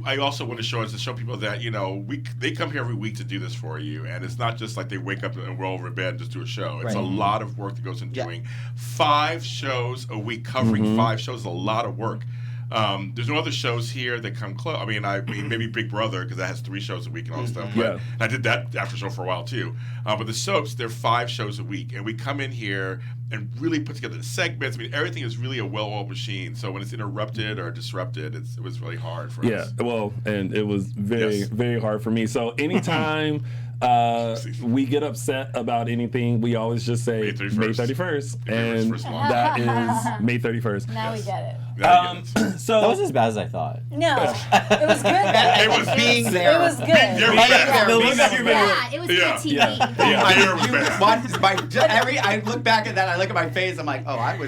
Speaker 5: I also want to show is to show people that they come here every week to do this for you, and it's not just like they wake up and roll over bed and just do a show. It's a lot of work that goes into doing 5 shows a week, covering 5 shows is a lot of work. There's no other shows here that come close. I mean, maybe Big Brother, because that has 3 shows a week and all that stuff. But I did that after show for a while too. But the soaps, they're 5 shows a week, and we come in here and really put together the segments. I mean, everything is really a well-oiled machine. So when it's interrupted or disrupted, it was really hard for us.
Speaker 2: Yeah, well, and it was very, very hard for me. So anytime we get upset about anything, we always just say May 31st. And that is May 31st.
Speaker 4: Now we get it.
Speaker 2: So
Speaker 3: that was as bad as I thought.
Speaker 4: No, it was good.
Speaker 7: It was being there.
Speaker 4: It was good.
Speaker 6: It was good TV.
Speaker 7: I look back at that, I look at my face, I'm like, oh, I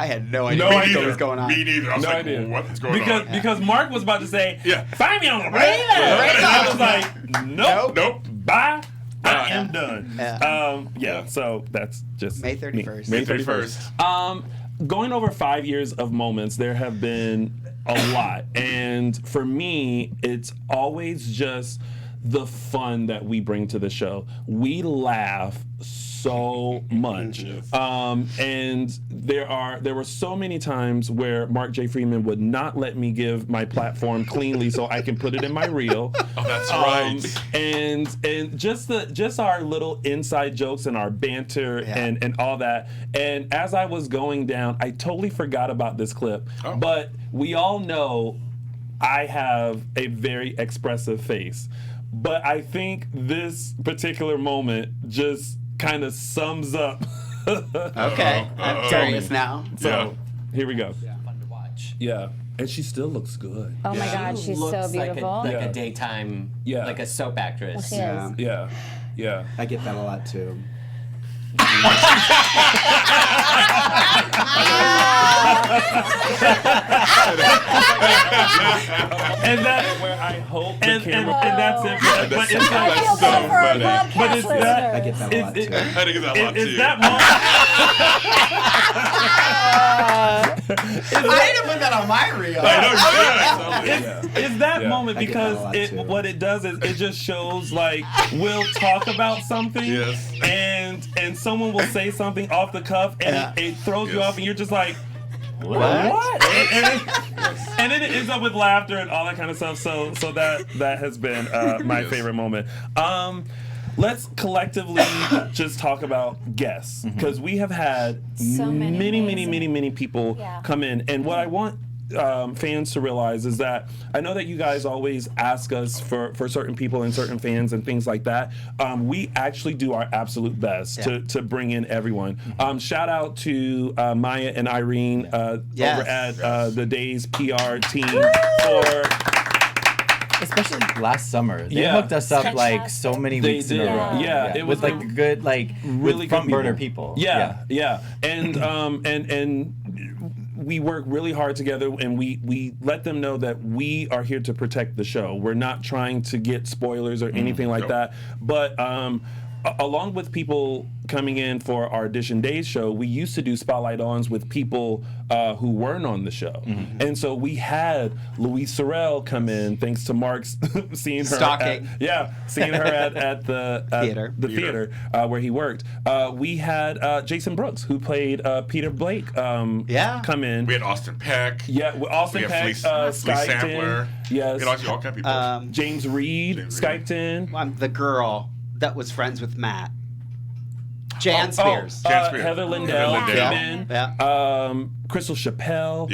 Speaker 7: had no idea what was going on.
Speaker 5: Me neither. I was like, what's going on?
Speaker 2: Because Mark was about to say, find me on the radio. And I was like, nope. Bye. I am done. So that's just
Speaker 7: May 31st.
Speaker 2: May 31st. Going over 5 years of moments, there have been a lot. And for me, it's always just the fun that we bring to the show. We laugh so much. And there were so many times where Mark J. Freeman would not let me give my platform cleanly so I can put it in my reel.
Speaker 5: Oh, that's right.
Speaker 2: And just our little inside jokes and our banter and all that. And as I was going down, I totally forgot about this clip. But we all know I have a very expressive face. But I think this particular moment just kind of sums up.
Speaker 7: Okay, I'm curious now.
Speaker 2: So here we go.
Speaker 16: Fun to watch.
Speaker 2: Yeah, and she still looks good.
Speaker 4: Oh my God, she's so beautiful.
Speaker 16: Like a daytime, like a soap actress.
Speaker 4: Well, she is.
Speaker 2: Yeah.
Speaker 7: I get that a lot too.
Speaker 2: And that's where I hope the camera. And that's it. But it's
Speaker 4: I feel bad for our podcast
Speaker 2: but it's that.
Speaker 3: I get that a lot too.
Speaker 5: I get that a lot too.
Speaker 2: Is that moment?
Speaker 7: I need to put that on my reel.
Speaker 2: It's that moment because what it does is it just shows like we'll talk about something and someone will say something off the cuff and it throws you off and you're just like, what? And then it ends up with laughter and all that kind of stuff. So that has been my favorite moment. Let's collectively just talk about guests because we have had
Speaker 4: So
Speaker 2: many people come in, and what I want fans to realize is that I know that you guys always ask us for certain people and certain fans and things like that. We actually do our absolute best to bring in everyone. Shout out to Maya and Irene over at the Days PR team for.
Speaker 3: Especially last summer, they hooked us up like so many weeks in a row.
Speaker 2: Yeah, it was
Speaker 3: with like good, like really front burner people.
Speaker 2: Yeah. And we work really hard together, and we let them know that we are here to protect the show. We're not trying to get spoilers or anything like that. But along with people coming in for our Dishin Days show, we used to do spotlight ons with people who weren't on the show. And so we had Louise Sorrell come in, thanks to Mark's seeing her seeing her at the theater where he worked. We had Jason Brooks, who played Peter Blake, come in.
Speaker 5: We had Austin Peck.
Speaker 2: Austin Peck,
Speaker 5: Fleece
Speaker 2: Skyped
Speaker 5: Sampler.
Speaker 2: in. Yes.
Speaker 5: We had all kind of people.
Speaker 2: James Reed Skyped in.
Speaker 7: The girl that was friends with Matt. Jan Spears.
Speaker 2: Heather Lindell came in. Crystal Chappelle.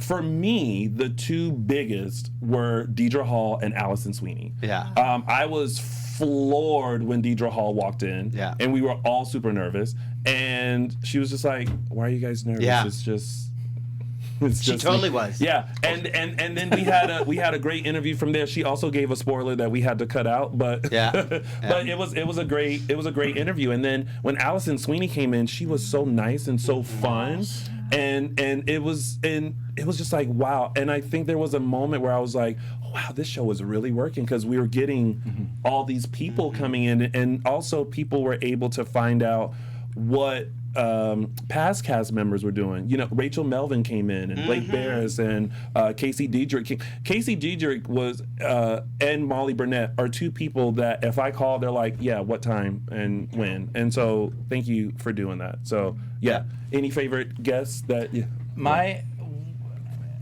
Speaker 2: For me, the two biggest were Deidre Hall and Allison Sweeney. I was floored when Deidre Hall walked in. And we were all super nervous. And she was just like, why are you guys nervous? She
Speaker 7: totally was.
Speaker 2: Yeah, and then we had a great interview from there. She also gave a spoiler that we had to cut out, but but it was a great interview. And then when Allison Sweeney came in, she was so nice and so fun, and it was just like wow. And I think there was a moment where I was like, oh, wow, this show is really working because we were getting all these people coming in, and also people were able to find out what past cast members were doing. You know, Rachel Melvin came in, and Blake Barris, and Casey Diedrich. Casey Diedrich was and Molly Burnett are two people that if I call, they're like, yeah, what time and when. And so thank you for doing that. So yeah, any favorite guests that?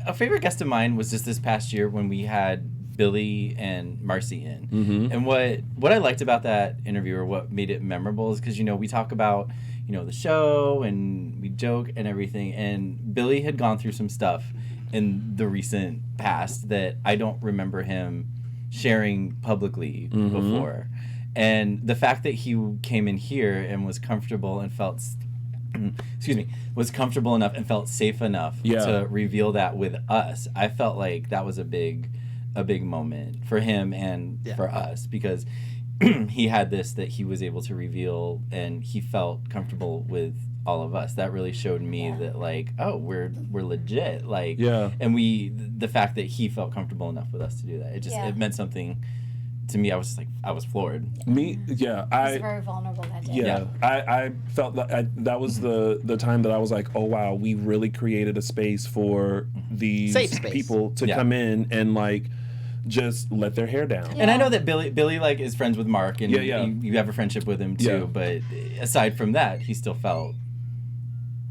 Speaker 3: A favorite guest of mine was just this past year when we had Billy and Marcy in. And what I liked about that interview, or what made it memorable, is because we talk about the show and we joke and everything, and Billy had gone through some stuff in the recent past that I don't remember him sharing publicly before. And the fact that he came in here and was comfortable and felt was comfortable enough and felt safe enough to reveal that with us, I felt like that was a big moment for him and for us, because he had this that he was able to reveal, and he felt comfortable with all of us. That really showed me that, like, oh, we're legit, like, and the fact that he felt comfortable enough with us to do that, it meant something to me. I was floored.
Speaker 2: Me,
Speaker 4: He was very vulnerable that day.
Speaker 2: I felt like that was the time that I was like, oh wow, we really created a space for these people to come in and like just let their hair down.
Speaker 3: And I know that Billy like is friends with Mark, and you have a friendship with him too. But aside from that, he still felt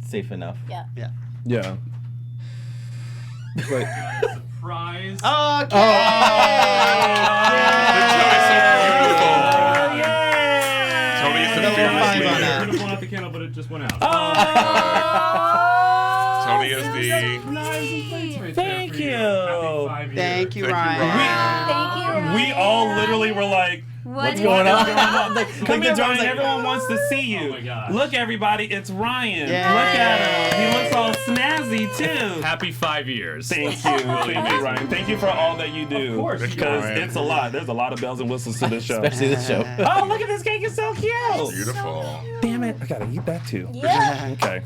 Speaker 3: safe enough.
Speaker 2: Yeah.
Speaker 11: Surprise.
Speaker 7: Okay.
Speaker 5: Tony is the fearless leader.
Speaker 11: I could have blown out the candle, but it just went out.
Speaker 5: Tony is the.
Speaker 2: Thank you.
Speaker 7: Thank you, Ryan.
Speaker 4: Thank you, Ryan.
Speaker 2: We all literally were like,
Speaker 3: What's going on?
Speaker 2: Come here, Ryan. Everyone wants to see you.
Speaker 8: Oh my God.
Speaker 2: Look, everybody, it's Ryan.
Speaker 7: Yeah.
Speaker 2: Look at him. He looks all snazzy too.
Speaker 8: Happy 5 years.
Speaker 2: Thank you, Ryan. Thank you for all that you do.
Speaker 8: Of course.
Speaker 2: Because it's a lot. There's a lot of bells and whistles to this show.
Speaker 3: Especially this show.
Speaker 2: Oh, look at this cake. It's so cute.
Speaker 5: Beautiful.
Speaker 2: Damn it. I gotta eat that too.
Speaker 4: Yeah.
Speaker 2: Okay.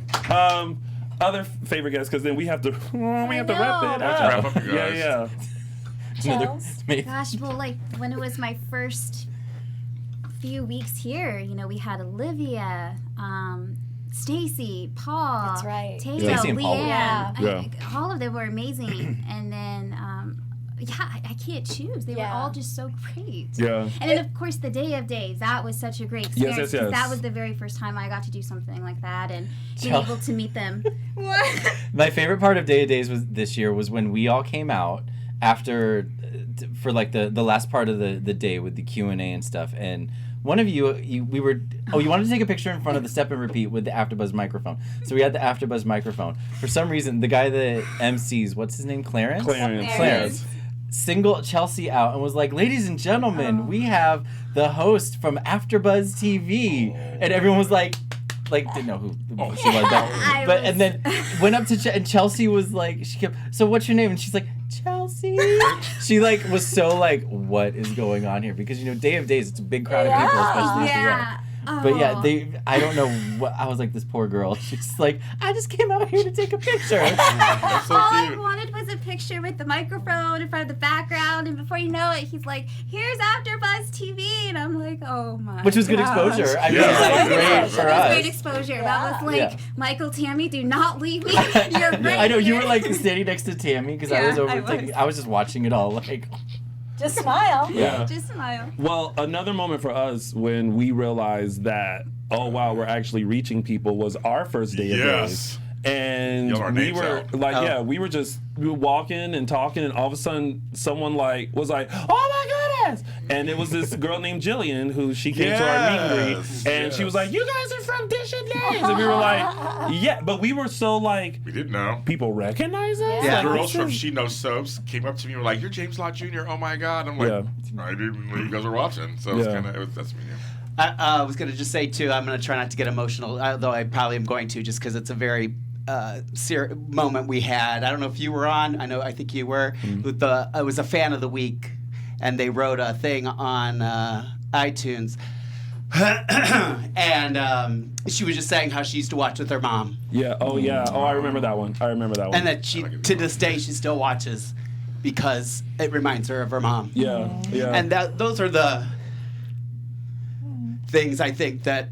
Speaker 2: Other favorite guests, because then we have to wrap it up.
Speaker 5: Wrap up, you guys.
Speaker 2: Yeah.
Speaker 4: Chels?
Speaker 6: Gosh, well, like when it was my first few weeks here, you know, we had Olivia, Stacy, Paul,
Speaker 4: That's right.
Speaker 6: Tato,
Speaker 3: Stacey and Paul were-
Speaker 6: Leanne.
Speaker 2: Yeah.
Speaker 6: All of them were amazing. And then, I can't choose. They were
Speaker 4: Yeah.
Speaker 6: all just so great.
Speaker 2: Yeah.
Speaker 6: And then, of course, the Day of Days. That was such a great experience.
Speaker 2: Yes.
Speaker 6: 'Cause that was the very first time I got to do something like that and being
Speaker 3: Chel-
Speaker 6: able to meet them.
Speaker 3: My favorite part of Day of Days was this year was when we all came out after for like the last part of the day with the Q&A and stuff, and one of you wanted to take a picture in front of the Step and Repeat with the AfterBuzz microphone. So we had the AfterBuzz microphone. For some reason, the guy that MCs, what's his name, Clarence, singled Chelsea out and was like, "Ladies and gentlemen, we have the host from AfterBuzz TV," and everyone was like didn't know who she was. And then went up to and Chelsea was like, she kept, "So what's your name?" And she's like, "Chelsea." She like was so like, what is going on here? Because, you know, Day of Days, it's a big crowd of people, especially if you're young. But yeah, I don't know what, I was like, this poor girl. She's like, "I just came out here to take a picture."
Speaker 5: That's so
Speaker 6: All I
Speaker 5: cute.
Speaker 6: wanted was a picture with the microphone in front of the background, and before you know it, he's like, "Here's AfterBuzz TV," and I'm like, "Oh my!"
Speaker 3: Which was good
Speaker 6: gosh.
Speaker 3: exposure. I mean,
Speaker 5: Yeah.
Speaker 3: it was like great for
Speaker 6: It was
Speaker 3: us.
Speaker 6: great exposure. That was like,
Speaker 3: Yeah.
Speaker 6: Michael, Tami, do not leave me. You're right.
Speaker 3: I know you
Speaker 6: here."
Speaker 3: were like standing next to Tami because I
Speaker 6: Yeah,
Speaker 3: was overtaking. I was just watching it all like.
Speaker 4: Just smile.
Speaker 2: Yeah.
Speaker 6: Just smile.
Speaker 2: Well, another moment for us when we realized that, oh wow, we're actually reaching people was our first Day of Days. And
Speaker 5: Yell our
Speaker 2: we
Speaker 5: names
Speaker 2: were
Speaker 5: out.
Speaker 2: like, we were walking and talking, and all of a sudden someone was like, "Oh my goodness!" And it was this girl named Jillian who she came to our meet and greet, and she was like, "You guys are from Dishin Days," and we were like, "Yeah," but we were so like,
Speaker 5: we didn't know.
Speaker 2: People recognize us.
Speaker 5: The
Speaker 2: Like,
Speaker 5: girls from
Speaker 2: this is-
Speaker 5: She Knows Soaps came up to me and were like, "You're James Lott Jr. Oh my God!" I'm like, I didn't know you guys were watching. So it's kind of that's me.
Speaker 7: I was going to just say, too, I'm going to try not to get emotional, although I probably am going to, just because it's a very moment we had. I don't know if you were on. I think you were. With I was a fan of the week, and they wrote a thing on iTunes. And she was just saying how she used to watch with her mom.
Speaker 2: Yeah. Oh, yeah. Oh, I remember that one.
Speaker 7: And that she, to this day, she still watches because it reminds her of her mom.
Speaker 2: Yeah. Yeah.
Speaker 7: And those are the things I think that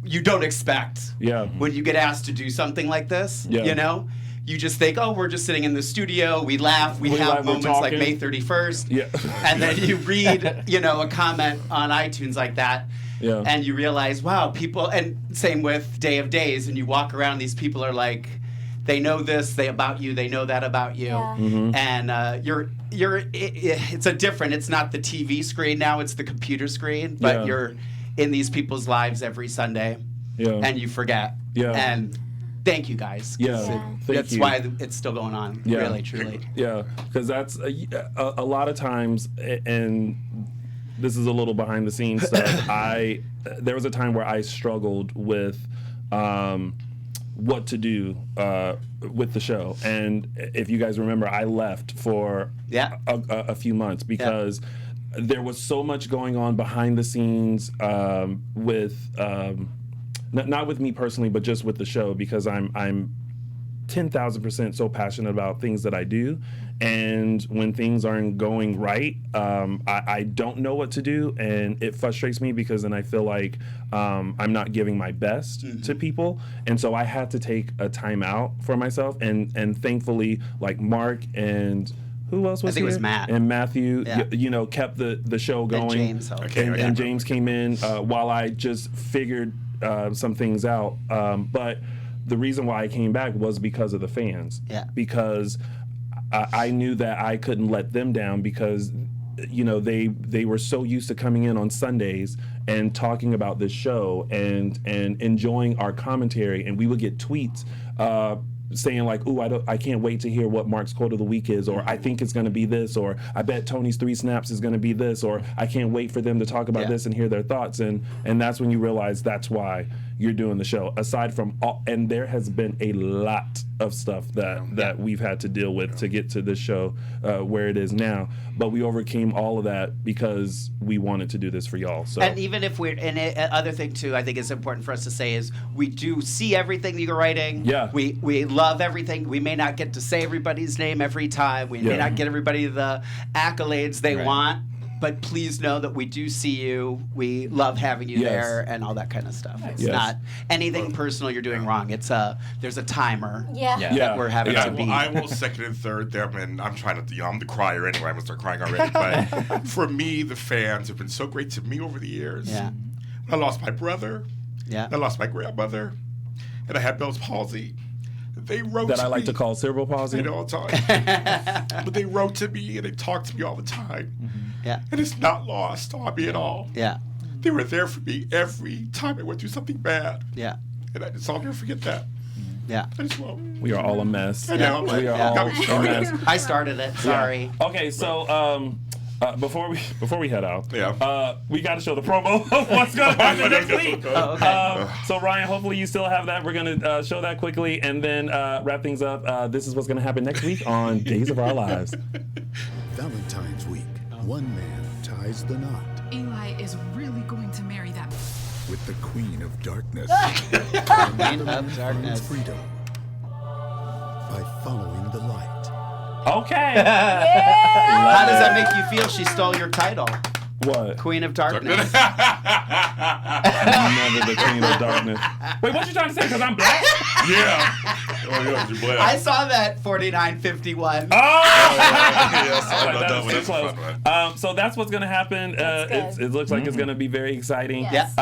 Speaker 7: you don't expect.
Speaker 2: Yeah.
Speaker 7: When you get asked to do something like this,
Speaker 2: Yeah.
Speaker 7: you know, you just think, oh, we're just sitting in the studio, we laugh, we have
Speaker 2: we're
Speaker 7: moments like
Speaker 2: talking.
Speaker 7: May 31st,
Speaker 2: Yeah.
Speaker 7: and then you read, you know, a comment on iTunes like that,
Speaker 2: Yeah.
Speaker 7: and you realize, wow, people, and same with Day of Days, and you walk around, these people are like, they know this, they about you, they know that about you, and it's a different, it's not the TV screen now, it's the computer screen, but
Speaker 2: Yeah.
Speaker 7: you're in these people's lives every Sunday, and you forget.
Speaker 2: Yeah.
Speaker 7: And thank you guys. 'cause
Speaker 2: Thank
Speaker 7: that's
Speaker 2: you.
Speaker 7: why it's still going on.
Speaker 2: Yeah.
Speaker 7: Really, truly.
Speaker 2: Yeah, because that's a lot of times, and this is a little behind the scenes stuff. There was a time where I struggled with what to do with the show, and if you guys remember, I left for a few months because. There was so much going on behind the scenes with not with me personally, but just with the show, because I'm 10,000% so passionate about things that I do, and when things aren't going right, I don't know what to do, and it frustrates me because then I feel like I'm not giving my best to people, and so I had to take a time out for myself, and thankfully, like Mark and who else was
Speaker 7: I think
Speaker 2: here?
Speaker 7: it was Matt.
Speaker 2: And Matthew,
Speaker 7: Yeah.
Speaker 2: you know, kept the show going.
Speaker 7: And James helped.
Speaker 2: And James came in while I just figured some things out. But the reason why I came back was because of the fans.
Speaker 7: Yeah.
Speaker 2: Because I knew that I couldn't let them down because, you know, they were so used to coming in on Sundays and talking about this show and enjoying our commentary. And we would get tweets saying like, ooh, I can't wait to hear what Mark's quote of the week is, or I think it's going to be this, or I bet Tony's 3 snaps is going to be this, or I can't wait for them to talk about this and hear their thoughts. And that's when you realize that's why you're doing the show. Aside from all, and there has been a lot of stuff that we've had to deal with to get to this show where it is now, but we overcame all of that because we wanted to do this for y'all. So,
Speaker 7: and even if other thing too, I think is important for us to say is we do see everything that you're writing.
Speaker 2: Yeah.
Speaker 7: We love everything. We may not get to say everybody's name every time. We may not get everybody the accolades they want. But please know that we do see you. We love having you there and all that kind of stuff. It's not anything personal you're doing wrong. It's there's a timer that we're having to beat.
Speaker 5: Well, I will second and third them, and I'm trying to, I'm the crier anyway. I'm going to start crying already. But for me, the fans have been so great to me over the years. Yeah. I lost my brother. Yeah. I lost my grandmother. And I had Bell's palsy. They wrote
Speaker 2: that
Speaker 5: to
Speaker 2: I like
Speaker 5: me.
Speaker 2: to call cerebral palsy.
Speaker 5: I know all the time. But they wrote to me and they talked to me all the time.
Speaker 7: Yeah.
Speaker 5: And it's not lost on me at all.
Speaker 7: Yeah.
Speaker 5: They were there for me every time I went through something bad.
Speaker 7: Yeah.
Speaker 5: And I just, I'll never forget that.
Speaker 7: Yeah.
Speaker 5: I just won't.
Speaker 2: We are all a mess.
Speaker 5: I know.
Speaker 2: We are all a mess.
Speaker 7: I started it. Sorry.
Speaker 2: Yeah. Okay, so before we head out, we got to show the promo of what's going to happen next week.
Speaker 7: Oh, okay.
Speaker 2: So Ryan, hopefully you still have that. We're going to show that quickly and then wrap things up. This is what's going to happen next week on Days of Our Lives.
Speaker 16: Valentine's week. One man ties the knot.
Speaker 17: Eli is really going to marry that
Speaker 16: with the Queen of Darkness.
Speaker 7: Queen of Darkness.
Speaker 16: Freedom by following the light.
Speaker 2: Okay.
Speaker 7: How does that make you feel? She stole your title.
Speaker 2: What?
Speaker 7: Queen of Darkness.
Speaker 2: Never the Queen of Darkness. Wait, what you trying to say? Because I'm black?
Speaker 5: Yeah. Oh, yeah, you're black.
Speaker 7: I saw that 4951.
Speaker 2: So that's what's going to happen. It looks like it's going to be very exciting.
Speaker 7: Yes.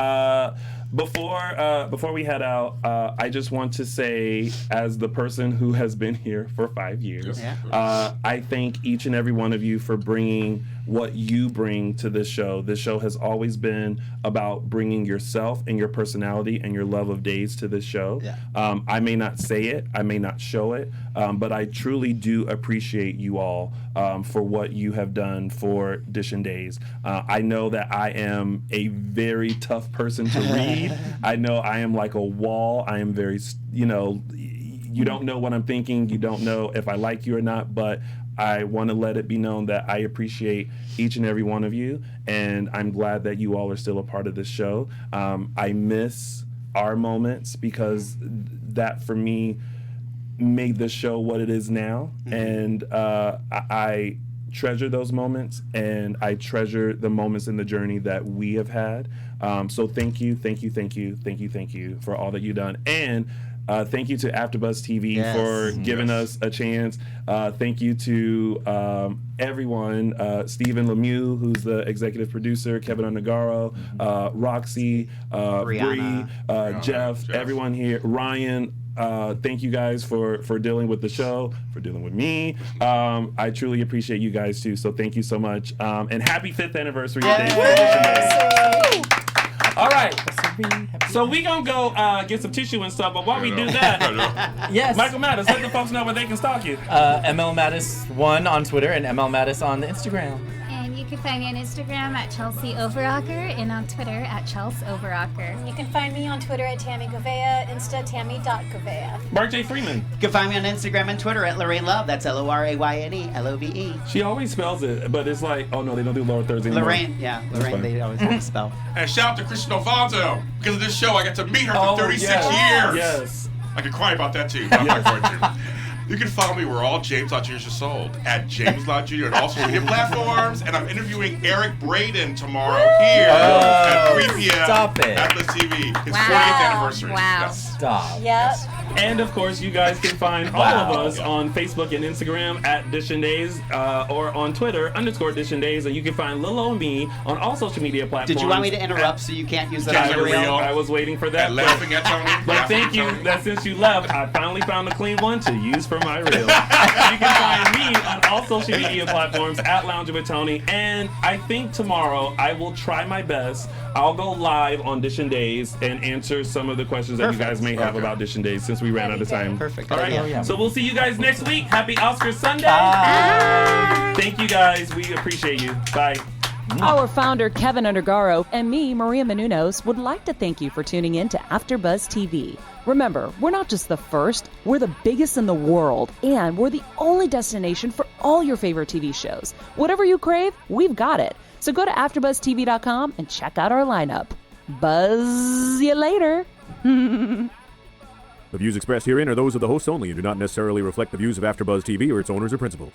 Speaker 2: Before we head out, I just want to say, as the person who has been here for 5 years, I thank each and every one of you for bringing what you bring to this show. This show has always been about bringing yourself and your personality and your love of Days to this show. I may not say it, I may not show it, but I truly do appreciate you all for what you have done for Dishin Days. I know that I am a very tough person to read. I know I am like a wall. I am very, you don't know what I'm thinking. You don't know if I like you or not, but I want to let it be known that I appreciate each and every one of you, and I'm glad that you all are still a part of this show. I miss our moments because that, for me, made this show what it is now, and I treasure those moments, and I treasure the moments in the journey that we have had. So thank you for all that you've done, and thank you to AfterBuzz TV for giving us a chance. Thank you to everyone, Stephen Lemieux, who's the executive producer, Keven Undergaro, Roxy, Bree, Jeff, everyone here, Ryan. Thank you guys for dealing with the show, for dealing with me. I truly appreciate you guys too, so thank you so much. And happy 5th anniversary day. All right, so we gonna go get some tissue and stuff, but while we do that, Michael Mattis, let the folks know where they can stalk you.
Speaker 3: ML Mattis1 on Twitter and ML Mattis on the Instagram.
Speaker 6: And you can find me on Instagram at Chelsea Overocker and on Twitter at Chelsea Overocker.
Speaker 4: You can find me on Twitter at Tami Goveia, Insta Tami.Goveia.
Speaker 2: Mark J. Freeman.
Speaker 7: You can find me on Instagram and Twitter at Lorraine Love. That's LORAYNE LOVE.
Speaker 2: She always spells it, but it's like, oh no, they don't do lower thirds anymore.
Speaker 7: Lorraine, they always have to spell.
Speaker 5: And shout out to Kristen Ovaldo. Because of this show, I got to meet her for 36 years.
Speaker 2: Yes.
Speaker 5: I could cry about that too. I'm not going to. You can follow me where all James Lott Jr. is sold at James Lott Jr. on all social media platforms. And I'm interviewing Eric Braeden tomorrow here at 3 p.m.
Speaker 3: Stop it.
Speaker 5: AfterBuzz TV. His 40th anniversary.
Speaker 6: Wow.
Speaker 3: Stop.
Speaker 4: Yep.
Speaker 5: Yes.
Speaker 2: And of course, you guys can find all of us on Facebook and Instagram at Dishin Days, or on Twitter _Dishin Days, and you can find Lil O and me on all social media platforms.
Speaker 7: Did you want me to interrupt so you can't use that
Speaker 5: Can't
Speaker 7: on your
Speaker 5: use it
Speaker 7: reel?
Speaker 2: I was waiting for that.
Speaker 5: And laughing at Tony.
Speaker 2: But thank you that since you left, I finally found a clean one to use for my reel. You can find me on all social media platforms at Lounging with Tony, and I think tomorrow I will try my best. I'll go live on Dishin Days and answer some of the questions that you guys may have about Dishin Days. since we ran out of time.
Speaker 7: Perfect.
Speaker 2: All right.
Speaker 3: Yeah.
Speaker 2: So we'll see you guys next week. Happy Oscar Sunday.
Speaker 3: Bye.
Speaker 2: Thank you guys. We appreciate you. Bye.
Speaker 1: Our founder, Keven Undergaro, and me, Maria Menounos, would like to thank you for tuning in to AfterBuzz TV. Remember, we're not just the first, we're the biggest in the world, and we're the only destination for all your favorite TV shows. Whatever you crave, we've got it. So go to AfterBuzzTV.com and check out our lineup. Buzz you later.
Speaker 18: The views expressed herein are those of the hosts only and do not necessarily reflect the views of AfterBuzz TV or its owners or principals.